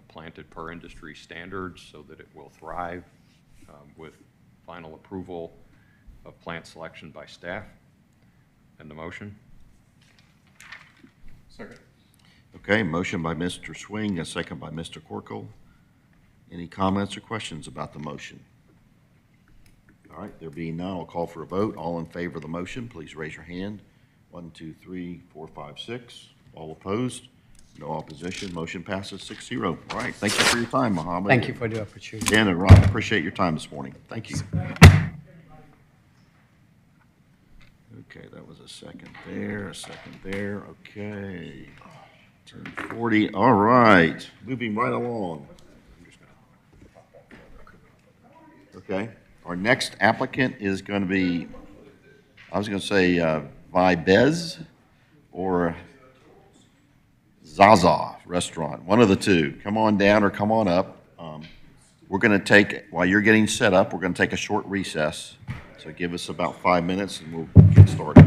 planted per industry standards so that it will thrive, with final approval of plant selection by staff. And the motion? Second. Okay, motion by Mr. Swing, a second by Mr. Corkle. Any comments or questions about the motion? All right, there being none, I'll call for a vote. All in favor of the motion, please raise your hand. 1, 2, 3, 4, 5, 6. All opposed? No opposition. Motion passes 6-0. All right, thank you for your time, Mohammed. Thank you for the opportunity. Dan and Rob, appreciate your time this morning. Thank you. Okay, that was a second there, a second there. Okay. 10:40. All right, moving right along. Okay, our next applicant is going to be, I was going to say Vibez or Zaza Restaurant, one of the two. Come on down or come on up. We're going to take, while you're getting set up, we're going to take a short recess. So give us about 5 minutes and we'll get started.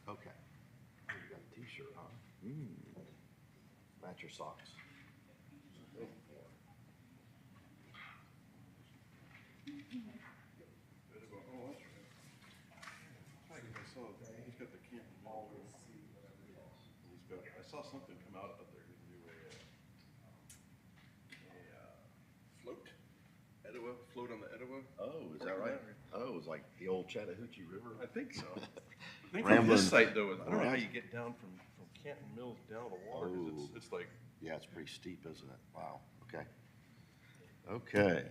Okay. You got a t-shirt, huh? Match your socks. I saw something come out up there. He's gonna do a float, Etowah, float on the Etowah. Oh, is that right? Oh, it was like the old Chattahoochee River? I think so. I think from this site though, I don't know how you get down from Canton Mills down to the water, 'cause it's like. Yeah, it's pretty steep, isn't it? Wow, okay. Okay.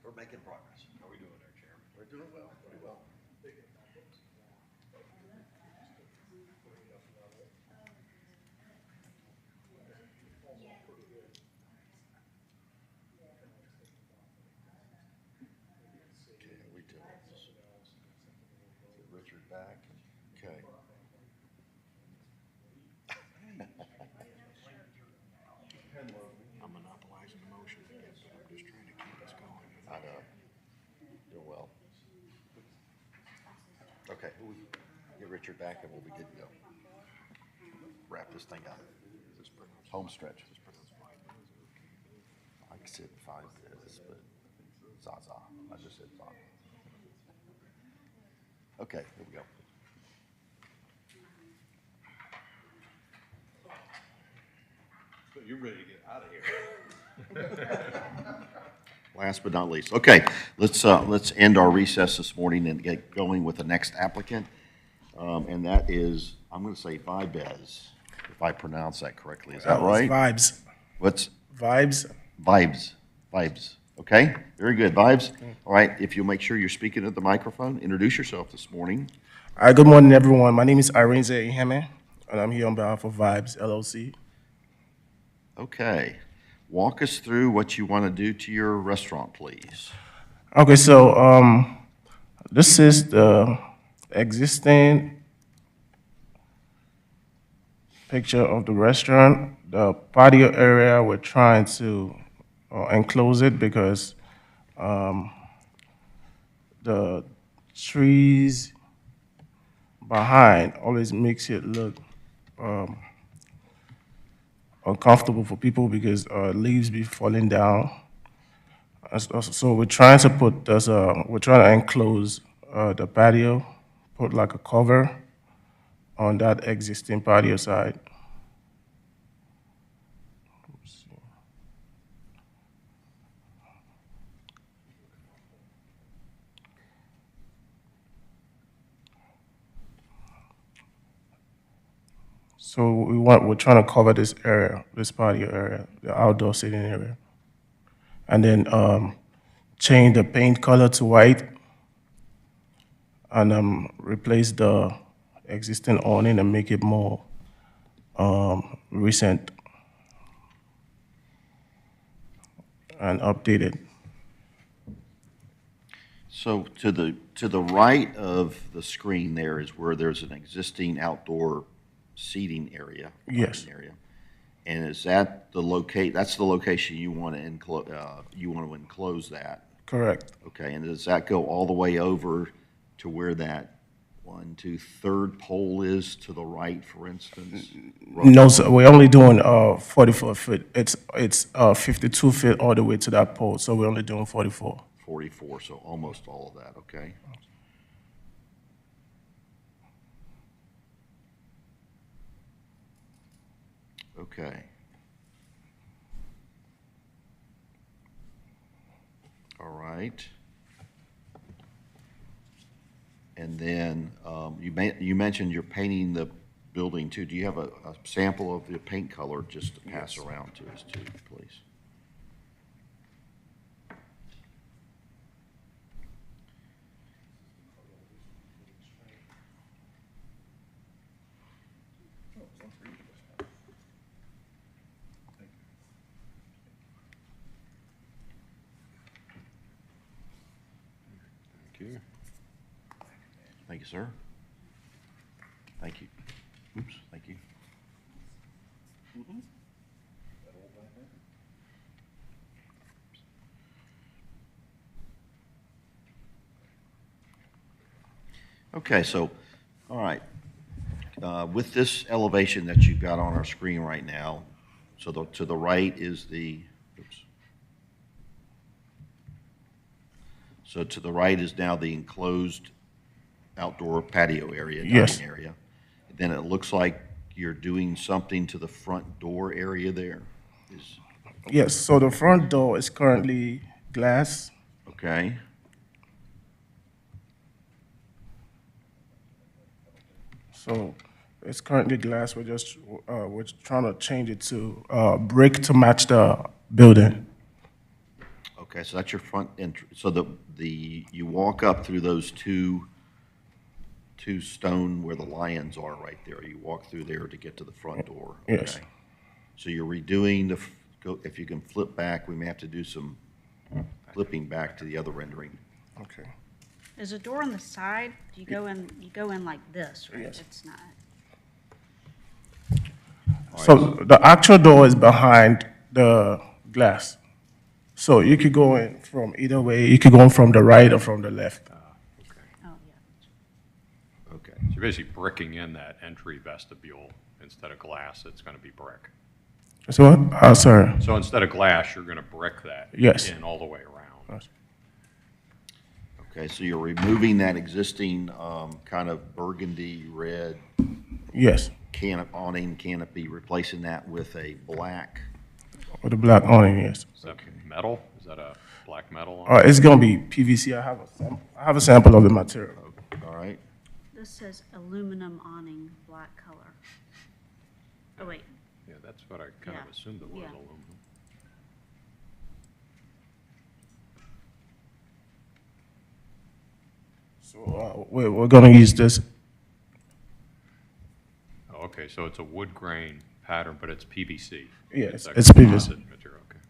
We're making progress. How are we doing there, Chairman? We're Okay, we do. Get Richard back. Okay. I'm monopolizing the motion again, but I'm just trying to keep us going. I know. Doing well. Okay, get Richard back and we'll be good to go. Wrap this thing up. Home stretch. I said five biz, but Zaza. I just said Zaza. Okay, here we go. So you're ready to get out of here. Last but not least. Okay, let's end our recess this morning and get going with the next applicant. And that is, I'm going to say Vibez, if I pronounce that correctly. Is that right? Vibes. What's? Vibes. Vibes. Okay, very good. Vibes. All right, if you'll make sure you're speaking at the microphone, introduce yourself this morning. Hi, good morning, everyone. My name is Irene Iheme, and I'm here on behalf of Vibes LLC. Okay, walk us through what you want to do to your restaurant, please. Okay, so this is the existing picture of the restaurant. The patio area, we're trying to enclose it because the trees behind always makes it look uncomfortable for people because leaves be falling down. So we're trying to put this, we're trying to enclose the patio, put like a cover on that existing patio side. So we're trying to cover this area, this patio area, the outdoor seating area. And then change the paint color to white and replace the existing awning and make it more recent and updated. So to the right of the screen there is where there's an existing outdoor seating area. Yes. Parking area. And is that that's the location you want to enclose that? Correct. Okay, and does that go all the way over to where that third pole is to the right, for instance? No, sir, we're only doing 44 feet. It's 52 feet all the way to that pole, so we're only doing 44. 44, so almost all of that, okay? Okay. All right. And then you mentioned you're painting the building too. Do you have a sample of the paint color just to pass around to us too, please? Thank you. Thank you, sir. Thank you. Oops, thank you. Okay, so, all right. With this elevation that you've got on our screen right now, so to the right is the, oops. So to the right is now the enclosed outdoor patio area, Yes. dining area. Then it looks like you're doing something to the front door area there. Yes, so the front door is currently glass. Okay. So it's currently glass. We're trying to change it to brick to match the building. Okay, so that's your front entrance. So you walk up through those two stone where the lions are right there. You walk through there to get to the front door. Yes. Okay. So you're redoing if you can flip back, we may have to do some flipping back to the other rendering. Okay. There's a door on the side. You go in like this, right? Yes. It's not. So the actual door is behind the glass. So you could go in from either way. You could go in from the right or from the left. Oh, yeah. Okay. So you're basically bricking in that entry vestibule. Instead of glass, it's going to be brick. So what? Sorry. So instead of glass, you're going to brick that Yes. in all the way around. Okay, so you're removing that existing kind of burgundy red Yes. awning canopy, replacing that with a black. With the black awning, yes. Is that metal? Is that a black metal? It's gonna be PVC. I have a sample of the material. All right. This says aluminum awning, black color. Oh, wait. Yeah, that's what I kind of Yeah. assumed it was, Yeah. aluminum. So we're gonna use this. Oh, okay, so it's a wood grain pattern, but it's PVC. Yes, a it's PVC. composite material, okay.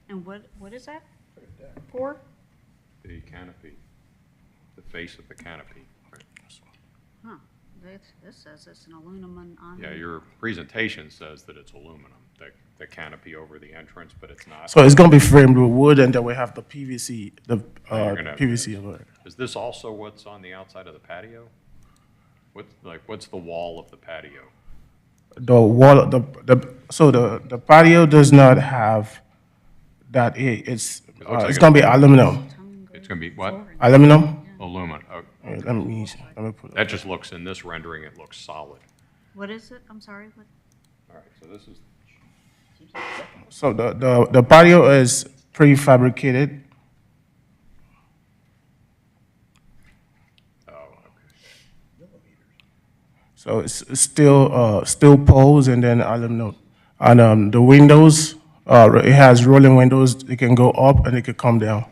And what is that for? The canopy, the face of the canopy. Right. Huh. This says it's an aluminum awning. Yeah, your presentation says that it's aluminum, the canopy over the entrance, but it's not. So it's gonna be framed with wood, and then we have the PVC, the You're gonna- PVC over it. Is this also what's on the outside of the patio? What's the wall of the patio? The wall, the patio does not have that. It's like gonna be aluminum. It's gonna be what? Aluminum. Aluminum. Oh, Let me put it. that just looks, in this rendering, it looks solid. What is it? I'm sorry. What? All right, so this is, So the patio is prefabricated. oh, okay. So it's still steel poles and then aluminum. And the windows, it has rolling windows. It can go up and it can come down.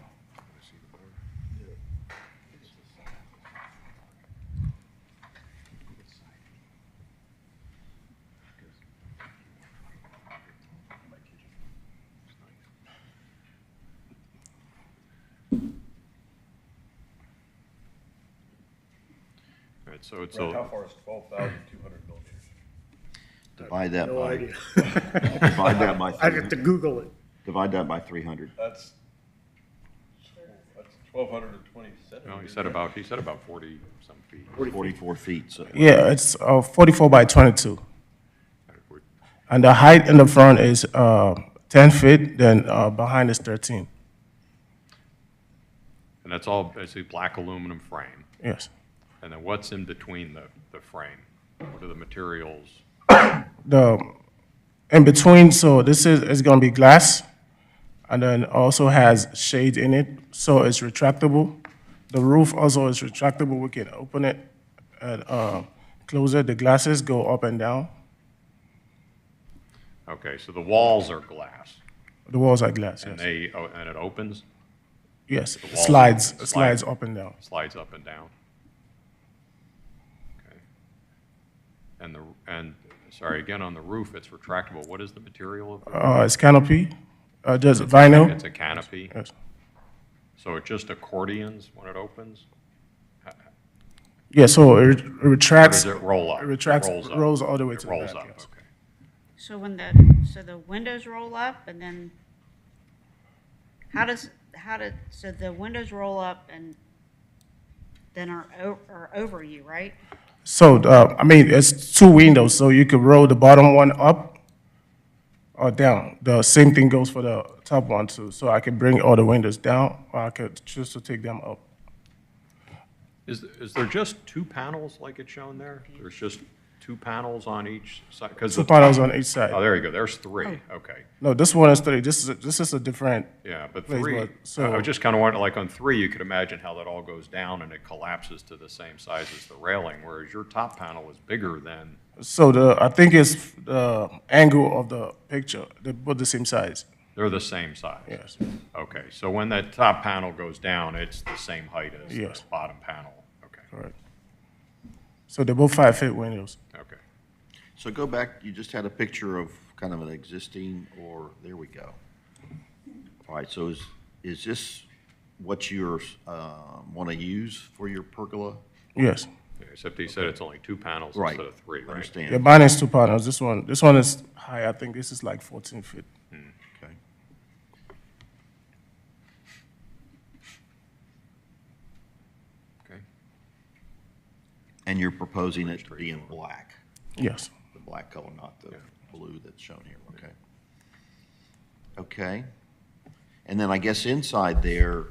All right, so it's How a, far is 12,200 millimeters? Divide that No by. idea. Divide that by. I'd have to Google it. Divide that by 300. That's 1,220 centimeters. no, he said about 40-some feet. 44 feet, so. Yeah, it's 44 by 22. And the height in the front is 10 feet, then behind is 13. And that's all basically black aluminum frame. Yes. And then what's in between the frame? What are the materials? In between, so this is going to be glass, and then also has shade in it, so it's retractable. The roof also is retractable. We can open it and close it. The glasses go up and down. Okay, so the walls are glass. The walls are glass, And yes. and it opens? Yes, The it walls- slides up and down. Slides up and down. Okay. And sorry, again, on the roof, it's retractable. What is the material of the? It's canopy, just vinyl. It's a canopy? Yes. So it just accordions when it opens? Yeah, so it retracts. Or does it roll up? It retracts, Rolls up. rolls all the way It to rolls the back. up, Yes. okay. So the windows roll up and then so the windows roll up and then are over you, right? So, it's two windows, so you could roll the bottom one up or down. The same thing goes for the top one too. So I can bring all the windows down, or I could choose to take them up. Is there just two panels like it's shown there? There's just 2 panels on each side? 'Cause 2 the panels top- on each side. Oh, there you go, there's 3, okay. No, this one is 3. This is a different. Yeah, but place, 3, so I was just kind of wondering, like on 3, you could imagine how that all goes down and it collapses to the same size as the railing, whereas your top panel is bigger than, So I think it's the angle of the picture. They're both the same size. they're the same size? Yes. Okay, so when that top panel goes down, it's the same height as the Yes. bottom panel? Okay, Correct. So they're both 5-foot windows. okay. So go back, you just had a picture of kind of an existing, or, there we go. All right, so is this what you're, want to use for your pergola? Yes. Yeah, except he said it's only 2 panels Right. instead of 3, right? Understand. Yeah, mine is 2 panels. This one is high. I think this is like 14 feet. Okay. Okay. And you're proposing it to be in black? Yes. The black color, not the blue that's shown here, okay? Okay. And then I guess inside there,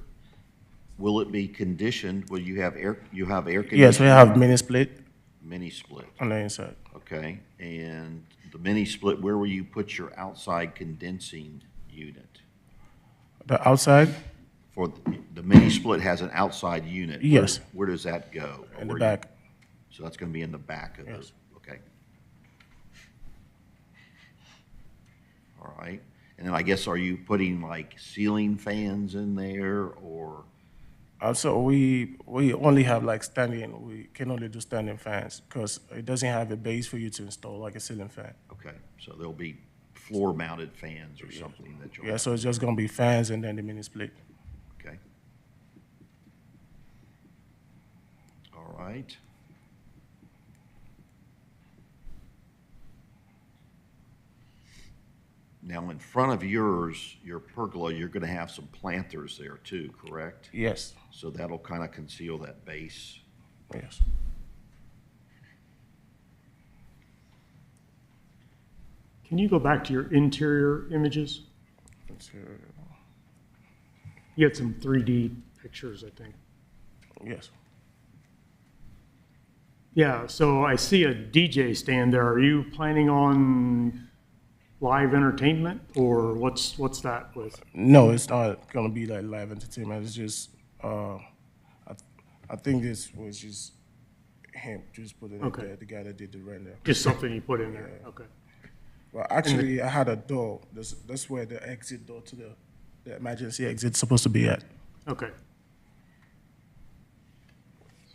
will it be conditioned, will you have air conditioning? Yes, we have mini split Mini split, on the inside. okay. And the mini split, where will you put your outside condensing unit? The outside, For, the mini split has an outside unit. Yes. Where does that go? in the Where you- back. So that's gonna be in the back of Yes. okay. All right, and then I guess, are you putting like ceiling fans in there, or, Also, we only have like standing, we can only do standing fans because it doesn't have a base for you to install like a ceiling fan. okay, so there'll be floor-mounted fans or something that you'll. Yeah, so it's just gonna be fans and then the mini split. Okay. All right. Now, in front of yours, your pergola, you're gonna have some planters there too, correct? Yes, So that'll kind of conceal that base. yes. Can you go back to your interior images? It's, You had some 3D pictures, I think. yes. Yeah, so I see a DJ stand there. Are you planning on live entertainment, or what's that with? No, it's not gonna be like live entertainment. It's just, I think this was just him, just put it in Okay. there, the guy that did the render. Just something you put in there, okay. Well, actually, I had a door. That's where the exit door to the emergency exit's supposed to be at. Okay.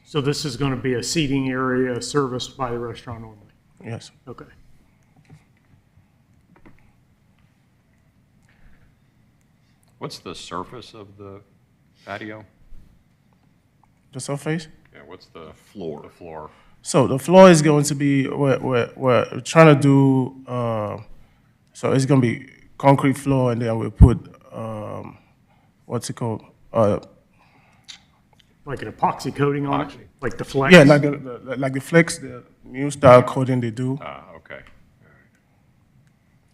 So this is going to be a seating area serviced by the restaurant only? Yes. Okay. What's the surface of the patio? The surface? Yeah, what's the? Floor. The floor. So the floor is going to be, we're trying to do, so it's gonna be concrete floor, and then we put, what's it called? Like an epoxy coating on it? Epoxy. Like the flex? Yeah, like the flex, the new style coating they do. Okay,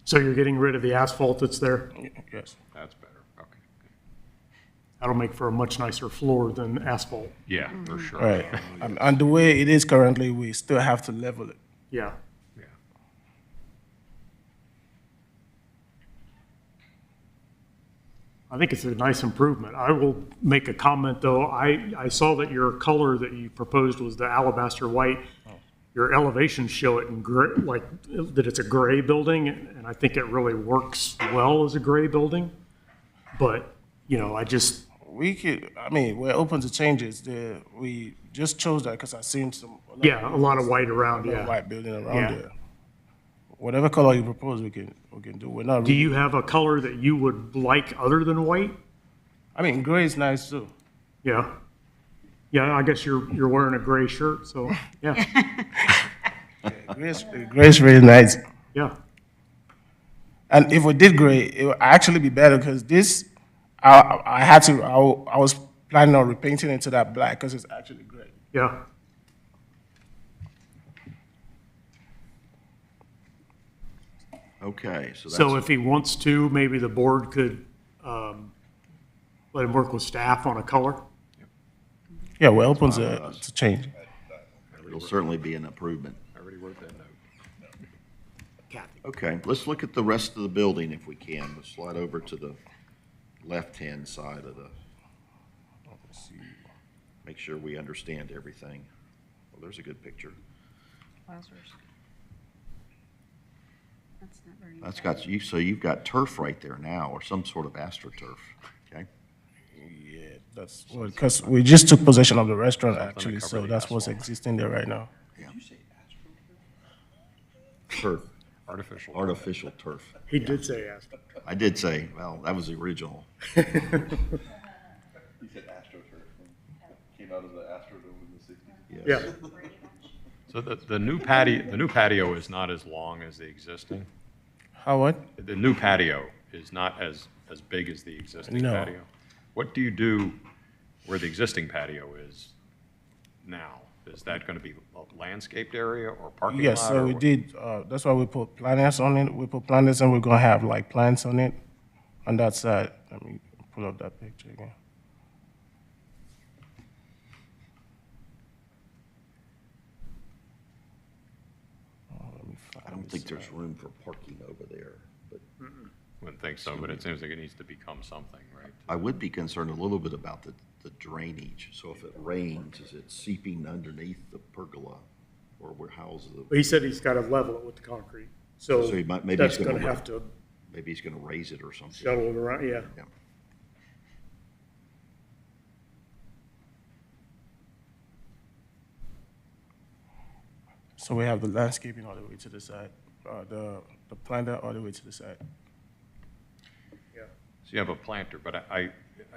So you're getting rid of the asphalt that's there? Yes. that's better, okay. That'll make for a much nicer floor than asphalt. Yeah, for sure. Right. And the way it is currently, we still have to level it. Yeah. Yeah. I think it's a nice improvement. I will make a comment, though. I saw that your color that you proposed was the alabaster white. Your elevations show it in gray, like, that it's a gray building, and I think it really works well as a gray building. But, you know, I just, We could, I mean, we're open to changes. We just chose that because I seen yeah, a lot of white around, a lot of yeah. white building around Yeah. there. Whatever color you propose, we can do. We're not. Do you have a color that you would like other than white? I mean, gray is nice too. Yeah. Yeah, I guess you're wearing a gray shirt, so, yeah, Gray is really nice. yeah. And if we did gray, it would actually be better because this, I was planning on repainting into that black because it's actually gray. Yeah. Okay, so So that's, if he wants to, maybe the board could let him work with staff on a color? Yeah, we're open to change. it'll certainly be an improvement. I already wrote that note. Kathy. Okay, let's look at the rest of the building if we can. Let's slide over to the left-hand side of the, make sure we understand everything. Well, there's a good picture. Wowzers. That's not very. That's got you, so you've got turf right there now, or some sort of astroturf, okay? Yeah, that's, because we just took possession of the restaurant Something to actually, cover so the that's what's asphalt. existing there right now. Turf, Artificial. artificial turf. He did say astroturf. I did say, well, that was the original. He said AstroTurf, came out of the Astrodome in the 60s. Yeah. So the new patio is not as long as the existing? How what? The new patio is not as big as the existing No. patio? What do you do where the existing patio is now? Is that going to be a landscaped area or parking lot? Yes, so or we what? did, that's why we put planters on it. We put planters and we're gonna have like plants on it on that side. Let me pull up that picture again. I don't think there's room for parking over there, but Wouldn't think so, but it seems like it needs to become something, right? I would be concerned a little bit about the drainage. So if it rains, is it seeping underneath the pergola? Or where how's the, But he said he's got to level it with the concrete. So so he might, maybe that's he's going gonna, to have to maybe he's gonna raise it or something. shuttle it around, yeah. Yeah. So we have the landscaping all the way to the side, the planter all the way to the side. Yeah. So you have a planter, but I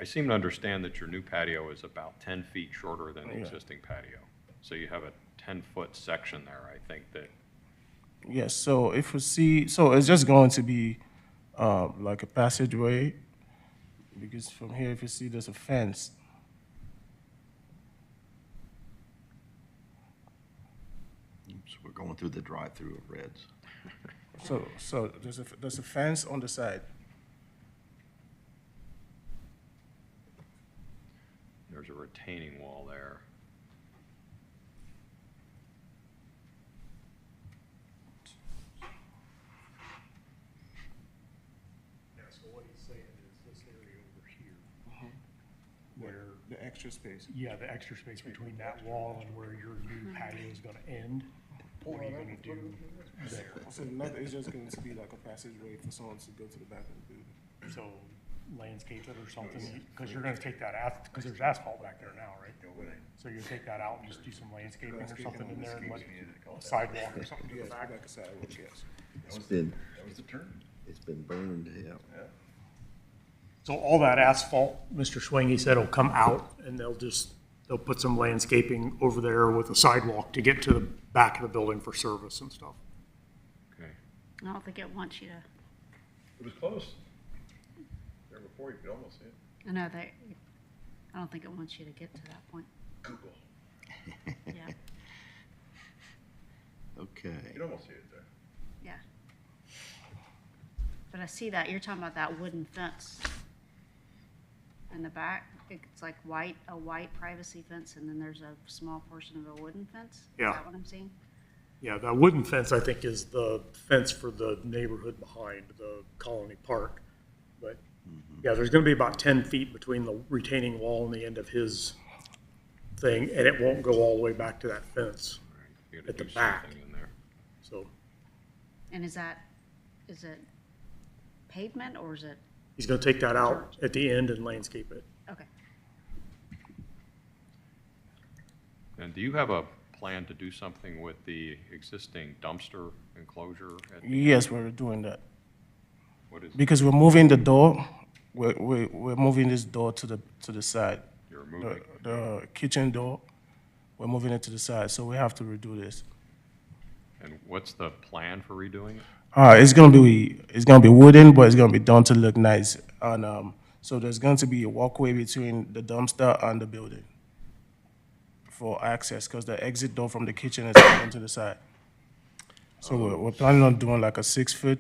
seem to understand that your new patio is about 10 feet shorter than the Yeah. existing patio. So you have a 10-foot section there, I think, that, Yes, so if we see, so it's just going to be like a passageway, because from here, if you see, there's a fence. So we're going through the drive-through of Reds. So there's a fence on the side. there's a retaining wall there. Yeah, so what he's saying is this area over here, where, The extra space. yeah, the extra space between that wall and where your new patio is gonna end, what are you gonna do there? So it's just going to be like a passageway for someone to go to the back of the building. So landscape it or something, because you're gonna take that out, because there's asphalt back there now, right? So you take that out and just do some landscaping or something in there, and like a sidewalk or something to the back? Like a sidewalk, yes. It's been, That was the turn. it's been burned, yeah. So all that asphalt, Mr. Swingy said will come out, and they'll put some landscaping over there with a sidewalk to get to the back of the building for service and stuff. Okay. I don't think it wants you to, It was close. There before, you could almost see it. I know that, I don't think it wants you to get to that point. Google. Yeah, Okay. You could almost see it there. yeah. But I see that, you're talking about that wooden fence in the back. It's like a white privacy fence, and then there's a small portion of a wooden fence? Yeah. Is that what I'm seeing? Yeah, that wooden fence, I think, is the fence for the neighborhood behind the Colony Park. But, yeah, there's gonna be about 10 feet between the retaining wall and the end of his thing, and it won't go all the way back to that fence, You gotta At the do back. something in there. so. And is it pavement, or is it, He's gonna take that out at the end and landscape it. okay. And do you have a plan to do something with the existing dumpster enclosure? Yes, we're doing that. What is, Because we're moving the door, we're moving this door to the side. you're moving? The kitchen door, we're moving it to the side, so we have to redo this. And what's the plan for redoing it? It's gonna be wooden, but it's gonna be done to look nice. And so there's going to be a walkway between the dumpster and the building for access, because the exit door from the kitchen is going to the side. So we're planning on doing like a 6-foot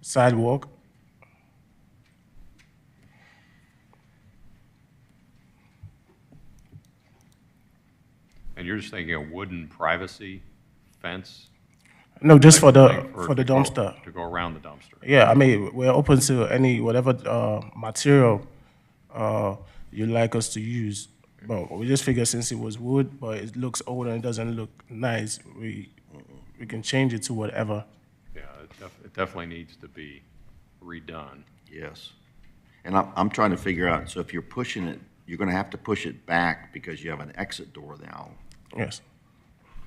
sidewalk. And you're just thinking a wooden privacy fence? No, just for Like, or the to go- dumpster. To go around the dumpster? Yeah, I mean, we're open to any, whatever material you like us to use. But we just figured since it was wood, but it looks old and it doesn't look nice, we can change it to whatever. Yeah, it definitely needs to be redone. Yes. And I'm trying to figure out, so if you're pushing it, you're gonna have to push it back because you have an exit door now. Yes.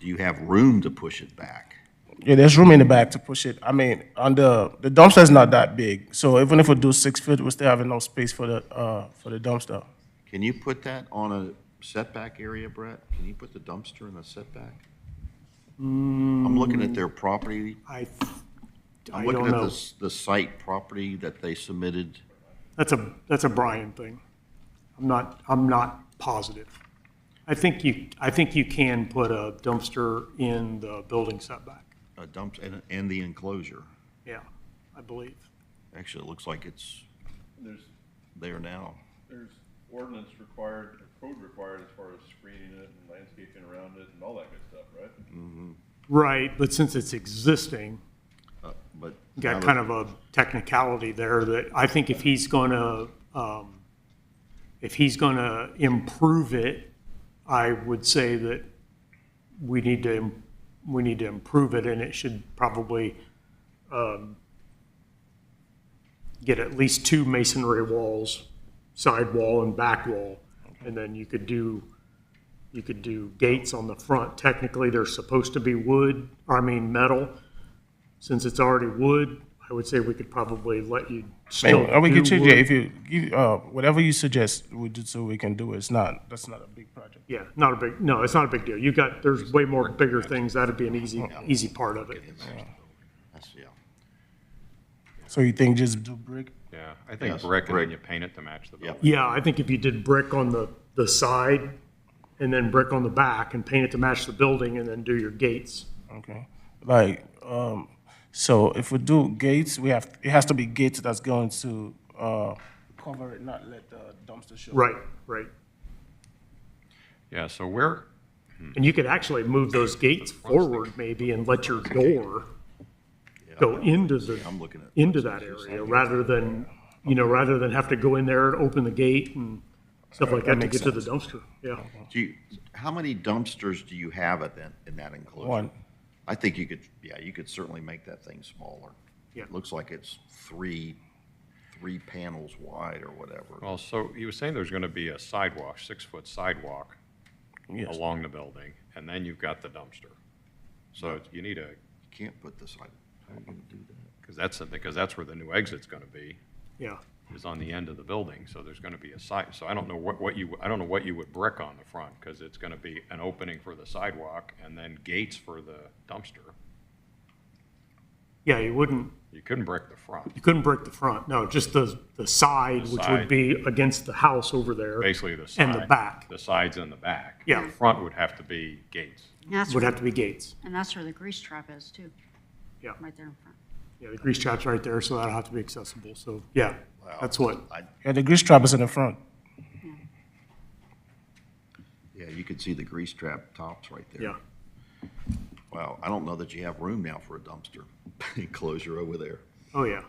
Do you have room to push it back? Yeah, there's room in the back to push it. I mean, on the dumpster is not that big, so even if we do 6 feet, we still have enough space for the dumpster. Can you put that on a setback area, Brett? Can you put the dumpster in a setback? I'm looking at their property. I I'm don't looking at know. the site property that they submitted. That's a Brian thing. I'm not positive. I think you can put a dumpster in the building setback. A dump and the enclosure. Yeah, I believe. Actually, it looks like it's There's, there now. there's ordinance required, or code required as far as screening it and landscaping around it and all that good stuff, right? Right, but since it's existing, But you now got that- kind of a technicality there that I think if he's gonna improve it, I would say that we need to improve it, and it should probably get at least 2 masonry walls, side wall and back wall, and then you could do gates on the front. Technically, they're supposed to be metal. Since it's already wood, I would say we could probably let you still Maybe, we do can change wood. it if you give, whatever you suggest, we do so we can do it. That's not a big project. Yeah, no, it's not a big deal. There's way more bigger things. That'd be an easy part of it. That's, yeah. So you think just do brick? Yeah, I think Yes, brick and brick. then you paint it to match the building. Yeah, I think if you did brick on the side and then brick on the back and paint it to match the building and then do your gates. Okay. Like, so if we do gates, it has to be gates that's going to cover it, not let the dumpster show. Right. Yeah, so where, And you could actually move those gates forward maybe and let your door go into I'm looking at. that area rather than have to go in there and open the gate and stuff like that to makes get to the dumpster. Yeah. How many dumpsters do you have in that enclosure? One. I think you could certainly make that thing smaller. Yeah. It looks like it's three panels wide or whatever. well, so he was saying there's gonna be a sidewalk, 6-foot sidewalk Yes. along the building, and then you've got the dumpster. So you need You can't put this on. How are you gonna do that? because that's where the new exit's gonna be, Yeah. is on the end of the building, so there's gonna be a side, so I don't know what you would brick on the front, because it's gonna be an opening for the sidewalk and then gates for the dumpster. Yeah, you You couldn't brick the front. couldn't brick the front. No, just the side, The which side. would be against the house over there. Basically the side. And the back. The sides and the back. Yeah. The front would have to be gates. And that's Would where- have to be gates. And that's where the grease trap is too, Yeah. right there in front. Yeah, the grease trap's right there, so that'll have to be accessible. So, yeah, that's what. Yeah, the grease trap is in the front. Yeah, you could see the grease trap tops right there. Yeah. Wow, I don't know that you have room now for a dumpster enclosure over there. Oh, yeah.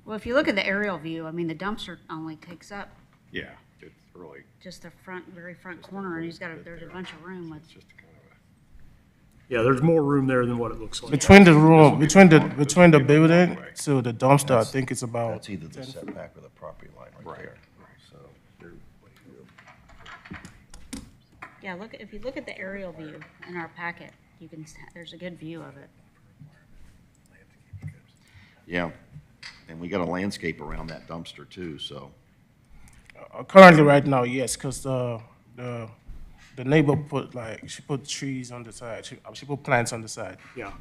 Well, if you look at the aerial view, I mean, the dumpster only takes up Yeah, it's really just the very front corner, and there's a bunch of room with. just kind of Yeah, there's more room there than what it looks like. Between the room, between the building to the dumpster, I think it's about. That's either the setback or the property line right there. So, Yeah, if you look at the aerial view in our packet, there's a good view of it. yeah, and we got a landscape around that dumpster too, so. Currently, right now, yes, because the neighbor she put trees on the side. She put plants on the side. Yeah.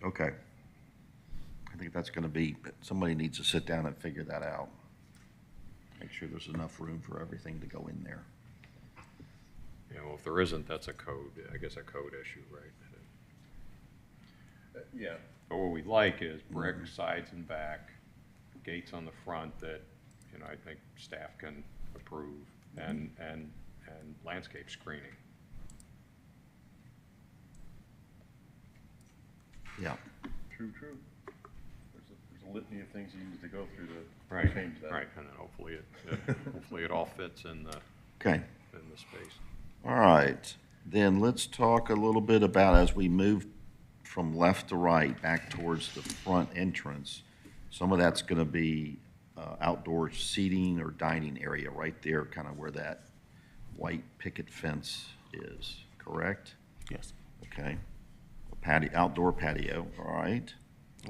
Okay. I think that's gonna be, somebody needs to sit down and figure that out. Make sure there's enough room for everything to go in there. Yeah, well, if there isn't, that's a code issue, right? Yeah. But what we like is brick sides and back, gates on the front that you know, I think staff can approve, and landscape screening. Yeah. True. There's a litany of things you use to go through to Right, change that. right, and then hopefully hopefully it all fits in the, Okay. in the space. All right. Then let's talk a little bit about, as we move from left to right back towards the front entrance, some of that's going to be outdoor seating or dining area right there, kind of where that white picket fence is, correct? Yes. Okay. A patio, outdoor patio, all right.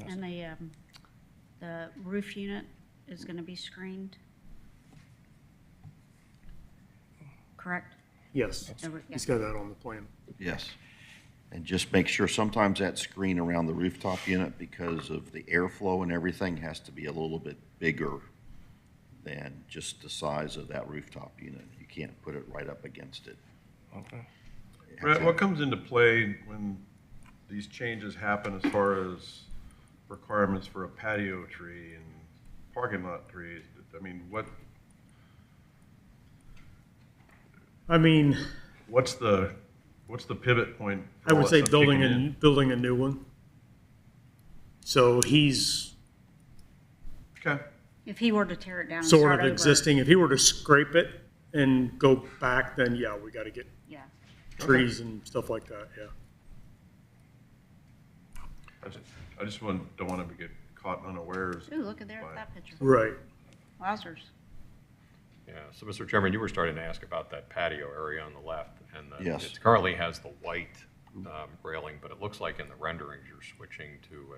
And the roof unit is going to be screened? Correct? Yes, The roo- he's yeah. got that on the plan. Yes. And just make sure sometimes that screen around the rooftop unit, because of the airflow and everything, has to be a little bit bigger than just the size of that rooftop unit. You can't put it right up against it. Okay. Brett, what comes into play when these changes happen as far as requirements for a patio tree and parking lot trees? I mean, I mean, what's the pivot point? for I all would that say stuff kicking in? building a new one. So he's Okay. If he were to tear it down and sort start of over. existing. If he were to scrape it and go back, then yeah, we got to get Yeah. trees and stuff like that, yeah. I just don't want to get caught unawares. Ooh, look at there, by- that picture. Right. Wowzers. Yeah, so Mr. Chairman, you were starting to ask about that patio area on the left, and Yes. it currently has the white railing, but it looks like in the renderings you're switching to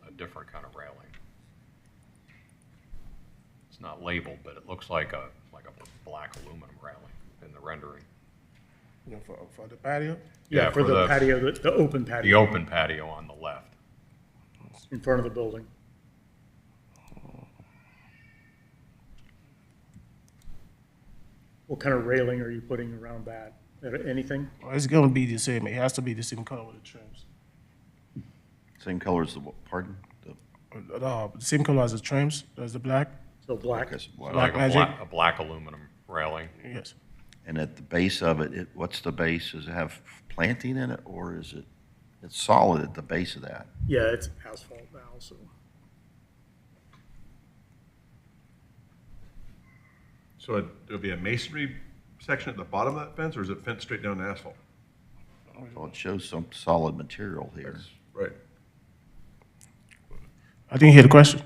a different kind of railing. It's not labeled, but it looks like a black aluminum railing in the rendering. You know, for the patio? Yeah, for the patio, the open patio. The open patio on the left. In front of the building. What kind of railing are you putting around that? Anything? Well, it's gonna be the same. It has to be the same color with the trims. Same color as the, pardon? The same color as the trims, as the black. So black. Okay, so black. Black Like magic. a black aluminum railing. Yes. And at the base of it, what's the base? Does it have planting in it, or is it's solid at the base of that? Yeah, it's asphalt now, so. So there'll be a masonry section at the bottom of that fence, or is it fenced straight down to asphalt? Well, it shows some solid material here. Right. I didn't hear the question.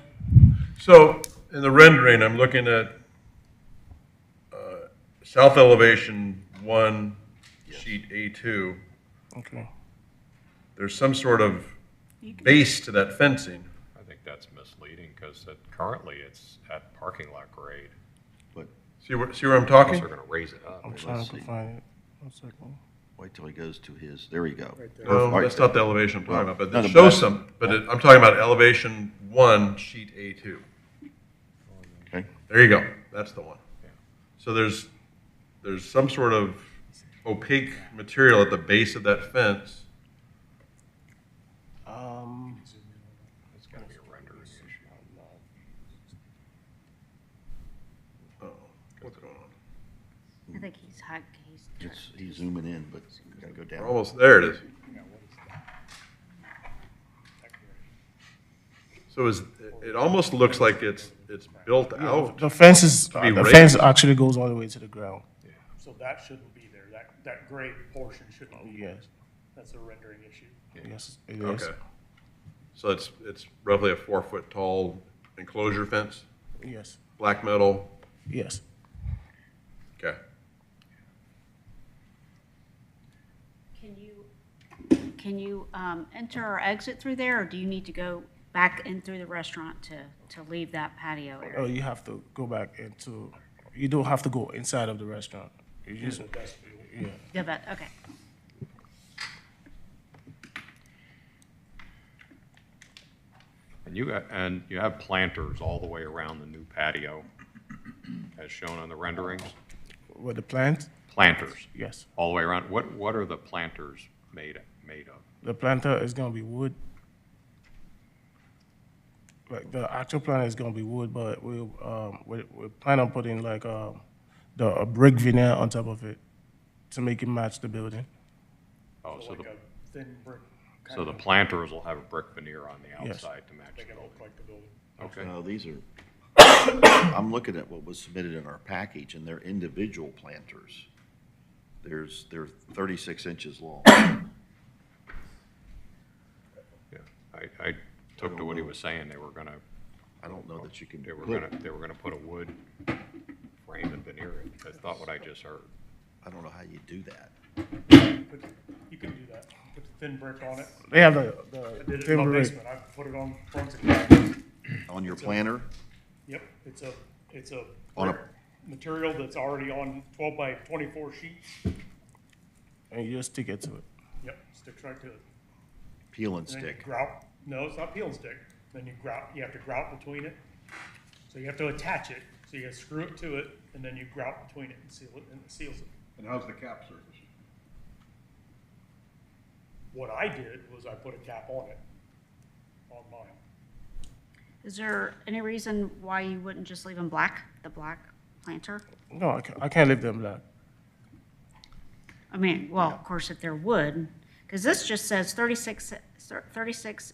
So in the rendering, I'm looking at south elevation 1, sheet A2. Okay. There's some sort of base to that fencing. I think that's misleading because currently it's at parking lot grade. But See where I'm talking? They're going to raise it up. I'm Let's trying to see. find it. 1 second. Wait till he goes to his, there you go. Right there. No, Right that's there. not the elevation I'm talking about, but No, it no, shows but- some, but I'm talking about elevation 1, sheet A2. Okay, There you go, that's the one. So there's some sort of opaque material at the base of that fence. It's going to be a rendering issue. Oh, what's going on? I think he's zooming in, but you gotta go down. We're almost, there it is. So it almost looks like it's built out. The fence is, To be the raised. fence actually goes all the way to the ground. So that shouldn't be there. That gray portion shouldn't be there. Yes. That's a rendering issue. Yes, it is. Okay. So it's roughly a 4-foot tall enclosure fence, Yes. black metal. Yes. Okay. Can you enter or exit through there, or do you need to go back in through the restaurant to leave that patio Oh, area? you have to go back into, you don't have to go inside of the restaurant. You just, yeah. Yeah, but, okay. And you have planters all the way around the new patio, as shown on the renderings. With the plant? Planters, Yes. all the way around. What are the planters made of? The planter is gonna be wood. like the actual plan is gonna be wood, but we plan on putting like a brick veneer on top of it to make it match the building. Oh, so Like the, a thin brick. so the planters will have a brick veneer on the Yes. outside to match the Make it look building. like the building. Okay. No, these are, I'm looking at what was submitted in our package, and they're individual planters. They're 36 inches long. Yeah, I took to what he was saying, they were gonna, I don't know that you can they were put, gonna put a wood frame and veneer it. That's not what I just heard. I don't know how you do that. You can do that. Put the thin brick on it. They have I did it in thin my brick. basement. I put it on fronts and On your planter? Yep, it's a On a- brick material that's already on 12 by 24 sheets. And you just stick it to it. Yep, sticks right to it. Peel and And then you stick. grout. No, it's not peel and stick. Then you have to grout between it. So you have to attach it. So you gotta screw it to it, and then you grout between it and seal it, and it seals it. And how's the cap surface? What I did was I put a cap on it, on mine. Is there any reason why you wouldn't just leave them black, the black planter? No, I can't leave them black. I mean, well, of course, if they're wood, because this just says 36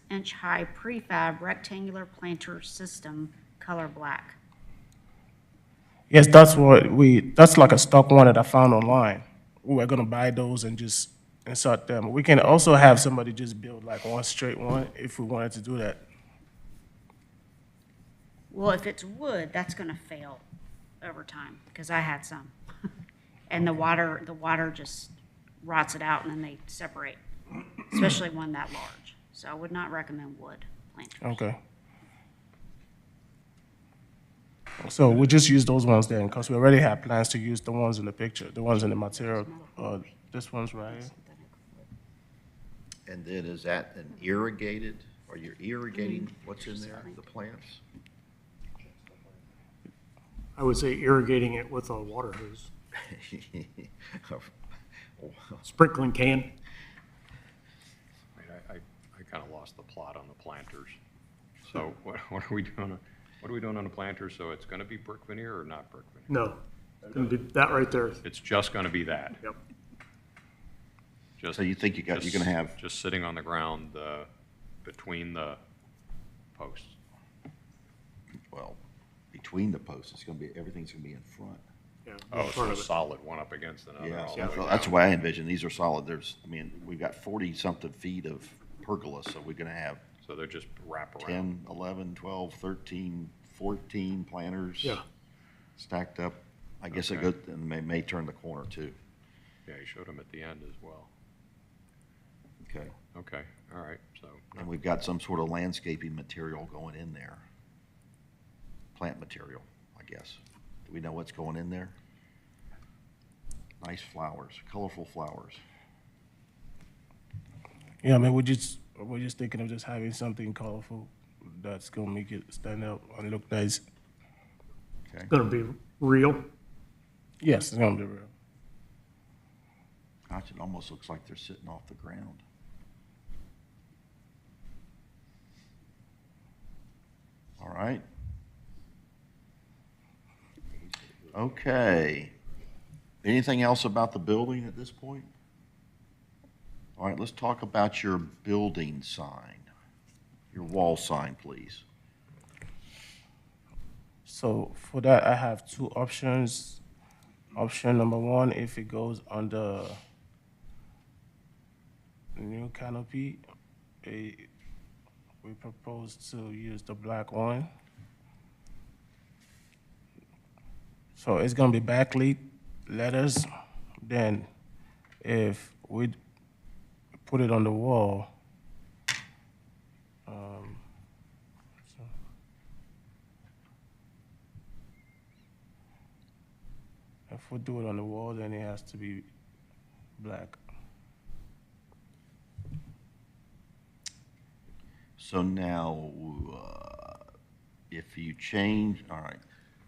inch high prefab rectangular planter system, color black. Yes, that's like a stock one that I found online. We were gonna buy those and just insert them. We can also have somebody just build like one straight one if we wanted to do that. Well, if it's wood, that's gonna fail over time, because I had some. And the water just rots it out and then they separate, especially one that large. So I would not recommend wood planters. Okay. So we just use those ones then, because we already have plans to use the ones in the picture, the ones in the material. This one's right here. And then is that an irrigated, are you irrigating what's in there, the plants? I would say irrigating it with a water hose. Sprinkling can. I kind of lost the plot on the planters. So what are we doing? What are we doing on the planters? So it's gonna be brick veneer or not brick veneer? No, it's gonna be that right there. It's just gonna be that? Yep. Just, So you think you're gonna have, just sitting on the ground, between the posts? well, between the posts, it's gonna be, everything's gonna be in front. Yeah. Oh, in so front a of it. solid one up against another? Yeah, all so the way that's down. the way I envision, these are solid, we've got 40-something feet of pergola, so we're gonna have So they're just wrap around? 10, 11, 12, 13, 14 planters. Yeah. Stacked up. I guess it Okay. goes, and may turn the corner too. Yeah, you showed them at the end as well. Okay. Okay, all right, so, And we've got some sort of landscaping material going in there. Plant material, I guess. Do we know what's going in there? Nice flowers, colorful flowers. Yeah, I mean, we're just thinking of just having something colorful that's gonna make it stand out and look nice. It's gonna be real. Yes, it's gonna be real. Gosh, it almost looks like they're sitting off the ground. All right. Okay. Anything else about the building at this point? All right, let's talk about your building sign, your wall sign, please. So for that, I have two options. Option number one, if it goes under new canopy, we propose to use the black one. So it's gonna be backlit letters. Then if we put it on the wall, so- if we do it on the wall, then it has to be black. So now, if you change, all right,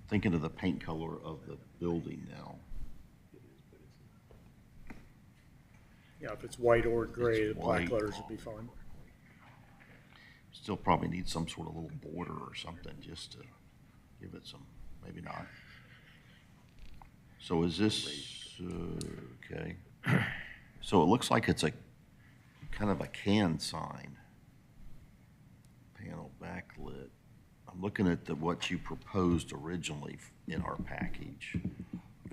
thinking of the paint color of the building now. Yeah, if it's white or gray, the black white. letters would be fine. Still probably need some sort of little border or something just to give it some, maybe not. So is this, okay. So it looks like it's a kind of a can sign. Panel backlit. I'm looking at what you proposed originally in our package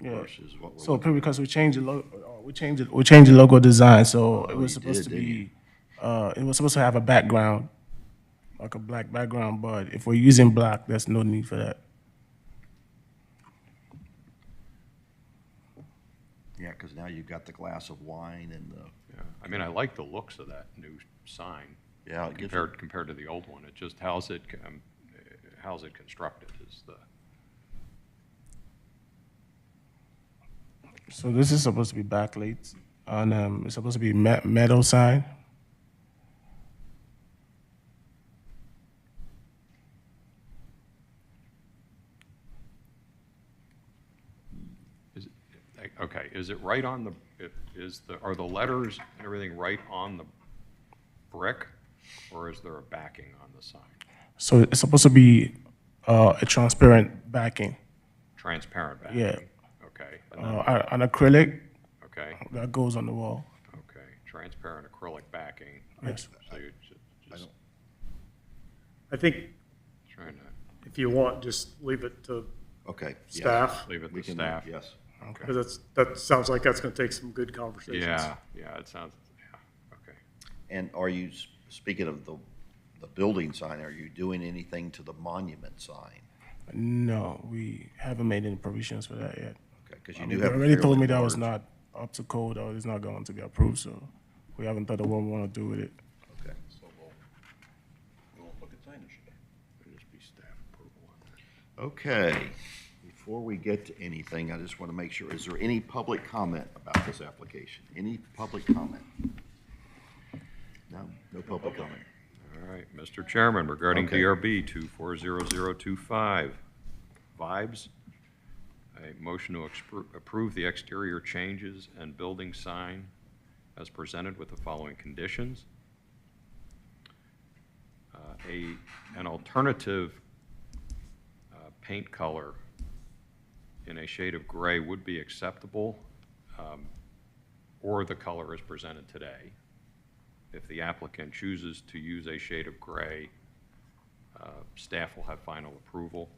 Yeah. versus what we're. So because we changed the we changed the logo design, so it was you supposed did, to didn't be, it was supposed to have a background, like a black background, but if we're using black, there's no need for that. Yeah, because now you've got the glass of wine and the. Yeah, I mean, I like the looks of that new sign. Yeah, it gives compared to the old one. It just, how's it constructed is the. So this is supposed to be backlit, and it's supposed to be metal sign. Is it, okay, is it right on the, are the letters and everything right on the brick? Or is there a backing on the sign? So it's supposed to be a transparent backing. Transparent backing? Yeah. Okay. An acrylic. Okay. That goes on the wall. Okay, transparent acrylic backing. Yes. So you just I think trying to. if you want, just leave it to Okay. yes. staff. Leave it We to can, staff. yes. Okay. Because that sounds like that's going to take some good conversations. Yeah, it sounds, yeah, okay. And are you, speaking of the building sign, are you doing anything to the monument sign? No, we haven't made any provisions for that yet. Okay, because you They do have. a already told fairly me that was large- not up to code or it's not going to be approved, so we haven't thought of what we want to do with it. Okay, so we'll look at signage. It'll just be staff approval on that. Okay, before we get to anything, I just want to make sure, is there any public comment about this application? Any public comment? No public comment. All right, Mr. Chairman, regarding Okay. DRB 240025, Vibes, a motion to approve the exterior changes and building sign as presented with the following conditions. An alternative paint color in a shade of gray would be acceptable, or the color is presented today. If the applicant chooses to use a shade of gray, staff will have final approval.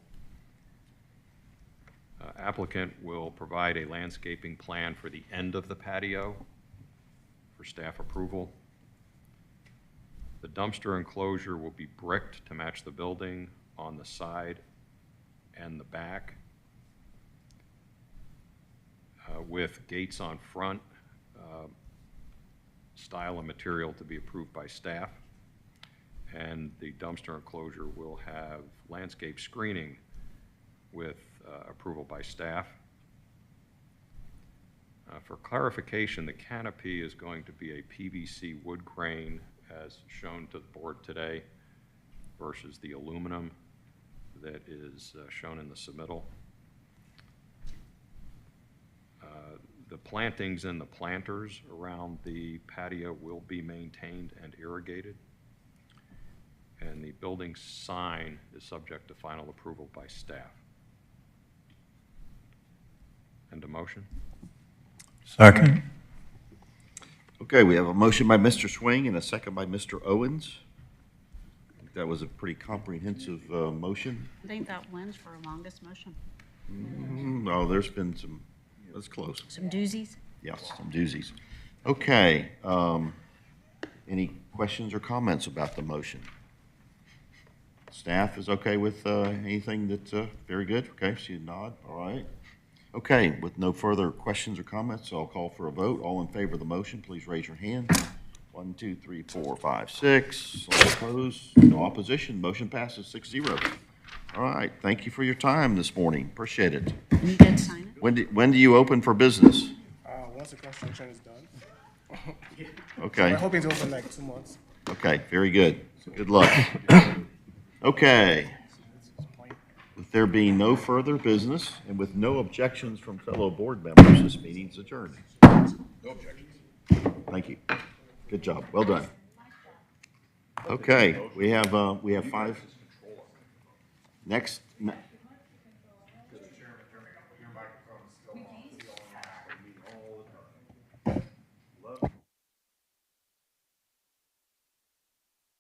Applicant will provide a landscaping plan for the end of the patio for staff approval. The dumpster enclosure will be bricked to match the building on the side and the back, with gates on front, style and material to be approved by staff. And the dumpster enclosure will have landscape screening with approval by staff. For clarification, the canopy is going to be a PVC wood grain as shown to the board today versus the aluminum that is shown in the submittal. The plantings and the planters around the patio will be maintained and irrigated. And the building sign is subject to final approval by staff. And a motion? Second. Okay, we have a motion by Mr. Swing and a second by Mr. Owens. I think that was a pretty comprehensive motion. I think that wins for longest motion. No, there's been some, that's close. Some doozies? Yes, some doozies. Okay, any questions or comments about the motion? Staff is okay with anything that's, very good? Okay, see a nod, all right. Okay, with no further questions or comments, I'll call for a vote. All in favor of the motion, please raise your hand. 1, 2, 3, 4, 5, 6. All opposed? No opposition. Motion passes 6-0. All right, thank you for your time this morning. Appreciate it. You did sign it? When do you open for business? Once the construction is done. Okay. I'm hoping to open like 2 months. Okay, very good. Good luck. Okay. With there being no further business and with no objections from fellow board members, this meeting's adjourned. No objections. Thank you. Good job. Well done. Okay, we have five. Next